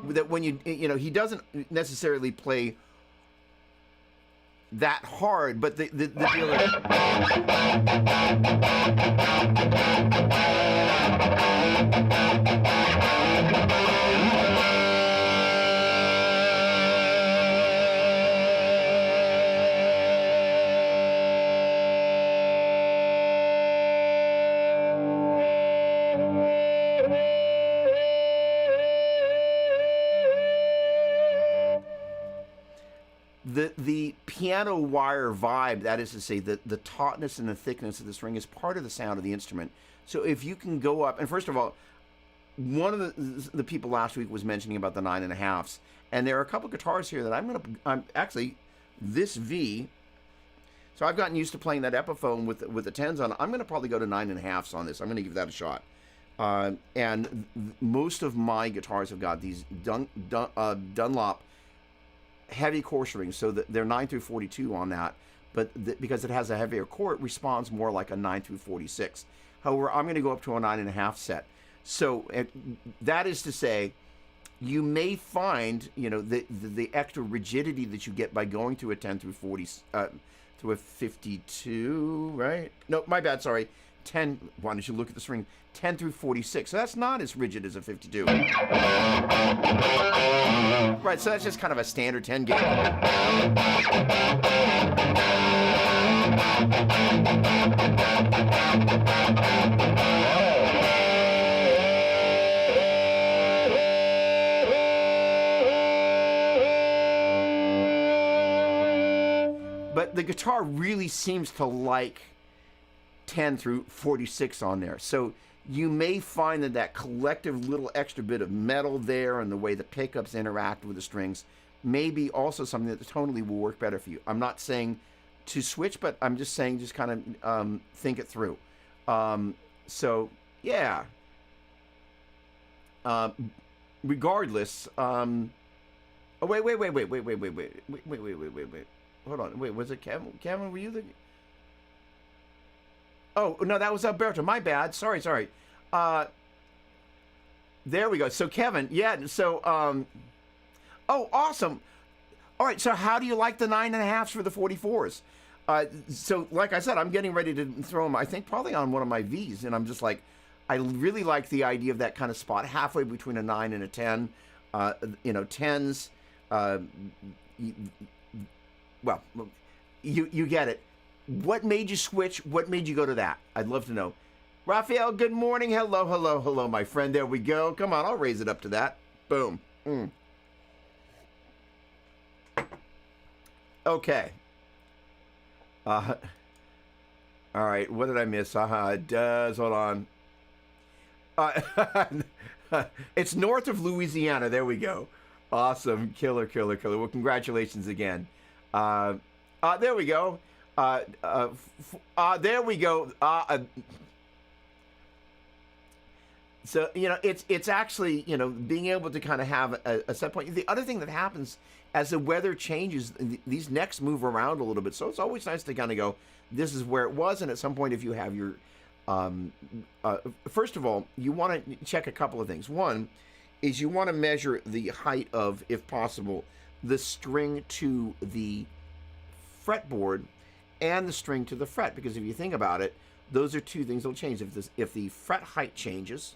that when he doesn't necessarily play that hard, but the deal the piano wire vibe, that is to say, the tautness and the thickness of the string is part of the sound of the instrument. So if you can go up, and first of all, one of the people last week was mentioning about the 9.5s, and there are a couple guitars here that I'm actually, this V, so I've gotten used to playing that Epiphone with the 10s on. I'm going to probably go to 9.5s on this. I'm going to give that a shot. And most of my guitars have got these Dunlop heavy core strings, so that they're 9 through 42 on that, but because it has a heavier core, it responds more like a 9 through 46. However, I'm going to go up to a 9.5 set. So that is to say, you may find the extra rigidity that you get by going to a 10 through 40 to a 52, right? No, my bad. Sorry, 10. Why don't you look at the string? 10 through 46. So that's not as rigid as a 52. Right, so that's just kind of a standard 10 gauge. But the guitar really seems to like 10 through 46 on there. So you may find that collective little extra bit of metal there and the way the pickups interact with the strings may be also something that tonally will work better for you. I'm not saying to switch, but I'm just saying just kind of think it through. So yeah. Uh, Regardless. Oh wait. Hold on. Wait, was it Kevin? Kevin, were you the? Oh no, that was Alberto. My bad. Sorry. Uh, there we go. So Kevin, yeah. So oh, awesome. All right. So how do you like the 9.5s for the 44s? So like I said, I'm getting ready to throw them. I think probably on one of my V's, and I'm just like, I really like the idea of that kind of spot halfway between a 9 and a 10. Tens. Well, you get it. What made you switch? What made you go to that? I'd love to know. Raphael, good morning. Hello, my friend. There we go. Come on, I'll raise it up to that. Boom. Okay. All right, what did I miss? It does. Hold on. It's north of Louisiana. There we go. Awesome. Killer. Well, congratulations again. There we go. There we go. So, it's actually, being able to kind of have a set point. The other thing that happens as the weather changes, these necks move around a little bit. So it's always nice to kind of go, this is where it was. And at some point, if you have your, first of all, you want to check a couple of things. One is you want to measure the height of, if possible, the string to the fretboard and the string to the fret. Because if you think about it, those are two things that will change. If the fret height changes,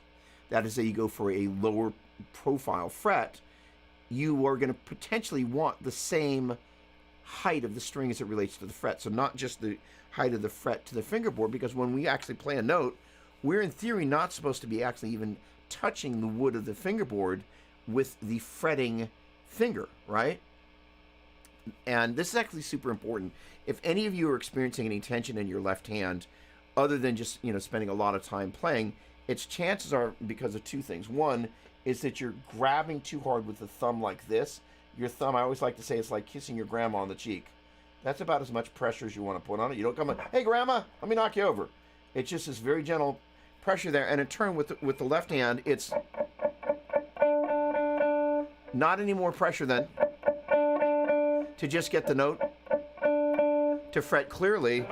that is, say you go for a lower profile fret, you are going to potentially want the same height of the string as it relates to the fret. So not just the height of the fret to the fingerboard, because when we actually play a note, we're in theory not supposed to be actually even touching the wood of the fingerboard with the fretting finger, right? And this is actually super important. If any of you are experiencing any tension in your left hand, other than just, spending a lot of time playing, its chances are because of two things. One is that you're grabbing too hard with the thumb like this. Your thumb, I always like to say, it's like kissing your grandma on the cheek. That's about as much pressure as you want to put on it. You don't come like, hey, grandma, let me knock you over. It's just this very gentle pressure there. And in turn, with the left hand, it's not any more pressure than to just get the note to fret clearly.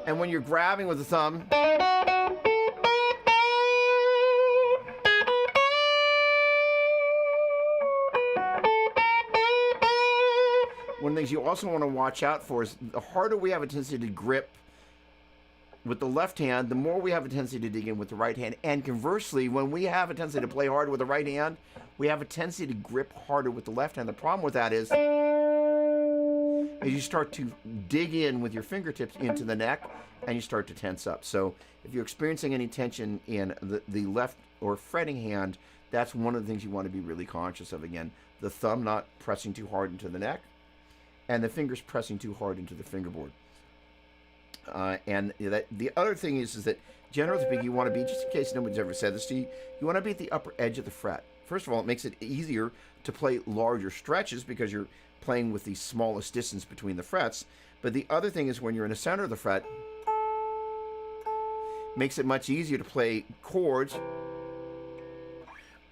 And when you're grabbing with the thumb, one of the things you also want to watch out for is the harder we have a tendency to grip with the left hand, the more we have a tendency to dig in with the right hand. And conversely, when we have a tendency to play hard with the right hand, we have a tendency to grip harder with the left hand. The problem with that is you start to dig in with your fingertips into the neck and you start to tense up. So if you're experiencing any tension in the left or fretting hand, that's one of the things you want to be really conscious of. Again, the thumb not pressing too hard into the neck and the fingers pressing too hard into the fingerboard. And the other thing is that generally speaking, you want to be, just in case nobody's ever said this to you, you want to be at the upper edge of the fret. First of all, it makes it easier to play larger stretches because you're playing with the smallest distance between the frets. But the other thing is when you're in the center of the fret, makes it much easier to play chords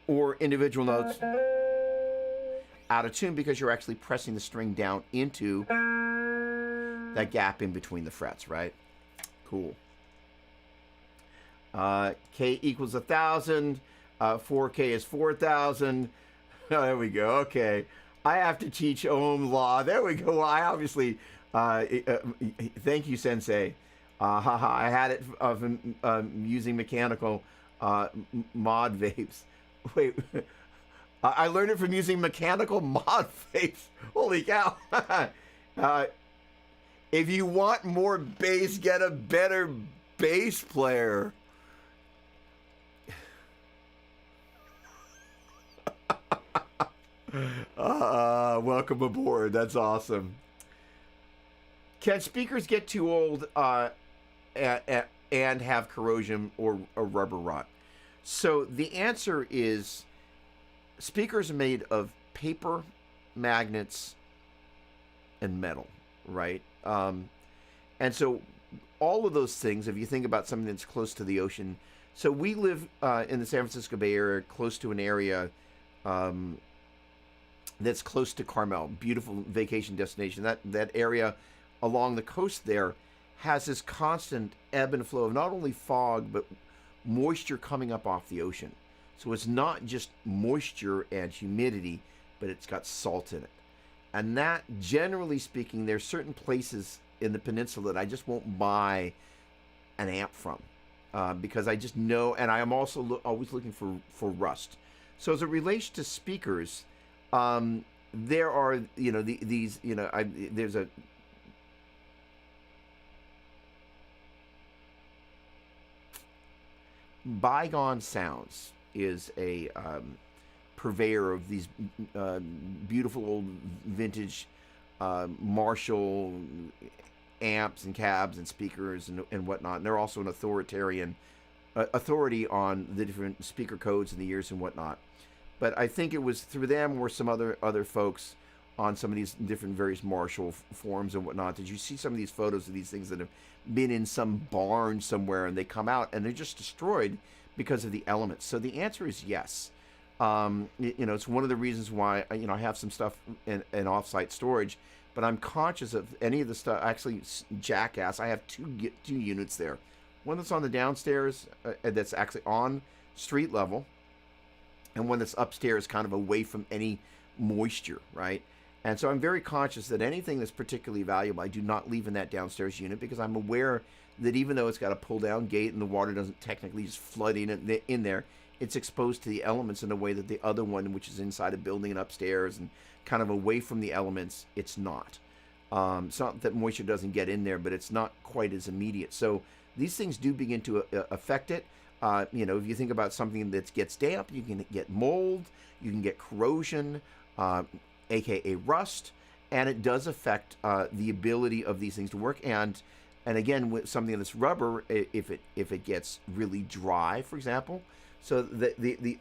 or individual notes out of tune because you're actually pressing the string down into that gap in between the frets, right? Cool. K equals 1,000. 4K is 4,000. There we go. Okay. I have to teach ohm law. There we go. I obviously, thank you, Sensei. I had it of using mechanical mod vapes. Wait, I learned it from using mechanical mod vapes. Holy cow. If you want more bass, get a better bass player. Welcome aboard. That's awesome. Can speakers get too old and have corrosion or rubber rot? So the answer is speakers are made of paper, magnets, and metal, right? And so all of those things, if you think about something that's close to the ocean, so we live in the San Francisco Bay Area, close to an area that's close to Carmel, beautiful vacation destination. That area along the coast there has this constant ebb and flow of not only fog, but moisture coming up off the ocean. So it's not just moisture and humidity, but it's got salt in it. And that, generally speaking, there's certain places in the peninsula that I just won't buy an amp from because I just know, and I am also always looking for rust. So as it relates to speakers, there are, there's a, Bygone Sounds is a purveyor of these beautiful old vintage Marshall amps and cabs and speakers and whatnot. And they're also an authority on the different speaker codes in the years and whatnot. But I think it was through them or some other folks on some of these different various Marshall forums and whatnot. Did you see some of these photos of these things that have been in some barn somewhere and they come out and they're just destroyed because of the elements? So the answer is yes. It's one of the reasons why I have some stuff in offsite storage, but I'm conscious of any of the stuff. Actually, Jackass, I have two units there. One that's on the downstairs that's actually on street level, and one that's upstairs kind of away from any moisture, right? And so I'm very conscious that anything that's particularly valuable, I do not leave in that downstairs unit because I'm aware that even though it's got a pull-down gate and the water doesn't technically just flood in there, it's exposed to the elements in a way that the other one, which is inside a building and upstairs and kind of away from the elements, it's not. It's not that moisture doesn't get in there, but it's not quite as immediate. So these things do begin to affect it. If you think about something that gets damp, you can get mold, you can get corrosion, aka rust, and it does affect the ability of these things to work. And again, with something that's rubber, if it gets really dry, for example, so the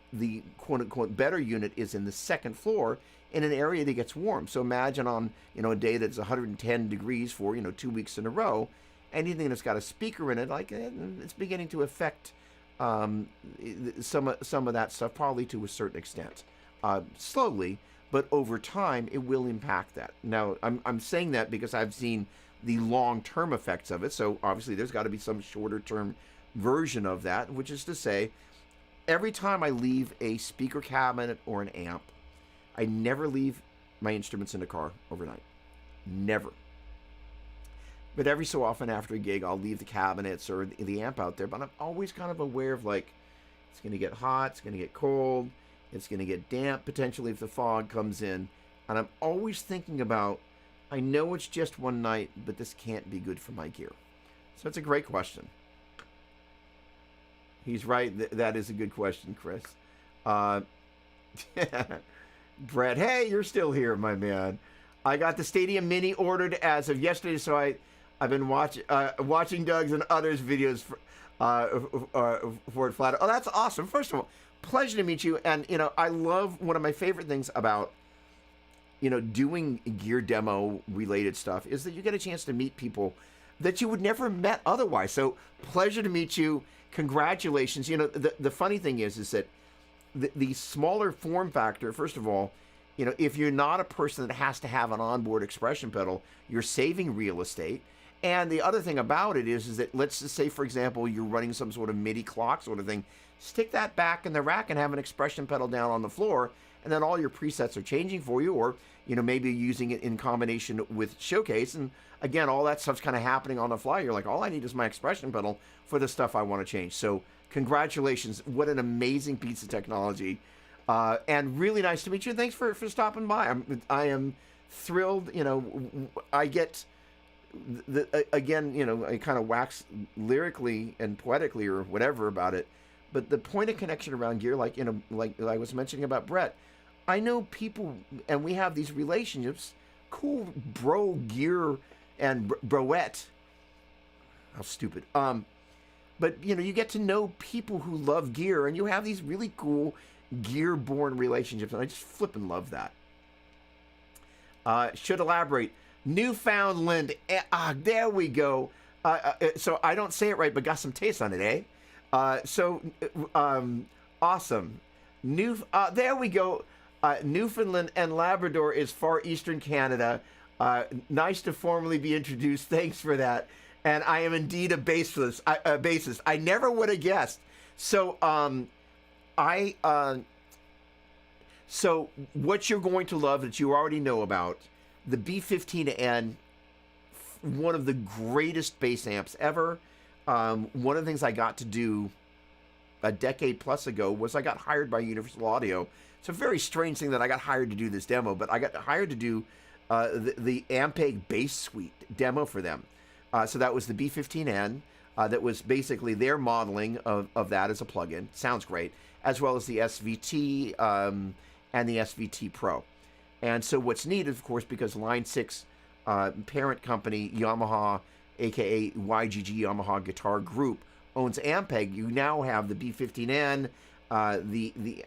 quote unquote better unit is in the second floor in an area that gets warm. So imagine on a day that's 110 degrees for 2 weeks in a row, anything that's got a speaker in it, it's beginning to affect some of that stuff, probably to a certain extent, slowly. But over time, it will impact that. Now, I'm saying that because I've seen the long-term effects of it. So obviously, there's got to be some shorter-term version of that, which is to say, every time I leave a speaker cabinet or an amp, I never leave my instruments in the car overnight. Never. But every so often after a gig, I'll leave the cabinets or the amp out there. But I'm always kind of aware of it's going to get hot, it's going to get cold, it's going to get damp potentially if the fog comes in. And I'm always thinking about, I know it's just one night, but this can't be good for my gear. So it's a great question. He's right. That is a good question, Chris. Brett, hey, you're still here, my man. I got the Stadium Mini ordered as of yesterday, so I've been watching Doug's and others' videos for it flat. Oh, that's awesome. First of all, pleasure to meet you. And, I love one of my favorite things about, doing gear demo related stuff is that you get a chance to meet people that you would never have met otherwise. So pleasure to meet you. Congratulations. The funny thing is that the smaller form factor, first of all, if you're not a person that has to have an onboard expression pedal, you're saving real estate. And the other thing about it is that, let's just say, for example, you're running some sort of MIDI clock sort of thing, stick that back in the rack and have an expression pedal down on the floor, and then all your presets are changing for you, or, maybe using it in combination with Showcase. And again, all that stuff's kind of happening on the fly. You're like, all I need is my expression pedal for the stuff I want to change. So congratulations. What an amazing piece of technology. And really nice to meet you. Thanks for stopping by. I am thrilled. I get I kind of wax lyrically and poetically or whatever about it, but the point of connection around gear, like I was mentioning about Brett, I know people, and we have these relationships, cool bro gear and Broette. How stupid. But you get to know people who love gear, and you have these really cool gear-born relationships, and I just flippin' love that. Should elaborate. Newfoundland. There we go. So I don't say it right, but got some taste on it, eh? Awesome. There we go. Newfoundland and Labrador is far eastern Canada. Nice to formally be introduced. Thanks for that. And I am indeed a bassist. I never would have guessed. So, so what you're going to love that you already know about, the B15N, one of the greatest bass amps ever. One of the things I got to do a decade plus ago was I got hired by Universal Audio. It's a very strange thing that I got hired to do this demo, but I got hired to do the Ampeg bass suite demo for them. So that was the B15N. That was basically their modeling of that as a plugin. Sounds great. As well as the SVT and the SVT Pro. And so what's neat, of course, because Line 6 parent company Yamaha, aka YGG Yamaha Guitar Group, owns Ampeg, you now have the B15N, the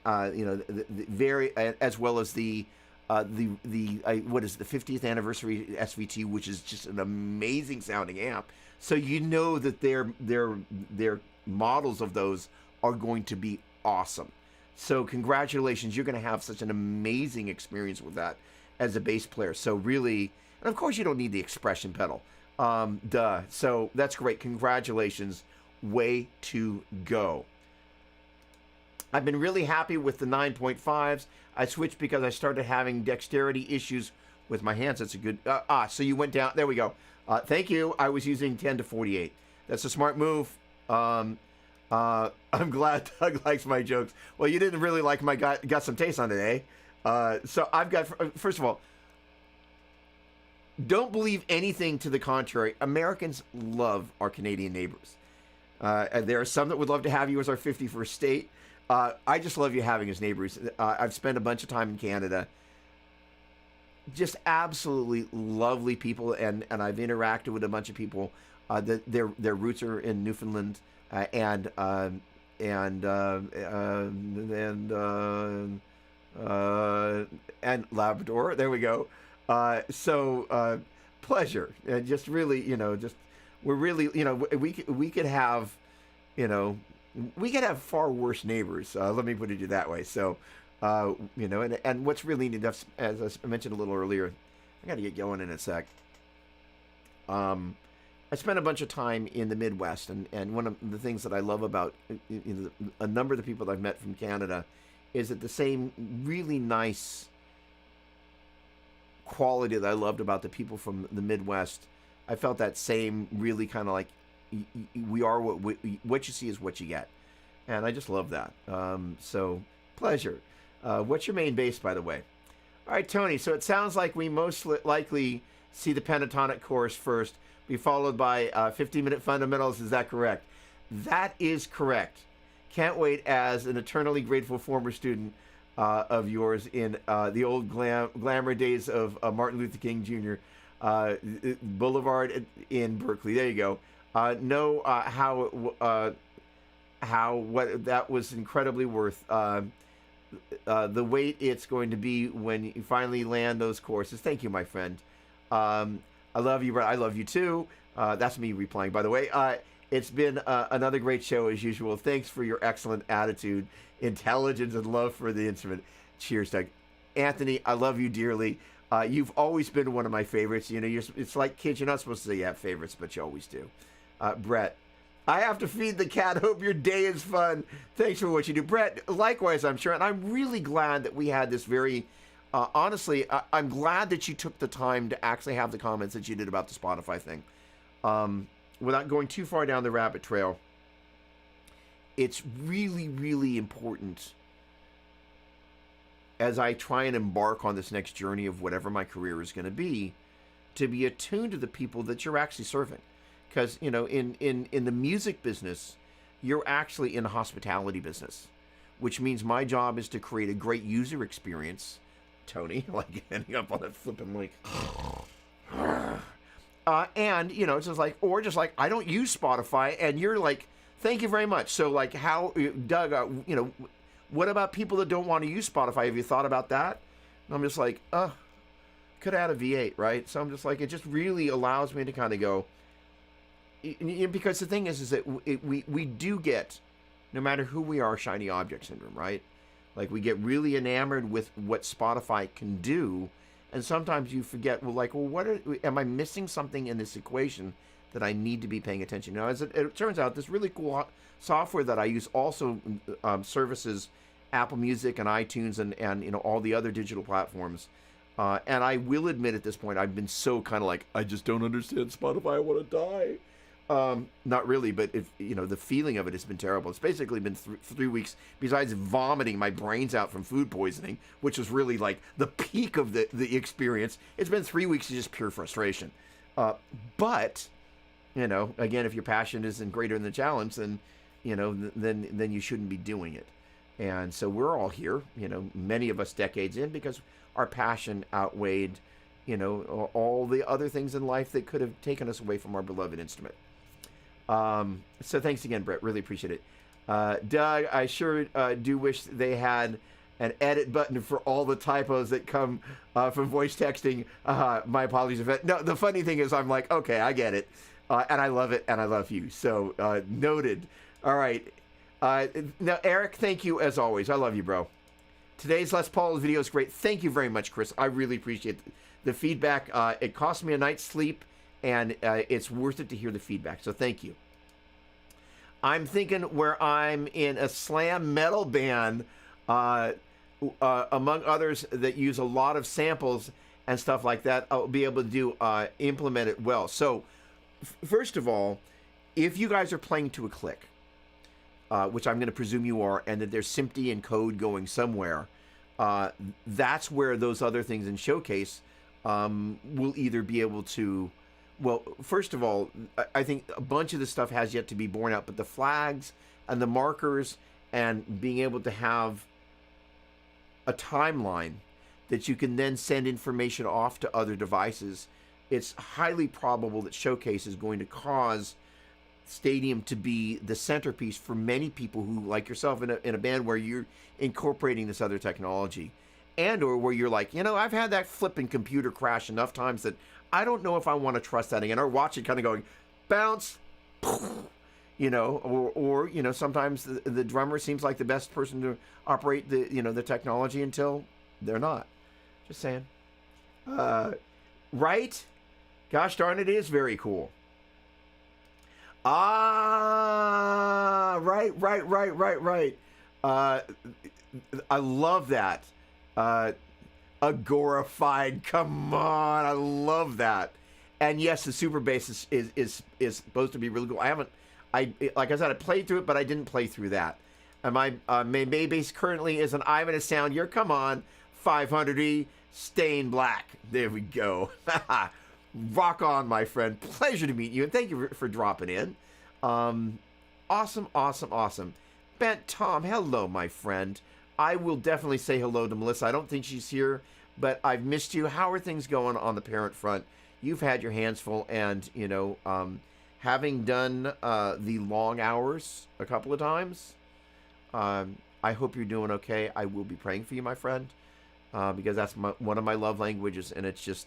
very as well as the what is it, the 50th anniversary SVT, which is just an amazing sounding amp. So that their models of those are going to be awesome. So congratulations, you're going to have such an amazing experience with that as a bass player. So really, and of course you don't need the expression pedal. So that's great. Congratulations. Way to go. I've been really happy with the 9.5s. I switched because I started having dexterity issues with my hands. That's a good... so you went down... There we go. Thank you. I was using 10 to 48. That's a smart move. I'm glad Doug likes my jokes. Well, you didn't really like my... Got some taste on it, eh? So I've got... First of all, don't believe anything to the contrary. Americans love our Canadian neighbors. There are some that would love to have you as our 51st state. I just love you having as neighbors. I've spent a bunch of time in Canada. Just absolutely lovely people, and I've interacted with a bunch of people. Their roots are in Newfoundland and Labrador. There we go. Pleasure. And just really, we're really, we could have, we could have far worse neighbors. Let me put it that way. So, and what's really neat, as I mentioned a little earlier, I got to get going in a sec. I spent a bunch of time in the Midwest, and one of the things that I love about a number of the people that I've met from Canada is that the same really nice quality that I loved about the people from the Midwest, I felt that same really kind of like, we are what you see is what you get. And I just love that. So, pleasure. What's your main bass, by the way? All right, Tony, so it sounds like we most likely see the pentatonic chorus first, be followed by 15-minute fundamentals. Is that correct? That is correct. Can't wait, as an eternally grateful former student of yours in the old glamour days of Martin Luther King Jr. Boulevard in Berkeley. There you go. Know what that was incredibly worth. The wait it's going to be when you finally land those courses. Thank you, my friend. I love you, Brett. I love you too. That's me replying, by the way. It's been another great show as usual. Thanks for your excellent attitude, intelligence, and love for the instrument. Cheers, Doug. Anthony, I love you dearly. You've always been one of my favorites. It's like kids. You're not supposed to say you have favorites, but you always do. Brett, I have to feed the cat. Hope your day is fun. Thanks for what you do. Brett, likewise, I'm sure. And I'm really glad that we had this very... honestly, I'm glad that you took the time to actually have the comments that you did about the Spotify thing. Without going too far down the rabbit trail, it's really, really important as I try and embark on this next journey of whatever my career is going to be attuned to the people that you're actually serving. Because, in the music business, you're actually in the hospitality business, which means my job is to create a great user experience. Tony, like ending up on that flipping mic. And it's just like, or just like, I don't use Spotify, and you're like, thank you very much. So like, how, Doug, what about people that don't want to use Spotify? Have you thought about that? And I'm just like, could add a V8, right? So I'm just like, it just really allows me to kind of go, because the thing is that we do get, no matter who we are, shiny object syndrome, right? Like, we get really enamored with what Spotify can do, and sometimes you forget, am I missing something in this equation that I need to be paying attention? Now, as it turns out, this really cool software that I use also services Apple Music and iTunes and all the other digital platforms. And I will admit at this point, I've been so kind of like, I just don't understand Spotify. I want to die. Not really, but the feeling of it has been terrible. It's basically been 3 weeks, besides vomiting my brains out from food poisoning, which was really like the peak of the experience. It's been 3 weeks of just pure frustration. But, again, if your passion isn't greater than the challenge, then you shouldn't be doing it. And so we're all here, many of us decades in, because our passion outweighed, all the other things in life that could have taken us away from our beloved instrument. So thanks again, Brett. Really appreciate it. Doug, I sure do wish they had an edit button for all the typos that come from voice texting. My apologies. No, the funny thing is I'm like, okay, I get it. And I love it, and I love you. So noted. All right. Now, Eric, thank you as always. I love you, bro. Today's Les Paul video is great. Thank you very much, Chris. I really appreciate the feedback. It cost me a night's sleep, and it's worth it to hear the feedback. So thank you. I'm thinking where I'm in a slam metal band, among others that use a lot of samples and stuff like that, I'll be able to implement it well. So first of all, if you guys are playing to a click, which I'm going to presume you are, and that there's SMPTE and code going somewhere, that's where those other things in Showcase will either be able to, well, first of all, I think a bunch of this stuff has yet to be borne out, but the flags and the markers and being able to have a timeline that you can then send information off to other devices, it's highly probable that Showcase is going to cause Stadium to be the centerpiece for many people who, like yourself, in a band where you're incorporating this other technology, and or where you're like, I've had that flipping computer crash enough times that I don't know if I want to trust that again, or watch it kind of going bounce, or sometimes the drummer seems like the best person to operate the technology until they're not. Just saying. Right? Gosh darn it, is very cool. Right. I love that. Agorified, come on, I love that. And yes, the super bass is supposed to be really cool. Like I said, I played through it, but I didn't play through that. And my main bass currently is an Ivan a Sound Year. Come on, 500E, stained black. There we go. Rock on, my friend. Pleasure to meet you, and thank you for dropping in. Awesome. Bent Tom, hello, my friend. I will definitely say hello to Melissa. I don't think she's here, but I've missed you. How are things going on the parent front? You've had your hands full, and, having done the long hours a couple of times, I hope you're doing okay. I will be praying for you, my friend, because that's one of my love languages, and it's just,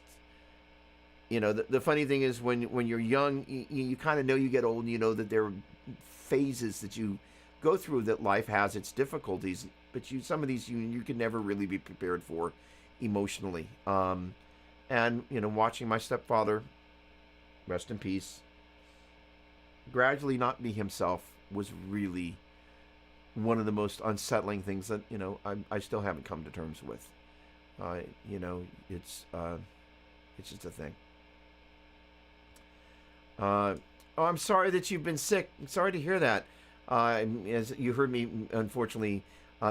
the funny thing is when you're young, you kind of know you get old, and you know that there are phases that you go through, that life has its difficulties, but some of these you can never really be prepared for emotionally. And watching my stepfather, rest in peace, gradually not be himself was really one of the most unsettling things that I still haven't come to terms with. It's just a thing. I'm sorry that you've been sick. I'm sorry to hear that. As you heard me, unfortunately,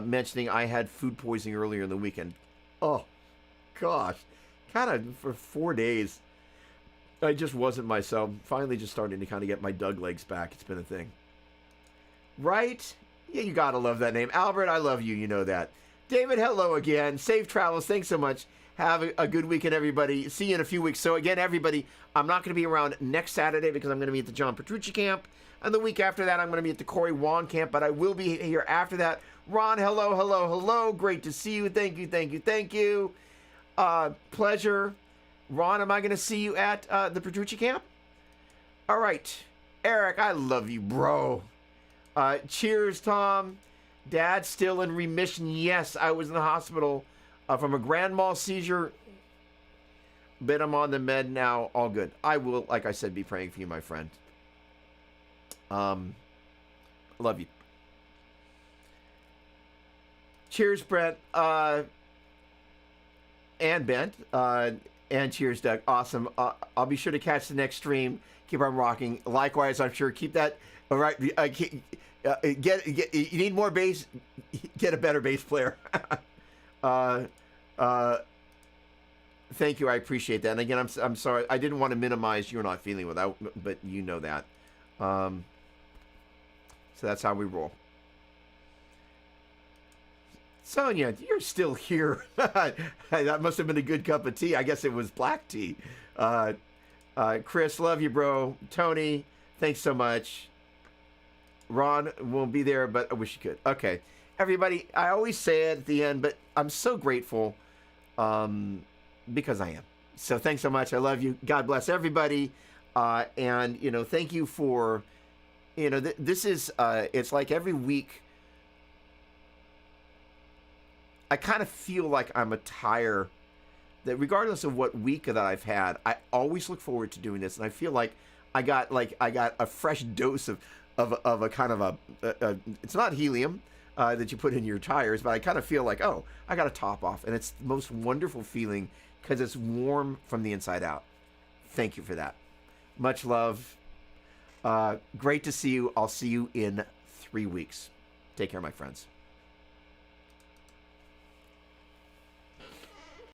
mentioning, I had food poisoning earlier in the weekend. Oh, gosh. Kind of for 4 days. I just wasn't myself. Finally just starting to kind of get my Doug legs back. It's been a thing. Right? Yeah, you gotta love that name. Albert, I love you. You know that. David, hello again. Safe travels. Thanks so much. Have a good weekend, everybody. See you in a few weeks. So again, everybody, I'm not going to be around next Saturday because I'm going to be at the John Petrucci camp. And the week after that, I'm going to be at the Corey Wong camp. But I will be here after that. Ron, hello, hello, hello. Great to see you. Thank you, thank you, thank you. Pleasure. Ron, am I going to see you at the Petrucci camp? All right. Eric, I love you, bro. Cheers, Tom. Dad's still in remission. Yes, I was in the hospital from a grand mal seizure. But I'm on the med now. All good. I will, like I said, be praying for you, my friend. Love you. Cheers, Brent. And Ben. And cheers, Doug. Awesome. I'll be sure to catch the next stream. Keep on rocking. Likewise, I'm sure. Keep that. All right. Get. You need more bass. Get a better bass player. Thank you. I appreciate that. And again, I'm sorry. I didn't want to minimize you're not feeling without, but you know that. So that's how we roll. Sonia, you're still here. That must have been a good cup of tea. I guess it was black tea. Chris, love you, bro. Tony, thanks so much. Ron won't be there, but I wish you could. Okay. Everybody, I always say it at the end, but I'm so grateful because I am. So thanks so much. I love you. God bless everybody. And, thank you for, this is, it's like every week, I kind of feel like I'm a tire that regardless of what week that I've had, I always look forward to doing this. And I feel like I got a fresh dose of a kind of a it's not helium that you put in your tires, but I kind of feel like, oh, I got to top off. And it's the most wonderful feeling because it's warm from the inside out. Thank you for that. Much love. Great to see you. I'll see you in 3 weeks. Take care, my friends.